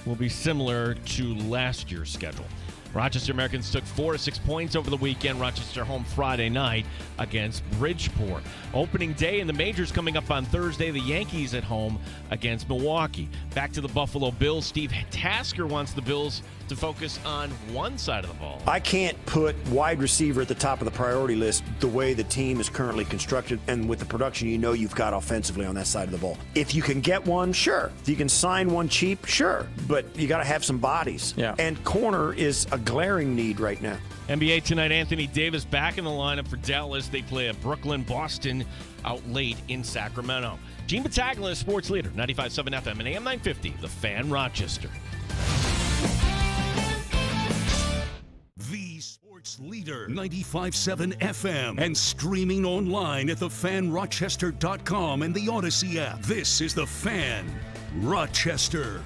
will be similar to last year's schedule. Rochester Americans took 4 to 6 points over the weekend. Rochester home Friday night against Bridgeport. Opening day in the majors coming up on Thursday. The Yankees at home against Milwaukee. Back to the Buffalo Bills. Steve Tasker wants the Bills to focus on one side of the ball.
I can't put wide receiver at the top of the priority list the way the team is currently constructed and with the production you know you've got offensively on that side of the ball. If you can get one, sure. If you can sign one cheap, sure. But you got to have some bodies.
Yeah.
And corner is a glaring need right now.
NBA tonight, Anthony Davis back in the lineup for Dallas. They play at Brooklyn, Boston out late in Sacramento. Gene Battaglia, sports leader, 95.7 FM and AM 950, The Fan Rochester.
The Sports Leader, 95.7 FM, and streaming online at thefanrochester.com and the Odyssey app. This is The Fan Rochester.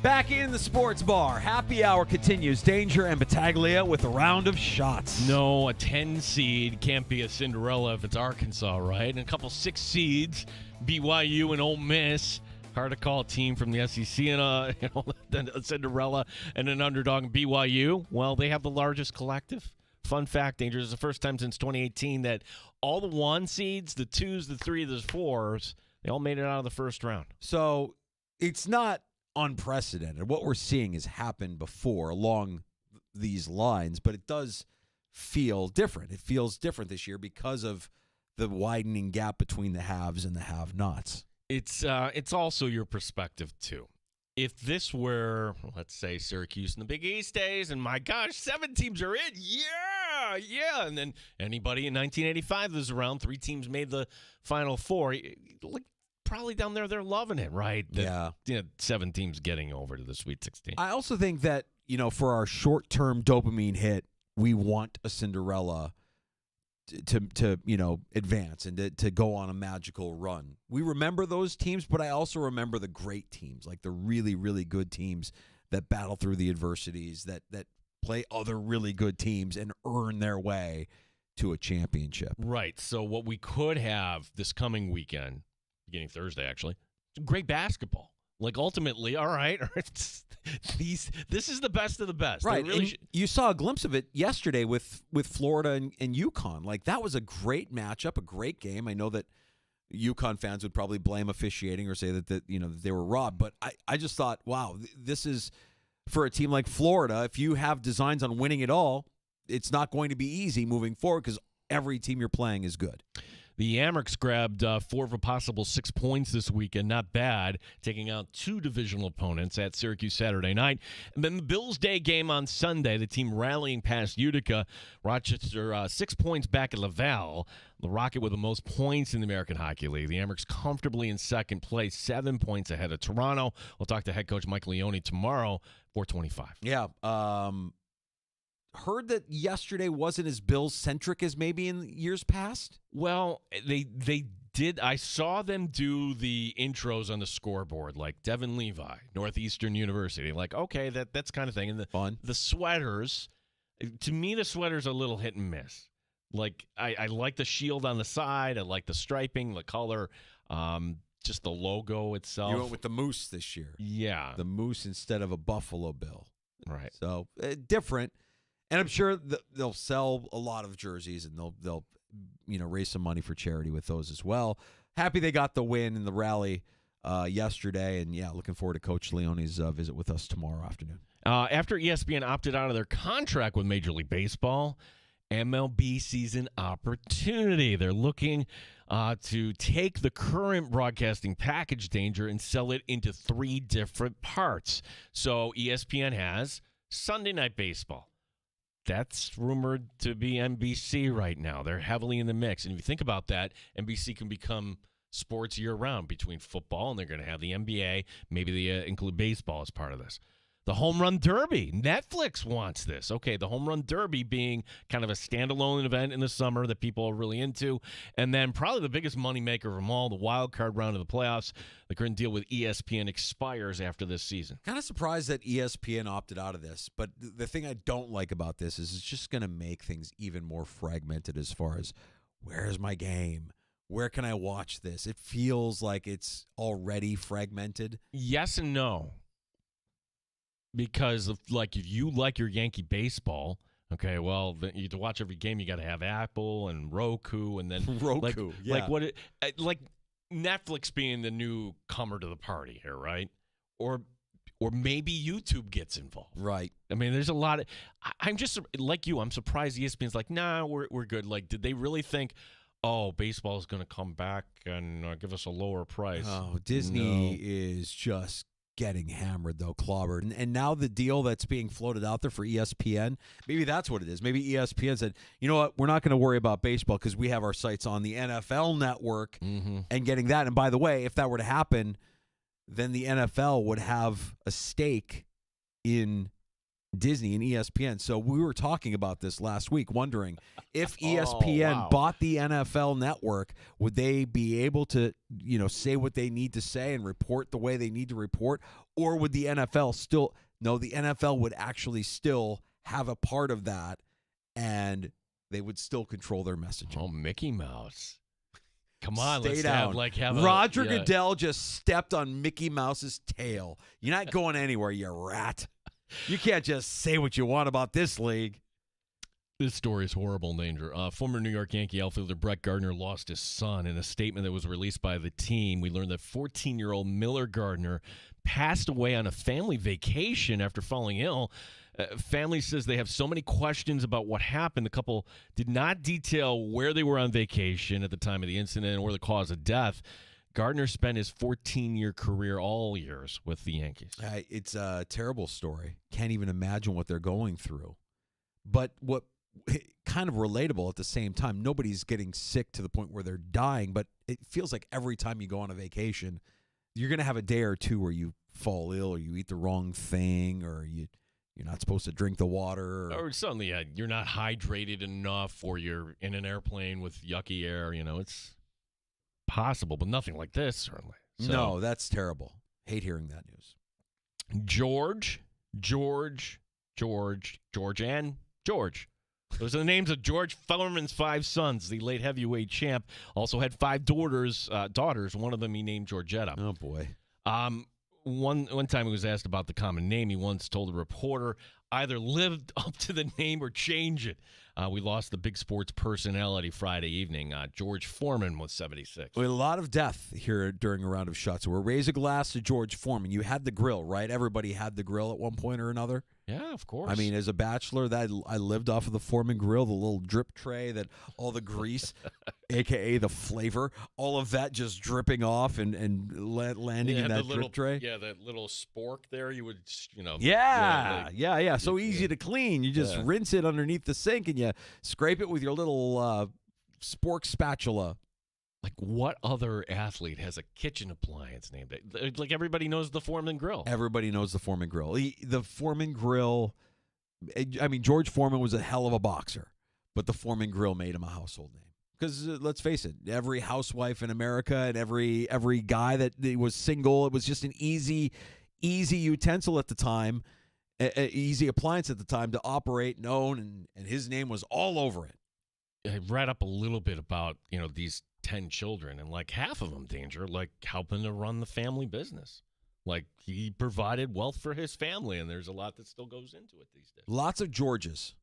Back in the sports bar. Happy hour continues. Danger and Battaglia with a round of shots.
No, a 10 seed can't be a Cinderella if it's Arkansas, right? And a couple 6 seeds, BYU and Ole Miss. Hard to call a team from the SEC and a Cinderella and an underdog in BYU. Well, they have the largest collective. Fun fact, Danger, this is the first time since 2018 that all the 1 seeds, the 2s, the 3s, the 4s, they all made it out of the first round.
So it's not unprecedented. What we're seeing has happened before along these lines, but it does feel different. It feels different this year because of the widening gap between the haves and the have-nots.
It's also your perspective, too. If this were, let's say, Syracuse in the Big East days, and my gosh, 7 teams are in, yeah, and then anybody in 1985 was around, 3 teams made the Final Four, like, probably down there they're loving it, right?
Yeah.
7 teams getting over to the Sweet 16.
I also think that, for our short-term dopamine hit, we want a Cinderella to advance and to go on a magical run. We remember those teams, but I also remember the great teams, like the really, really good teams that battle through the adversities, that play other really good teams and earn their way to a championship.
Right. So what we could have this coming weekend, beginning Thursday actually, great basketball. Like ultimately, all right, this is the best of the best.
Right.
Really
you saw a glimpse of it yesterday with Florida and UConn. Like that was a great matchup, a great game. I know that UConn fans would probably blame officiating or say that that they were robbed, but I just thought, wow, this is for a team like Florida. If you have designs on winning it all, it's not going to be easy moving forward because every team you're playing is good.
The Amherst grabbed 4 of a possible 6 points this weekend. Not bad, taking out 2 divisional opponents at Syracuse Saturday night. And then the Bills' Day game on Sunday, the team rallying past Utica. Rochester 6 points back at Laval. The Rocket with the most points in the American Hockey League. The Amherst comfortably in second place, 7 points ahead of Toronto. We'll talk to head coach Mike Leone tomorrow, 4:25.
Yeah, heard that yesterday wasn't as Bills-centric as maybe in years past?
Well, they did. I saw them do the intros on the scoreboard, like Devin Levi, Northeastern University. Like, okay, that's kind of thing. And the sweaters, to me, the sweaters are a little hit and miss. Like, I like the shield on the side. I like the striping, the color, just the logo itself.
You went with the moose this year.
Yeah.
The moose instead of a Buffalo Bill.
Right.
So, different. And I'm sure they'll sell a lot of jerseys and they'll raise some money for charity with those as well. Happy they got the win in the rally yesterday, and looking forward to Coach Leone's visit with us tomorrow afternoon.
After ESPN opted out of their contract with Major League Baseball, MLB sees an opportunity. They're looking to take the current broadcasting package, Danger, and sell it into 3 different parts. So ESPN has Sunday Night Baseball. That's rumored to be NBC right now. They're heavily in the mix. And if you think about that, NBC can become sports year-round between football, and they're going to have the NBA. Maybe they include baseball as part of this. The Home Run Derby. Netflix wants this. Okay, the Home Run Derby being kind of a standalone event in the summer that people are really into. And then probably the biggest moneymaker of them all, the wild card round of the playoffs. The current deal with ESPN expires after this season.
Kind of surprised that ESPN opted out of this. But the thing I don't like about this is it's just going to make things even more fragmented as far as where's my game? Where can I watch this? It feels like it's already fragmented.
Yes and no. Because if you like your Yankee baseball, okay, well, to watch every game, you got to have Apple and Roku, and then
Roku,
like Netflix being the newcomer to the party here, right? Or maybe YouTube gets involved,
right?
I mean, there's a lot of. I'm just like you. I'm surprised ESPN's like, nah, we're good. Like, did they really think? Oh, baseball is going to come back and give us a lower price.
Oh, Disney is just getting hammered, though, clobbered. And now the deal that's being floated out there for ESPN, maybe that's what it is. Maybe ESPN said, you know what, we're not going to worry about baseball because we have our sights on the NFL network and getting that. And by the way, if that were to happen, then the NFL would have a stake in Disney and ESPN. So we were talking about this last week, wondering if ESPN bought the NFL network, would they be able to, say what they need to say and report the way they need to report, or would the NFL still? No, the NFL would actually still have a part of that, and they would still control their messaging.
Oh, Mickey Mouse. Come on,
Stay
let's
down.
have
Roger Goodell just stepped on Mickey Mouse's tail. You're not going anywhere, you rat. You can't just say what you want about this league.
This story is horrible in danger. Former New York Yankee outfielder Brett Gardner lost his son. In a statement that was released by the team, we learned that 14-year-old Miller Gardner passed away on a family vacation after falling ill. Family says they have so many questions about what happened. The couple did not detail where they were on vacation at the time of the incident or the cause of death. Gardner spent his 14-year career all years with the Yankees.
It's a terrible story. Can't even imagine what they're going through. But what kind of relatable at the same time, nobody's getting sick to the point where they're dying, but it feels like every time you go on a vacation, you're going to have a day or two where you fall ill or you eat the wrong thing or you're not supposed to drink the water.
Or suddenly you're not hydrated enough or you're in an airplane with yucky air. It's possible, but nothing like this, certainly. So,
no, that's terrible. Hate hearing that news.
George, and George. Those are the names of George Foreman's 5 sons. The late heavyweight champ also had 5 daughters. One of them he named Georgetta.
Oh, boy.
One time he was asked about the common name. He once told a reporter, either lived up to the name or change it. We lost the big sports personality Friday evening. George Foreman was 76.
We had a lot of death here during a round of shots. So we'll raise a glass to George Foreman. You had the grill, right? Everybody had the grill at one point or another.
Yeah, of course.
I mean, as a bachelor, I lived off of the Foreman grill, the little drip tray that all the grease, a.k.a. the flavor, all of that just dripping off and landing in that drip tray.
Yeah, that little spork there, you would,
Yeah. So easy to clean. You just rinse it underneath the sink and you scrape it with your little spork spatula.
Like, what other athlete has a kitchen appliance named it? Like, everybody knows the Foreman grill.
Everybody knows the Foreman grill. The Foreman grill, I mean, George Foreman was a hell of a boxer, but the Foreman grill made him a household name. Because let's face it, every housewife in America and every guy that was single, it was just an easy utensil at the time, easy appliance at the time to operate and own, and his name was all over it.
I read up a little bit about, these 10 children, and like half of them, Danger, like helping to run the family business. Like, he provided wealth for his family, and there's a lot that still goes into it these days.
Lots of Georges.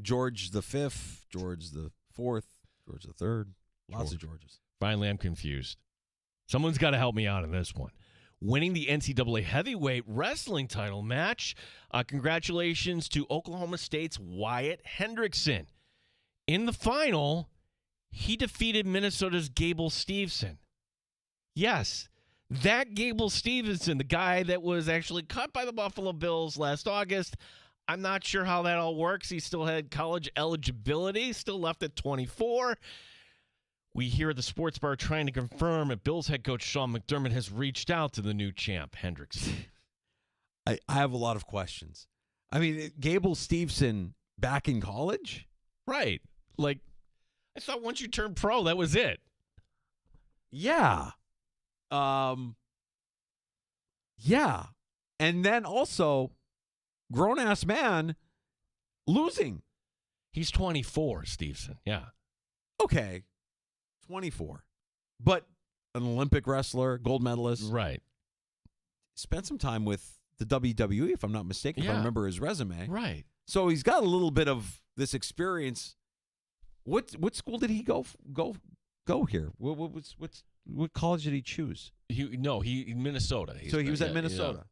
George the Fifth, George the Fourth, George the Third. Lots of Georges.
Finally, I'm confused. Someone's got to help me out on this one. Winning the NCAA heavyweight wrestling title match. Congratulations to Oklahoma State's Wyatt Hendrickson. In the final, he defeated Minnesota's Gable Steveson. Yes, that Gable Steveson, the guy that was actually cut by the Buffalo Bills last August. I'm not sure how that all works. He still had college eligibility, still left at 24. We hear at the sports bar trying to confirm that Bills head coach Sean McDermott has reached out to the new champ, Hendrickson.
I have a lot of questions. I mean, Gable Steveson back in college?
Right. Like, I thought once you turned pro, that was it.
Yeah. Yeah. And then also, grown-ass man losing.
He's 24, Steveson. Yeah.
Okay. 24. But an Olympic wrestler, gold medalist.
Right.
Spent some time with the WWE, if I'm not mistaken, if I remember his resume.
Right.
So he's got a little bit of this experience. What school did he go here? What college did he choose?
He Minnesota.
So he was at Minnesota,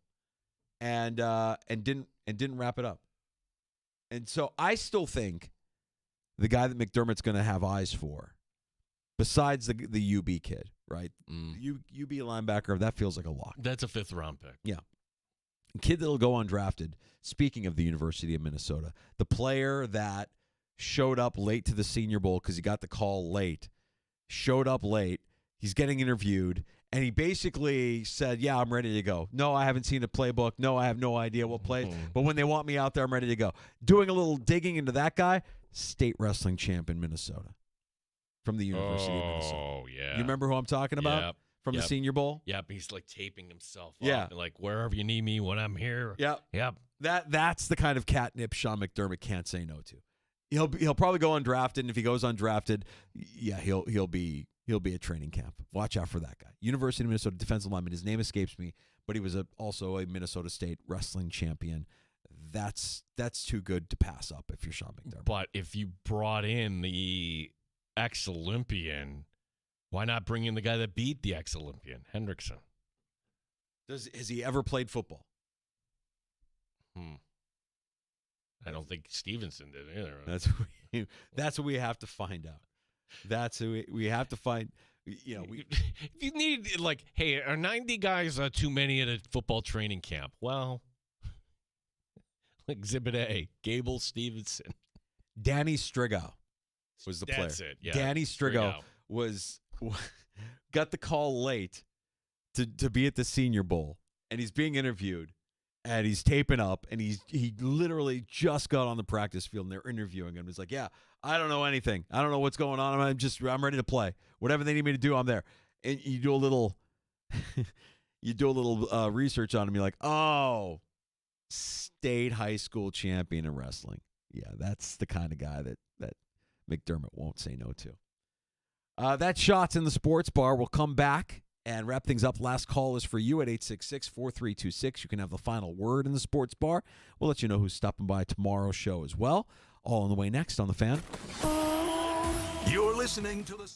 and didn't wrap it up. And so I still think the guy that McDermott's going to have eyes for, besides the UB kid, right? UB linebacker, that feels like a lock.
That's a 5th round pick.
Yeah. Kid that'll go undrafted. Speaking of the University of Minnesota, the player that showed up late to the Senior Bowl because he got the call late, showed up late. He's getting interviewed, and he basically said, yeah, I'm ready to go. No, I haven't seen the playbook. No, I have no idea what plays. But when they want me out there, I'm ready to go. Doing a little digging into that guy, state wrestling champ in Minnesota from the University of Minnesota.
Oh, yeah.
You remember who I'm talking about?
Yep.
From the Senior Bowl?
Yep, he's like taping himself
Yeah.
up. Like, wherever you need me when I'm here.
Yep. That's the kind of catnip Sean McDermott can't say no to. He'll probably go undrafted, and if he goes undrafted, yeah, he'll be at training camp. Watch out for that guy. University of Minnesota defensive lineman. His name escapes me, but he was also a Minnesota State wrestling champion. That's too good to pass up if you're Sean McDermott.
But if you brought in the ex-Olympian, why not bring in the guy that beat the ex-Olympian, Hendrickson?
Has he ever played football?
I don't think Stevenson did either.
That's what we have to find out. That's who we have to find. You know,
if you need, like, hey, are 90 guys too many at a football training camp? Well, Exhibit A, Gable Stevenson.
Danny Strigo was the player.
That's it, yeah.
Danny Strigo got the call late to be at the Senior Bowl, and he's being interviewed, and he's taping up, and he literally just got on the practice field, and they're interviewing him. He's like, yeah, I don't know anything. I don't know what's going on. I'm ready to play. Whatever they need me to do, I'm there. And you do a little research on him. You're like, oh, state high school champion in wrestling. Yeah, that's the kind of guy that McDermott won't say no to. That Shots in the Sports Bar will come back and wrap things up. Last call is for you at 866-4326. You can have the final word in the Sports Bar. We'll let you know who's stopping by tomorrow's show as well. All on the way next on The Fan.
You're listening to the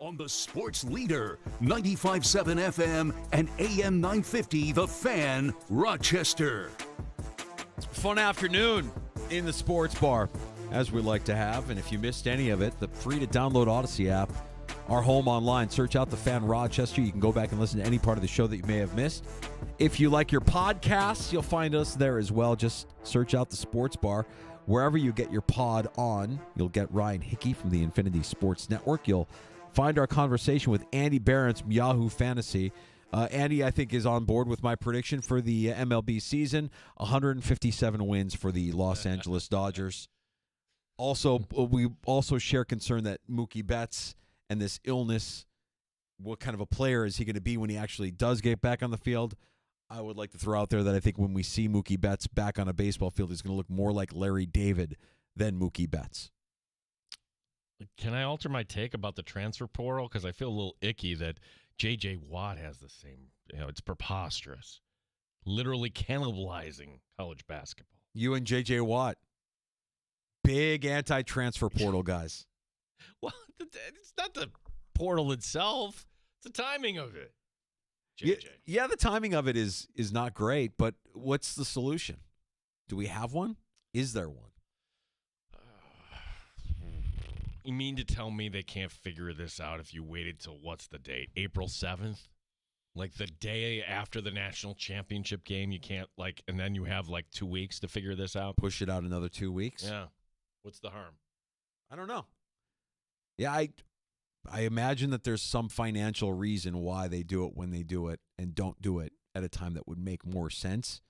On the Sports Leader, 95.7 FM and AM 950, The Fan, Rochester.
Fun afternoon in the sports bar, as we like to have. And if you missed any of it, the free-to-download Odyssey app, our home online. Search out The Fan Rochester. You can go back and listen to any part of the show that you may have missed. If you like your podcasts, you'll find us there as well. Just search out the sports bar. Wherever you get your pod on, you'll get Ryan Hickey from the Infinity Sports Network. You'll find our conversation with Andy Barron's from Yahoo Fantasy. Andy, I think, is on board with my prediction for the MLB season. 157 wins for the Los Angeles Dodgers. Also, we also share concern that Mookie Betts and this illness, what kind of a player is he going to be when he actually does get back on the field? I would like to throw out there that I think when we see Mookie Betts back on a baseball field, he's going to look more like Larry David than Mookie Betts.
Can I alter my take about the transfer portal? Because I feel a little icky that J.J. Watt has the same. It's preposterous. Literally cannibalizing college basketball.
You and J.J. Watt, big anti-transfer portal guys.
Well, it's not the portal itself. It's the timing of it. JJ.
Yeah, the timing of it is not great, but what's the solution? Do we have one? Is there one?
You mean to tell me they can't figure this out if you waited till, what's the date? April 7th? Like the day after the national championship game, you can't, and then you have 2 weeks to figure this out?
Push it out another 2 weeks?
Yeah. What's the harm?
I don't know. Yeah, I imagine that there's some financial reason why they do it when they do it and don't do it at a time that would make more sense.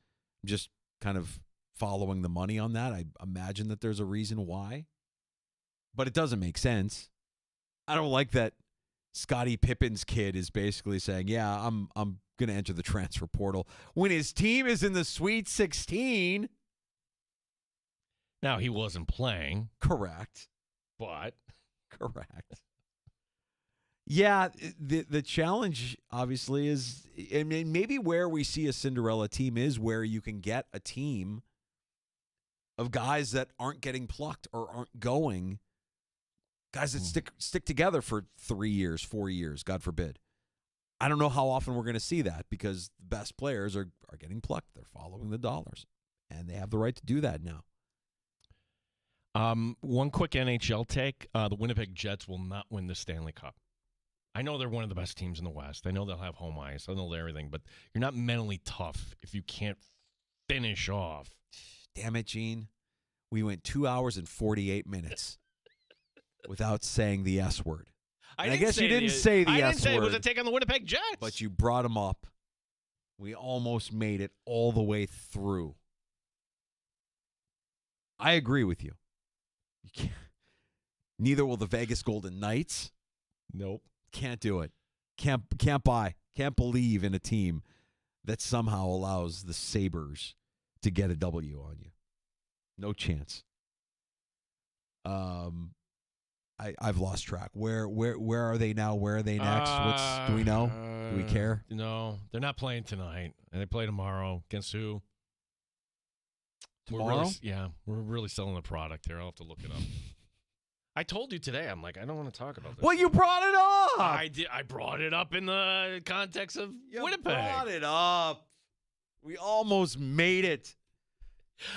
I'm just kind of following the money on that. I imagine that there's a reason why. But it doesn't make sense. I don't like that Scottie Pippen's kid is basically saying, yeah, I'm going to enter the transfer portal when his team is in the Sweet 16.
Now, he wasn't playing.
Correct.
But.
Correct. Yeah, the challenge, obviously, is, I mean, maybe where we see a Cinderella team is where you can get a team of guys that aren't getting plucked or aren't going. Guys that stick together for 3 years, 4 years, God forbid. I don't know how often we're going to see that because the best players are getting plucked. They're following the dollars, and they have the right to do that now.
One quick NHL take. The Winnipeg Jets will not win the Stanley Cup. I know they're one of the best teams in the West. I know they'll have home ice. I know everything, but you're not mentally tough if you can't finish off.
Damn it, Gene. We went 2 hours and 48 minutes. Without saying the S word. I guess you didn't say the S word.
I didn't say it was a take on the Winnipeg Jets.
But you brought them up. We almost made it all the way through. I agree with you. Neither will the Vegas Golden Knights.
Nope.
Can't do it. Can't buy. Can't believe in a team that somehow allows the Sabres to get a W on you. No chance. I've lost track. Where are they now? Where are they next? Do we know? Do we care?
No, they're not playing tonight, and they play tomorrow. Against who?
Tomorrow?
We're really selling the product here. I'll have to look it up. I told you today. I'm like, I don't want to talk about this.
Well, you brought it up.
I did. I brought it up in the context of Winnipeg.
Brought it up. We almost made it.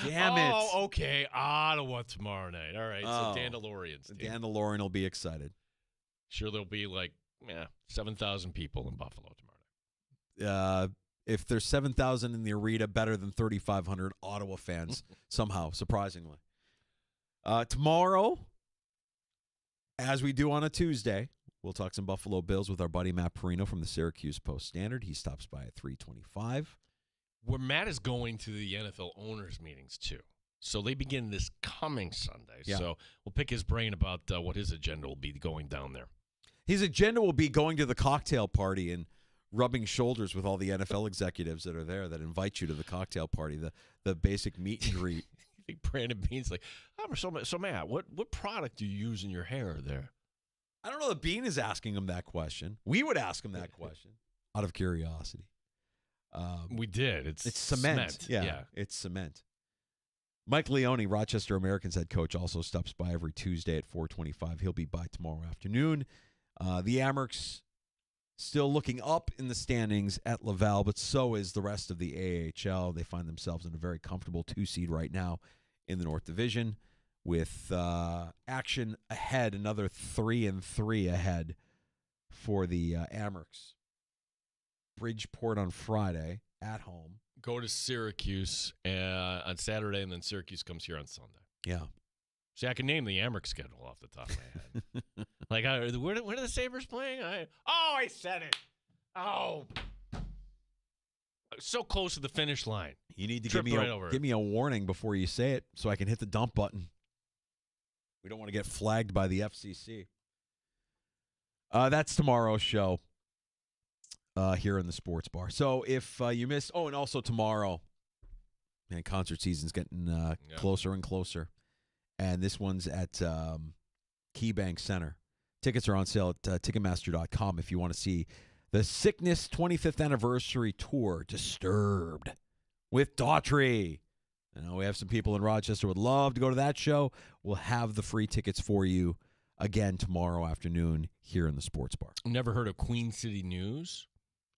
Damn it.
Oh, okay. Ottawa tomorrow night. All right. So Dandalorians.
The Dandalorian will be excited.
Sure, there'll be 7,000 people in Buffalo tomorrow night.
If there's 7,000 in the arena, better than 3,500 Ottawa fans somehow, surprisingly. Tomorrow, as we do on a Tuesday, we'll talk some Buffalo Bills with our buddy Matt Perino from the Syracuse Post-Standard. He stops by at 3:25.
Where Matt is going to the NFL owners meetings, too. So they begin this coming Sunday.
Yeah.
So we'll pick his brain about what his agenda will be going down there.
His agenda will be going to the cocktail party and rubbing shoulders with all the NFL executives that are there that invite you to the cocktail party, the basic meet and greet.
I think Brandon Bean's like, so Matt, what product do you use in your hair there?
I don't know that Bean is asking him that question. We would ask him that question out of curiosity.
We did. It's
cement. Yeah, it's cement. Mike Leone, Rochester Americans head coach, also stops by every Tuesday at 4:25. He'll be by tomorrow afternoon. The Amerks still looking up in the standings at Laval, but so is the rest of the AHL. They find themselves in a very comfortable 2 seed right now in the North Division, with action ahead, another 3-3 ahead for the Amerks. Bridgeport on Friday at home.
Go to Syracuse on Saturday, and then Syracuse comes here on Sunday.
Yeah.
See, I can name the Amerks schedule off the top of my head. Like, where are the Sabres playing? I said it. Oh. So close to the finish line.
You need to
Tripped
give me a warning before you say it so I can hit the dump button. We don't want to get flagged by the FCC. That's tomorrow's show here in the Sports Bar. So if you miss, and also tomorrow, man, concert season's getting closer and closer. And this one's at KeyBank Center. Tickets are on sale at Ticketmaster.com if you want to see the Sickness 25th Anniversary Tour, Disturbed, with Daughtry. We have some people in Rochester would love to go to that show. We'll have the free tickets for you again tomorrow afternoon here in the Sports Bar.
Never heard of Queen City News?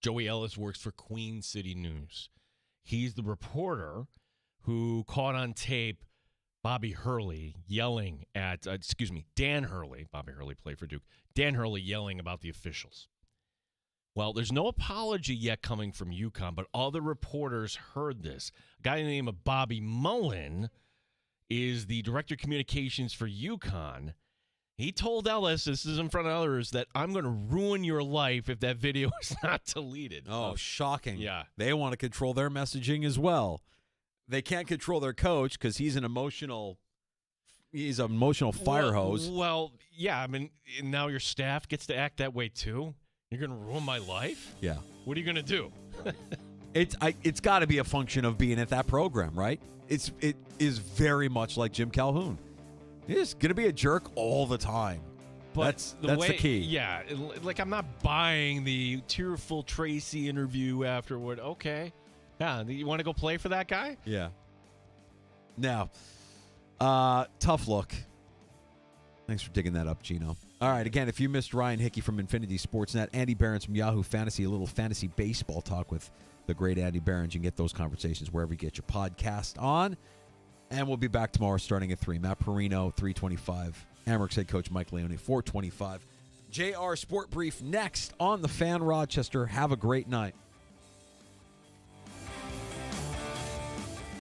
Joey Ellis works for Queen City News. He's the reporter who caught on tape Bobby Hurley yelling at, Dan Hurley. Bobby Hurley played for Duke. Dan Hurley yelling about the officials. Well, there's no apology yet coming from UConn, but other reporters heard this. A guy named Bobby Mullen is the director of communications for UConn. He told Ellis, this is in front of others, that I'm going to ruin your life if that video is not deleted.
Oh, shocking.
Yeah.
They want to control their messaging as well. They can't control their coach because he's an emotional fire hose.
Well, yeah. I mean, now your staff gets to act that way too. You're going to ruin my life?
Yeah.
What are you going to do?
It's got to be a function of being at that program, right? It is very much like Jim Calhoun. He's going to be a jerk all the time.
But
that's the key.
Yeah. Like, I'm not buying the tearful Tracy interview afterward. Okay. Yeah. You want to go play for that guy?
Yeah. Now, tough look. Thanks for digging that up, Gino. All right, again, if you missed Ryan Hickey from Infinity Sportsnet, Andy Behrens from Yahoo Fantasy, a little fantasy baseball talk with the great Andy Behrens. You can get those conversations wherever you get your podcast on. And we'll be back tomorrow starting at 3. Matt Perino, 3:25. Amerks head coach Mike Leone, 4:25. JR Sport Brief next on the Fan Rochester. Have a great night.